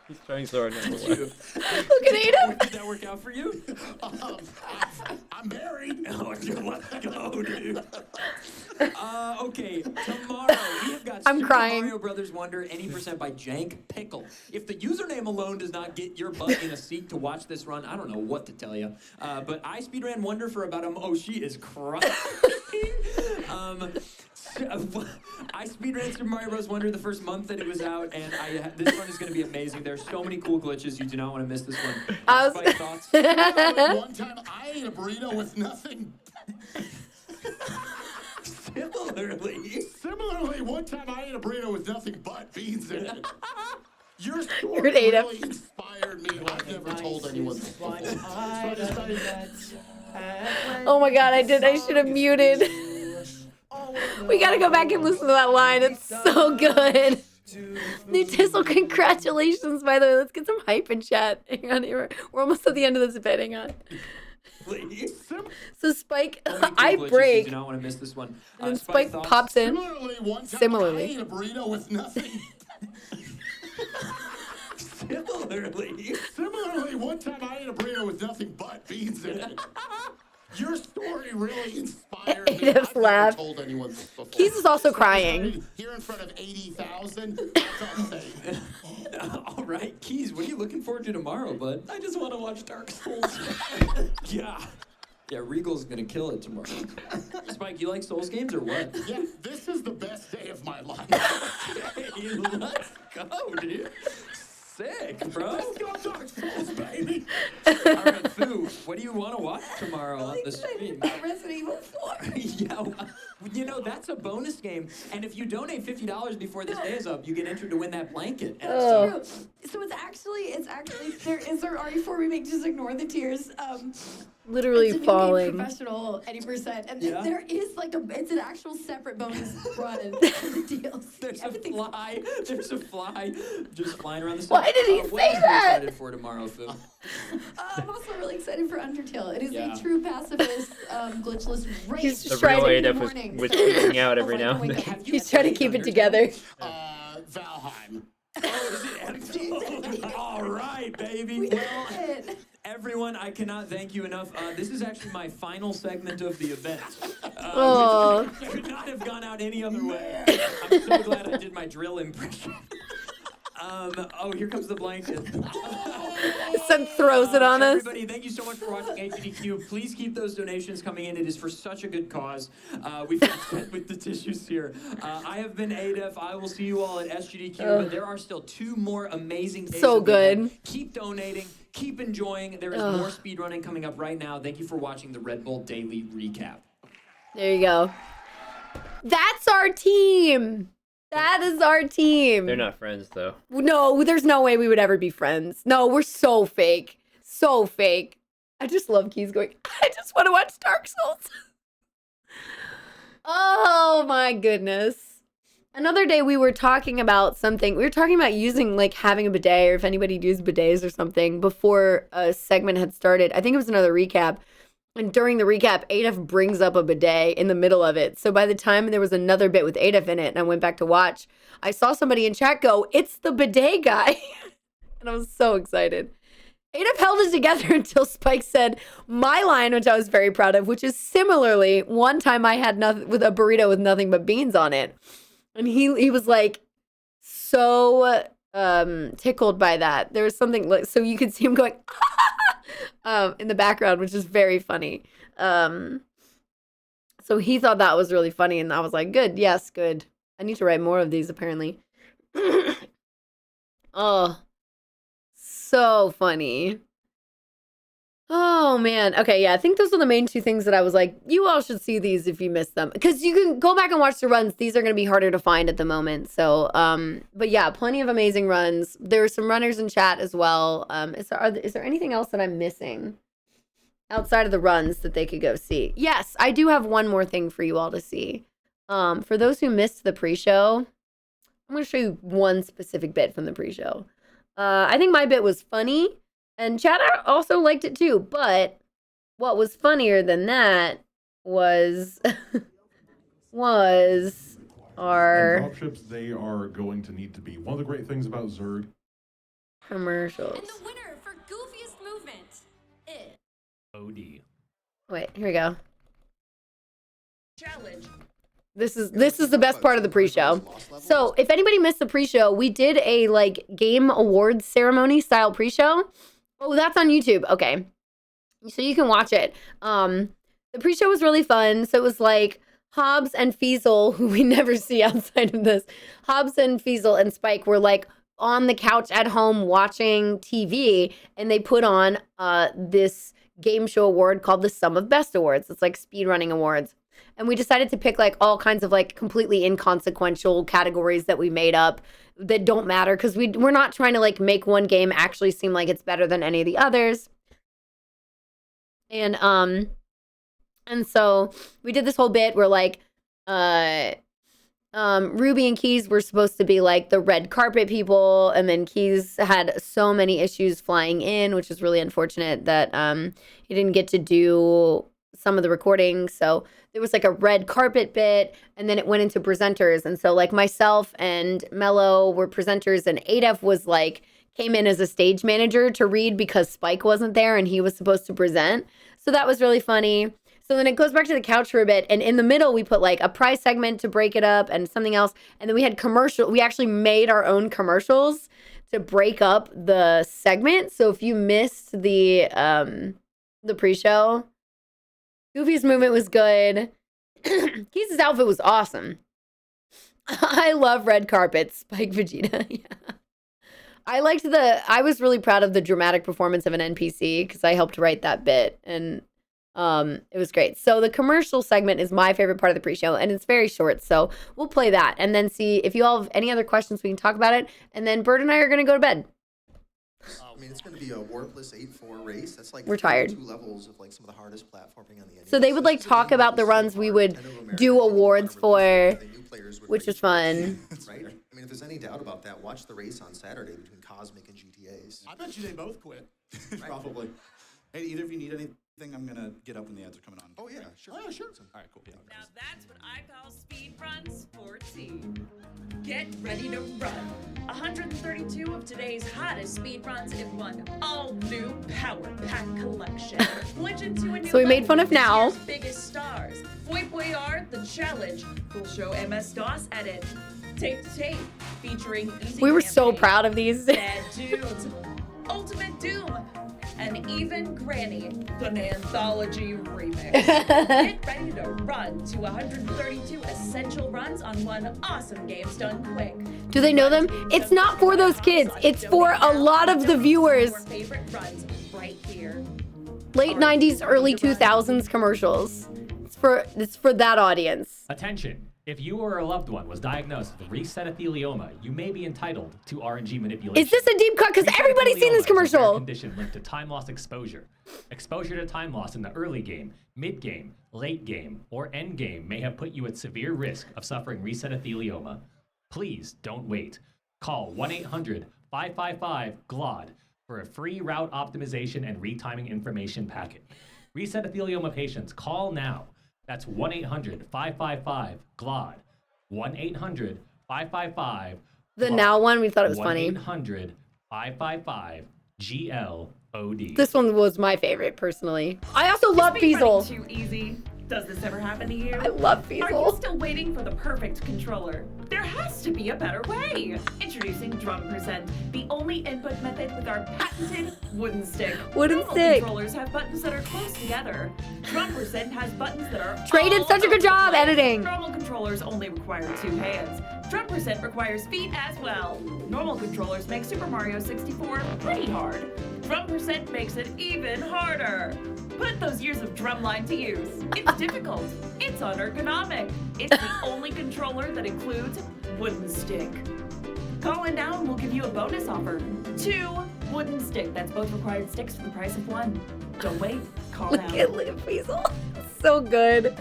He's trying so hard not to laugh. Look at Ada. Did that work out for you? I'm married. Oh, let's go, dude. Okay, tomorrow we have got I'm Super crying. Mario Brothers Wonder 80% by Jank Pickle. If the username alone does not get your butt in a seat to watch this run, I don't know what to tell you. But I speedran Wonder for about oh, she is crying. I speedran Super Mario Bros. Wonder the first month that it was out, and this run is going to be amazing. There's so many cool glitches. You do not want to miss this one. Spike, thoughts? One time I ate a burrito with nothing. Similarly, one time I ate a burrito with nothing but beans in it. Your story really inspired me. I've never told anyone this before. Oh my god, I should have muted. We gotta go back and listen to that line. It's so good. New Tizzle, congratulations, by the way. Let's get some hype in chat. Hang on, we're almost at the end of this bit. Hang on. So Spike, I break. You do not want to miss this one. And then Spike pops in. Similarly, I ate a burrito with nothing. Similarly, one time I ate a burrito with nothing but beans in it. Your story really inspired me. I've never told anyone this before. Keys is also crying. Here in front of 80,000, that's all I'm saying. All right, Keys, what are you looking forward to tomorrow, bud? I just want to watch Dark Souls. Yeah, Regal's gonna kill it tomorrow. Spike, you like Souls games or what? Yeah, this is the best day of my life. Hey, let's go, dude. Sick, bro. Let's go Dark Souls, baby. All right, Fu, what do you want to watch tomorrow on the stream? Resident Evil 4. Yeah, well, you know, that's a bonus game. And if you donate $50 before this day is up, you get entered to win that blanket. And Oh. So it's actually there is there RE4 remake. Just ignore the tears. Literally it's a new falling. Game Professional 80%, and Yeah. there is it's an actual separate bonus run and the deals. There's a fly just flying around the sun. Why did he What say are you that? excited for tomorrow, Fu? I'm also really excited for Undertale. It is Yeah. a true pacifist, glitchless race. He's The just trying real to. ADF was freaking out every now and then. He's trying to keep it together. Valheim. Oh, is it empty? All right, baby. Well, everyone, I cannot thank you enough. This is actually my final segment of the event. Which could not have gone out any other way. I'm so glad I did my drill impression. Oh, here comes the blanket. Son throws it on us. Everybody, thank you so much for watching AGDQ. Please keep those donations coming in. It is for such a good cause. We've been set with the tissues here. I have been ADEF. I will see you all at SGDQ. But there are still 2 more amazing days. So of the event. good. Keep donating. Keep enjoying. There is more speedrunning coming up right now. Thank you for watching the Red Bull Daily Recap. There you go. That's our team. That is our team. They're not friends, though. No, there's no way we would ever be friends. No, we're so fake. So fake. I just love Keys going, I just want to watch Dark Souls. Oh my goodness. Another day we were talking about something. We were talking about using, like, having a bidet, or if anybody used bidets or something before a segment had started. I think it was another recap. And during the recap, Adef brings up a bidet in the middle of it. So by the time there was another bit with Adef in it and I went back to watch, I saw somebody in chat go, it's the bidet guy. And I was so excited. Adef held it together until Spike said my line, which I was very proud of, which is similarly, one time I had nothing with a burrito with nothing but beans on it. And he was like so tickled by that. There was something like, so you could see him going, in the background, which is very funny. So he thought that was really funny, and I was like, good, yes, good. I need to write more of these, apparently. Oh, so funny. Oh, man. Okay, yeah, I think those are the main 2 things that I was like, you all should see these if you missed them. Because you can go back and watch the runs. These are going to be harder to find at the moment. So, but yeah, plenty of amazing runs. There are some runners in chat as well. Is there anything else that I'm missing outside of the runs that they could go see? Yes, I do have one more thing for you all to see. For those who missed the pre-show, I'm going to show you one specific bit from the pre-show. I think my bit was funny. And chat also liked it too, but what was funnier than that was our And dropships, they are going to need to be. One of the great things about Zerg. commercials. And the winner for goofiest movement is OD. Wait, here we go. challenge. This is the best part of the pre-show. So if anybody missed the pre-show, we did a like game awards ceremony style pre-show. Oh, that's on YouTube. Okay. So you can watch it. The pre-show was really fun. So it was like Hobbs and Feasel, who we never see outside of this. Hobbs and Feasel and Spike were like on the couch at home watching TV, and they put on this game show award called the Sum of Best Awards. It's like speedrunning awards. And we decided to pick like all kinds of like completely inconsequential categories that we made up that don't matter, because we're not trying to like make one game actually seem like it's better than any of the others. And so we did this whole bit where like Ruby and Keys were supposed to be like the red carpet people, and then Keys had so many issues flying in, which is really unfortunate that he didn't get to do some of the recording. So there was like a red carpet bit, and then it went into presenters. And so like myself and Mello were presenters, and Adef was like came in as a stage manager to read because Spike wasn't there and he was supposed to present. So that was really funny. So then it goes back to the couch for a bit, and in the middle we put like a prize segment to break it up and something else, and then we had commercial. We actually made our own commercials to break up the segment. So if you missed the pre-show, Goofy's movement was good. Keys' outfit was awesome. I love red carpets, Spike Vegeta. Yeah. I was really proud of the dramatic performance of an NPC because I helped write that bit, and it was great. So the commercial segment is my favorite part of the pre-show, and it's very short. So we'll play that and then see if you all have any other questions. We can talk about it, and then Bird and I are going to go to bed. I mean, it's going to be a warpless 8-4 race. That's like We're tired. 2 levels of like some of the hardest platforming on the NES. So they would like talk about the runs we would do awards for, which was fun. Right? I mean, if there's any doubt about that, watch the race on Saturday between Cosmic and GTAs. I bet you they both quit. Probably. Hey, either of you need anything, I'm gonna get up when the ads are coming on. Oh, yeah, sure. Oh, yeah, sure. All right, cool. Now that's what I call speed runs 14. Get ready to run. 132 of today's hottest speed runs in one all-new Power Pack collection. Glitch into a new So we made fun of this Now. year's biggest stars. Boy Boyard, The Challenge. Full show MS-DOS edit. Tape to Tape, featuring Easy We were so Campaign, proud of these. Bad Dudes, Ultimate Doom, and even Granny, an anthology remix. Get ready to run to 132 essential runs on one awesome games done quick. Do they know them? It's not for those kids. It's for a lot of the viewers. Your favorite runs right here. Late 90s, early 2000s commercials. It's for that audience. Attention. If you or a loved one was diagnosed with reset-ethelioma, you may be entitled to RNG manipulation. Is this a deep cut? Because everybody's seen this Reset-ethelioma is a rare commercial. condition linked to time loss exposure. Exposure to time loss in the early game, mid-game, late game, or end game may have put you at severe risk of suffering reset-ethelioma. Please don't wait. Call 1-800-555-GLOD for a free route optimization and retiming information packet. Reset-ethelioma patients, call now. That's 1-800-555-GLOD. 1-800-555-GLOD. The Now one, we thought it was funny. 1-800-555-GLOD. This one was my favorite, personally. I also love Feasel. Too easy. Does this ever happen to you? I love Feasel. Are you still waiting for the perfect controller? There has to be a better way. Introducing Drum Present, the only input method with our patented wooden stick. Normal controllers have buttons that are close together. Drum Present has buttons that are Trey did all such a good over the job place. editing. Normal controllers only require 2 hands. Drum Present requires feet as well. Normal controllers make Super Mario 64 pretty hard. Drum Present makes it even harder. Put those years of drumline to use. It's difficult. It's unergonomic. It's the only controller that includes wooden stick. Call in now and we'll give you a bonus offer. 2 wooden stick. That's both required sticks for the price of 1. Don't wait. Call now. Look at Liam Feasel. So good.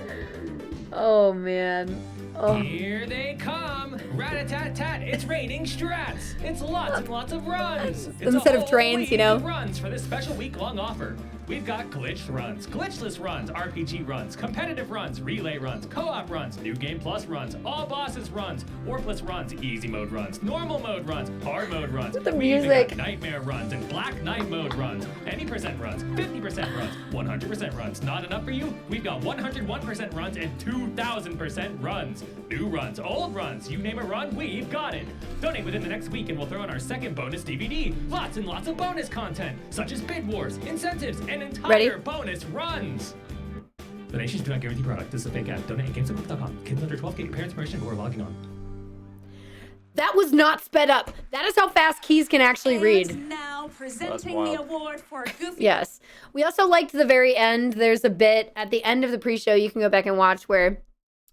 Oh, man. Oh. Here they come! Rat-a-tat-tat! It's raining strats! It's lots and lots of runs! It's Instead a of whole trains, you week know? of runs for this special week-long offer. We've got glitch runs, glitchless runs, RPG runs, competitive runs, relay runs, co-op runs, new game plus runs, all bosses runs, warpless runs, easy mode runs, normal mode runs, hard mode runs. The We even music. got nightmare runs and black knight mode runs, any percent runs, 50% runs, 100% runs. Not enough for you? We've got 101% runs and 2000% runs. New runs, old runs, you name a run, we've got it. Donate within the next week and we'll throw in our second bonus DVD. Lots and lots of bonus content, such as bid wars, incentives, and entire Ready? bonus runs. Donations do not guarantee product. This is a fake ad. Donate at GameStop.com. Kids under 12, get your parents' permission before logging on. That was not sped up. That is how fast keys can actually read. Now presenting wild. the award for Goofy. Yes. We also liked the very end. There's a bit at the end of the pre-show you can go back and watch where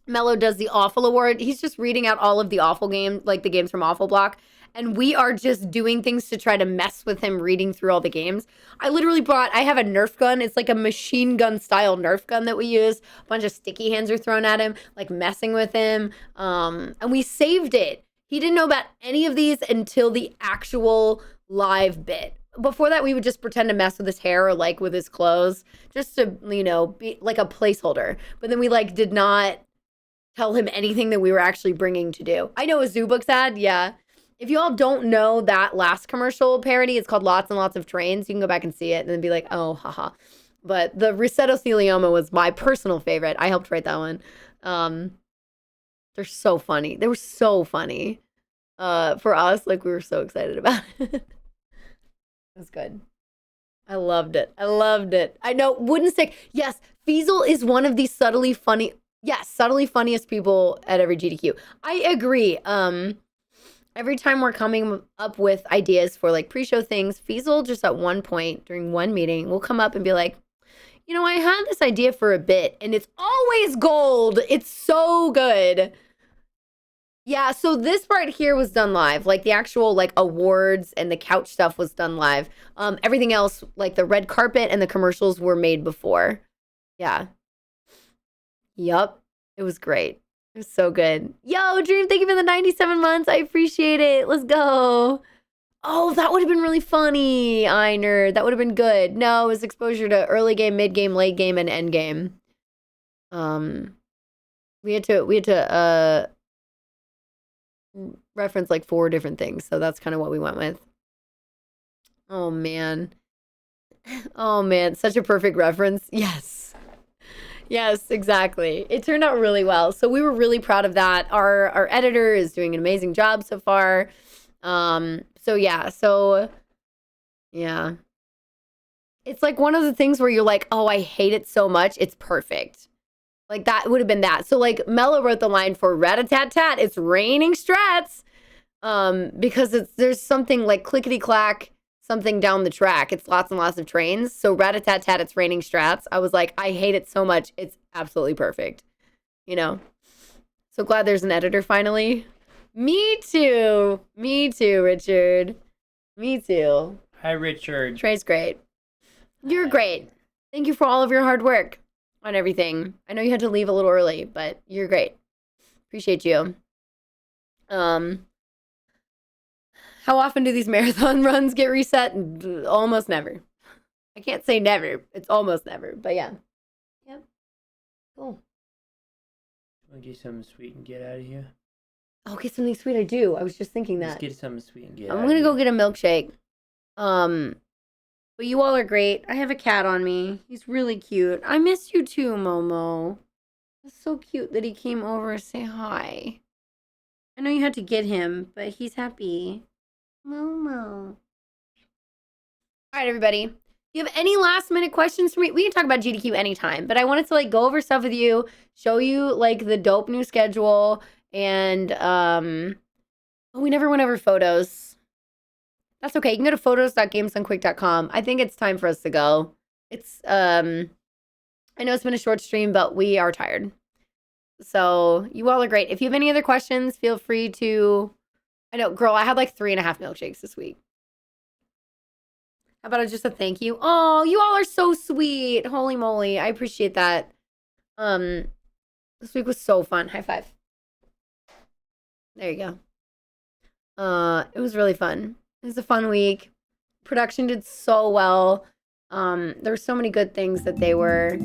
Mello does the Awful Award. He's just reading out all of the awful games, like the games from Awful Block. And we are just doing things to try to mess with him reading through all the games. I have a Nerf gun. It's like a machine gun style Nerf gun that we use. A bunch of sticky hands are thrown at him, like messing with him. And we saved it. He didn't know about any of these until the actual live bit. Before that, we would just pretend to mess with his hair or like with his clothes, just to, be like a placeholder. But then we did not tell him anything that we were actually bringing to do. I know a Zoo Books ad, yeah. If you all don't know that last commercial parody, it's called Lots and Lots of Trains. You can go back and see it and then be like, oh, haha. But the Rossettothelioma was my personal favorite. I helped write that one. They're so funny. They were so funny for us. We were so excited about it. It was good. I loved it. I know, Wooden Stick. Yes, Feasel is one of these subtly funniest people at every GDQ. I agree. Every time we're coming up with ideas for pre-show things, Feasel just at one point during one meeting will come up and be like, I had this idea for a bit and it's always gold. It's so good. Yeah, so this part here was done live. The actual awards and the couch stuff was done live. Everything else, the red carpet and the commercials were made before. Yeah. Yup. It was great. It was so good. Yo, Dream, thank you for the 97 months. I appreciate it. Let's go. Oh, that would have been really funny, Einer. That would have been good. No, it was exposure to early game, mid game, late game, and end game. We had to reference 4 different things, so that's kind of what we went with. Oh man, such a perfect reference. Yes, exactly. It turned out really well, so we were really proud of that. Our editor is doing an amazing job so far. So yeah, it's one of the things where you're like, oh, I hate it so much, it's perfect. That would have been that. So Mello wrote the line for rat-a-tat-tat, it's raining strats. Because there's something clickety-clack, something down the track. It's lots and lots of trains. So rat-a-tat-tat, it's raining strats. I was like, I hate it so much. It's absolutely perfect. So glad there's an editor finally. Me too, Richard. Me too. Hi, Richard. Trey's great. You're great. Thank you for all of your hard work on everything. I know you had to leave a little early, but you're great. Appreciate you. How often do these marathon runs get reset? Almost never. I can't say never. It's almost never, but yeah. Yep. Cool. Want to get something sweet and get out of here? Oh, get something sweet. I do. I was just thinking that. Let's get something sweet and get I'm out gonna of go here. get a milkshake. But you all are great. I have a cat on me. He's really cute. I miss you too, Momo. It's so cute that he came over to say hi. I know you had to get him, but he's happy. Momo. All right, everybody. If you have any last minute questions for me, we can talk about GDQ anytime, but I wanted to go over stuff with you, show you the dope new schedule, and we never went over photos. That's okay. You can go to photos.gamesdonequick.com. I think it's time for us to go. It's I know it's been a short stream, but we are tired. So you all are great. If you have any other questions, feel free to. I know, girl, I had 3.5 milkshakes this week. How about just a thank you? Oh, you all are so sweet. Holy moly. I appreciate that. This week was so fun. High five. There you go. It was really fun. It was a fun week. Production did so well. There's so many good things that they were...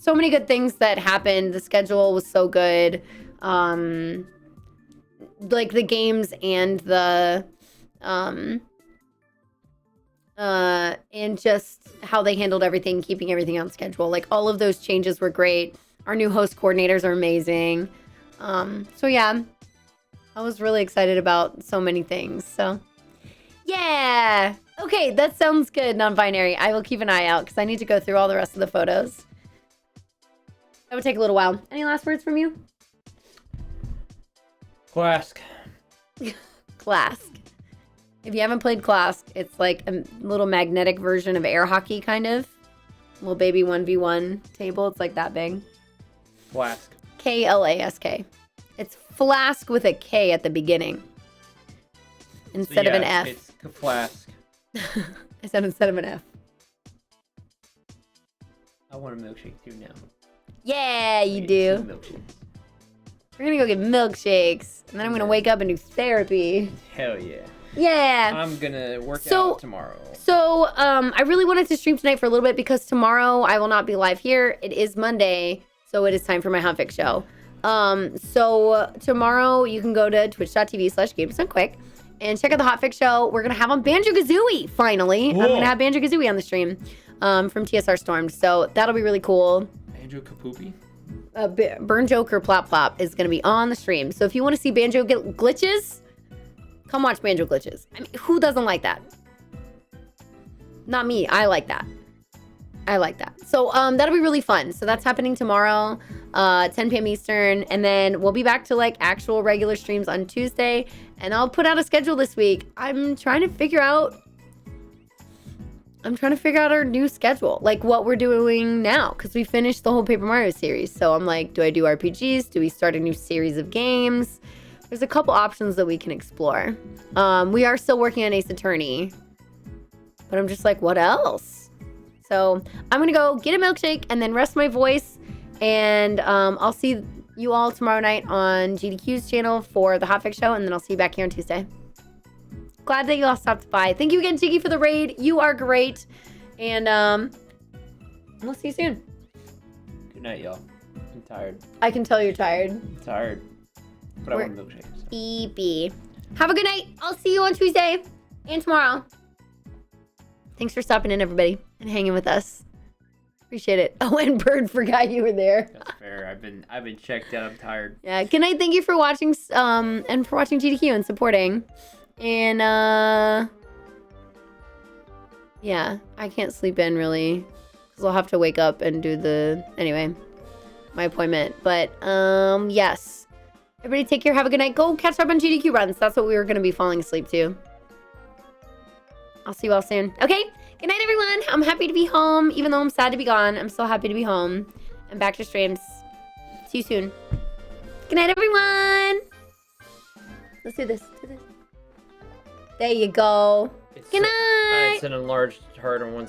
so many good things that happened. The schedule was so good. Like the games and the... and just how they handled everything, keeping everything on schedule. Like, all of those changes were great. Our new host coordinators are amazing. So yeah, I was really excited about so many things. So yeah. Okay, that sounds good, non-binary. I will keep an eye out because I need to go through all the rest of the photos. That would take a little while. Any last words from you? Clask. Clask. If you haven't played Clask, it's like a little magnetic version of air hockey, kind of. Little baby 1v1 table. It's like that big. Clask. K-L-A-S-K. It's flask with a K at the beginning. Instead of an F. It's flask. I said instead of an F. I want a milkshake too now. Yeah, you do. We're gonna go get milkshakes. And then I'm gonna wake up and do therapy. Hell yeah. Yeah. I'm gonna work out tomorrow. So, I really wanted to stream tonight for a little bit because tomorrow I will not be live here. It is Monday, so it is time for my Hotfix show. So tomorrow you can go to twitch.tv/GamesDoneQuick and check out the Hotfix show. We're gonna have on Banjo-Kazooie, finally. Cool. I'm gonna have Banjo-Kazooie on the stream, from TSR Stormed. So that'll be really cool. Banjo-Kapoopy? Burn Joker Plop Plop is gonna be on the stream. So if you want to see Banjo glitches, come watch Banjo glitches. I mean, who doesn't like that? Not me. I like that. I like that. So that'll be really fun. So that's happening tomorrow, 10 p.m. Eastern, and then we'll be back to like actual regular streams on Tuesday. And I'll put out a schedule this week. I'm trying to figure out our new schedule, like what we're doing now, because we finished the whole Paper Mario series. So I'm like, do I do RPGs? Do we start a new series of games? There's a couple options that we can explore. We are still working on Ace Attorney, but I'm just like, what else? So I'm gonna go get a milkshake and then rest my voice, and I'll see you all tomorrow night on GDQ's channel for the Hotfix show, and then I'll see you back here on Tuesday. Glad that you all stopped by. Thank you again, Jiggy, for the raid. You are great, and we'll see you soon. Good night, y'all. I'm tired. I can tell you're tired. I'm tired. But I want a milkshake. So. Beepy. Have a good night. I'll see you on Tuesday and tomorrow. Thanks for stopping in, everybody, and hanging with us. Appreciate it. Oh, and Bird forgot you were there. That's fair. I've been checked out. I'm tired. Yeah. Good night. Thank you for watching, and for watching GDQ and supporting. And yeah, I can't sleep in really, because I'll have to wake up and do my appointment. But yes. Everybody take care. Have a good night. Go catch up on GDQ runs. That's what we were going to be falling asleep to. I'll see you all soon. Okay. Good night, everyone. I'm happy to be home. Even though I'm sad to be gone, I'm still happy to be home. I'm back to streams. See you soon. Good night, everyone. Let's do this. There you go. Good night. It's an enlarged heart on one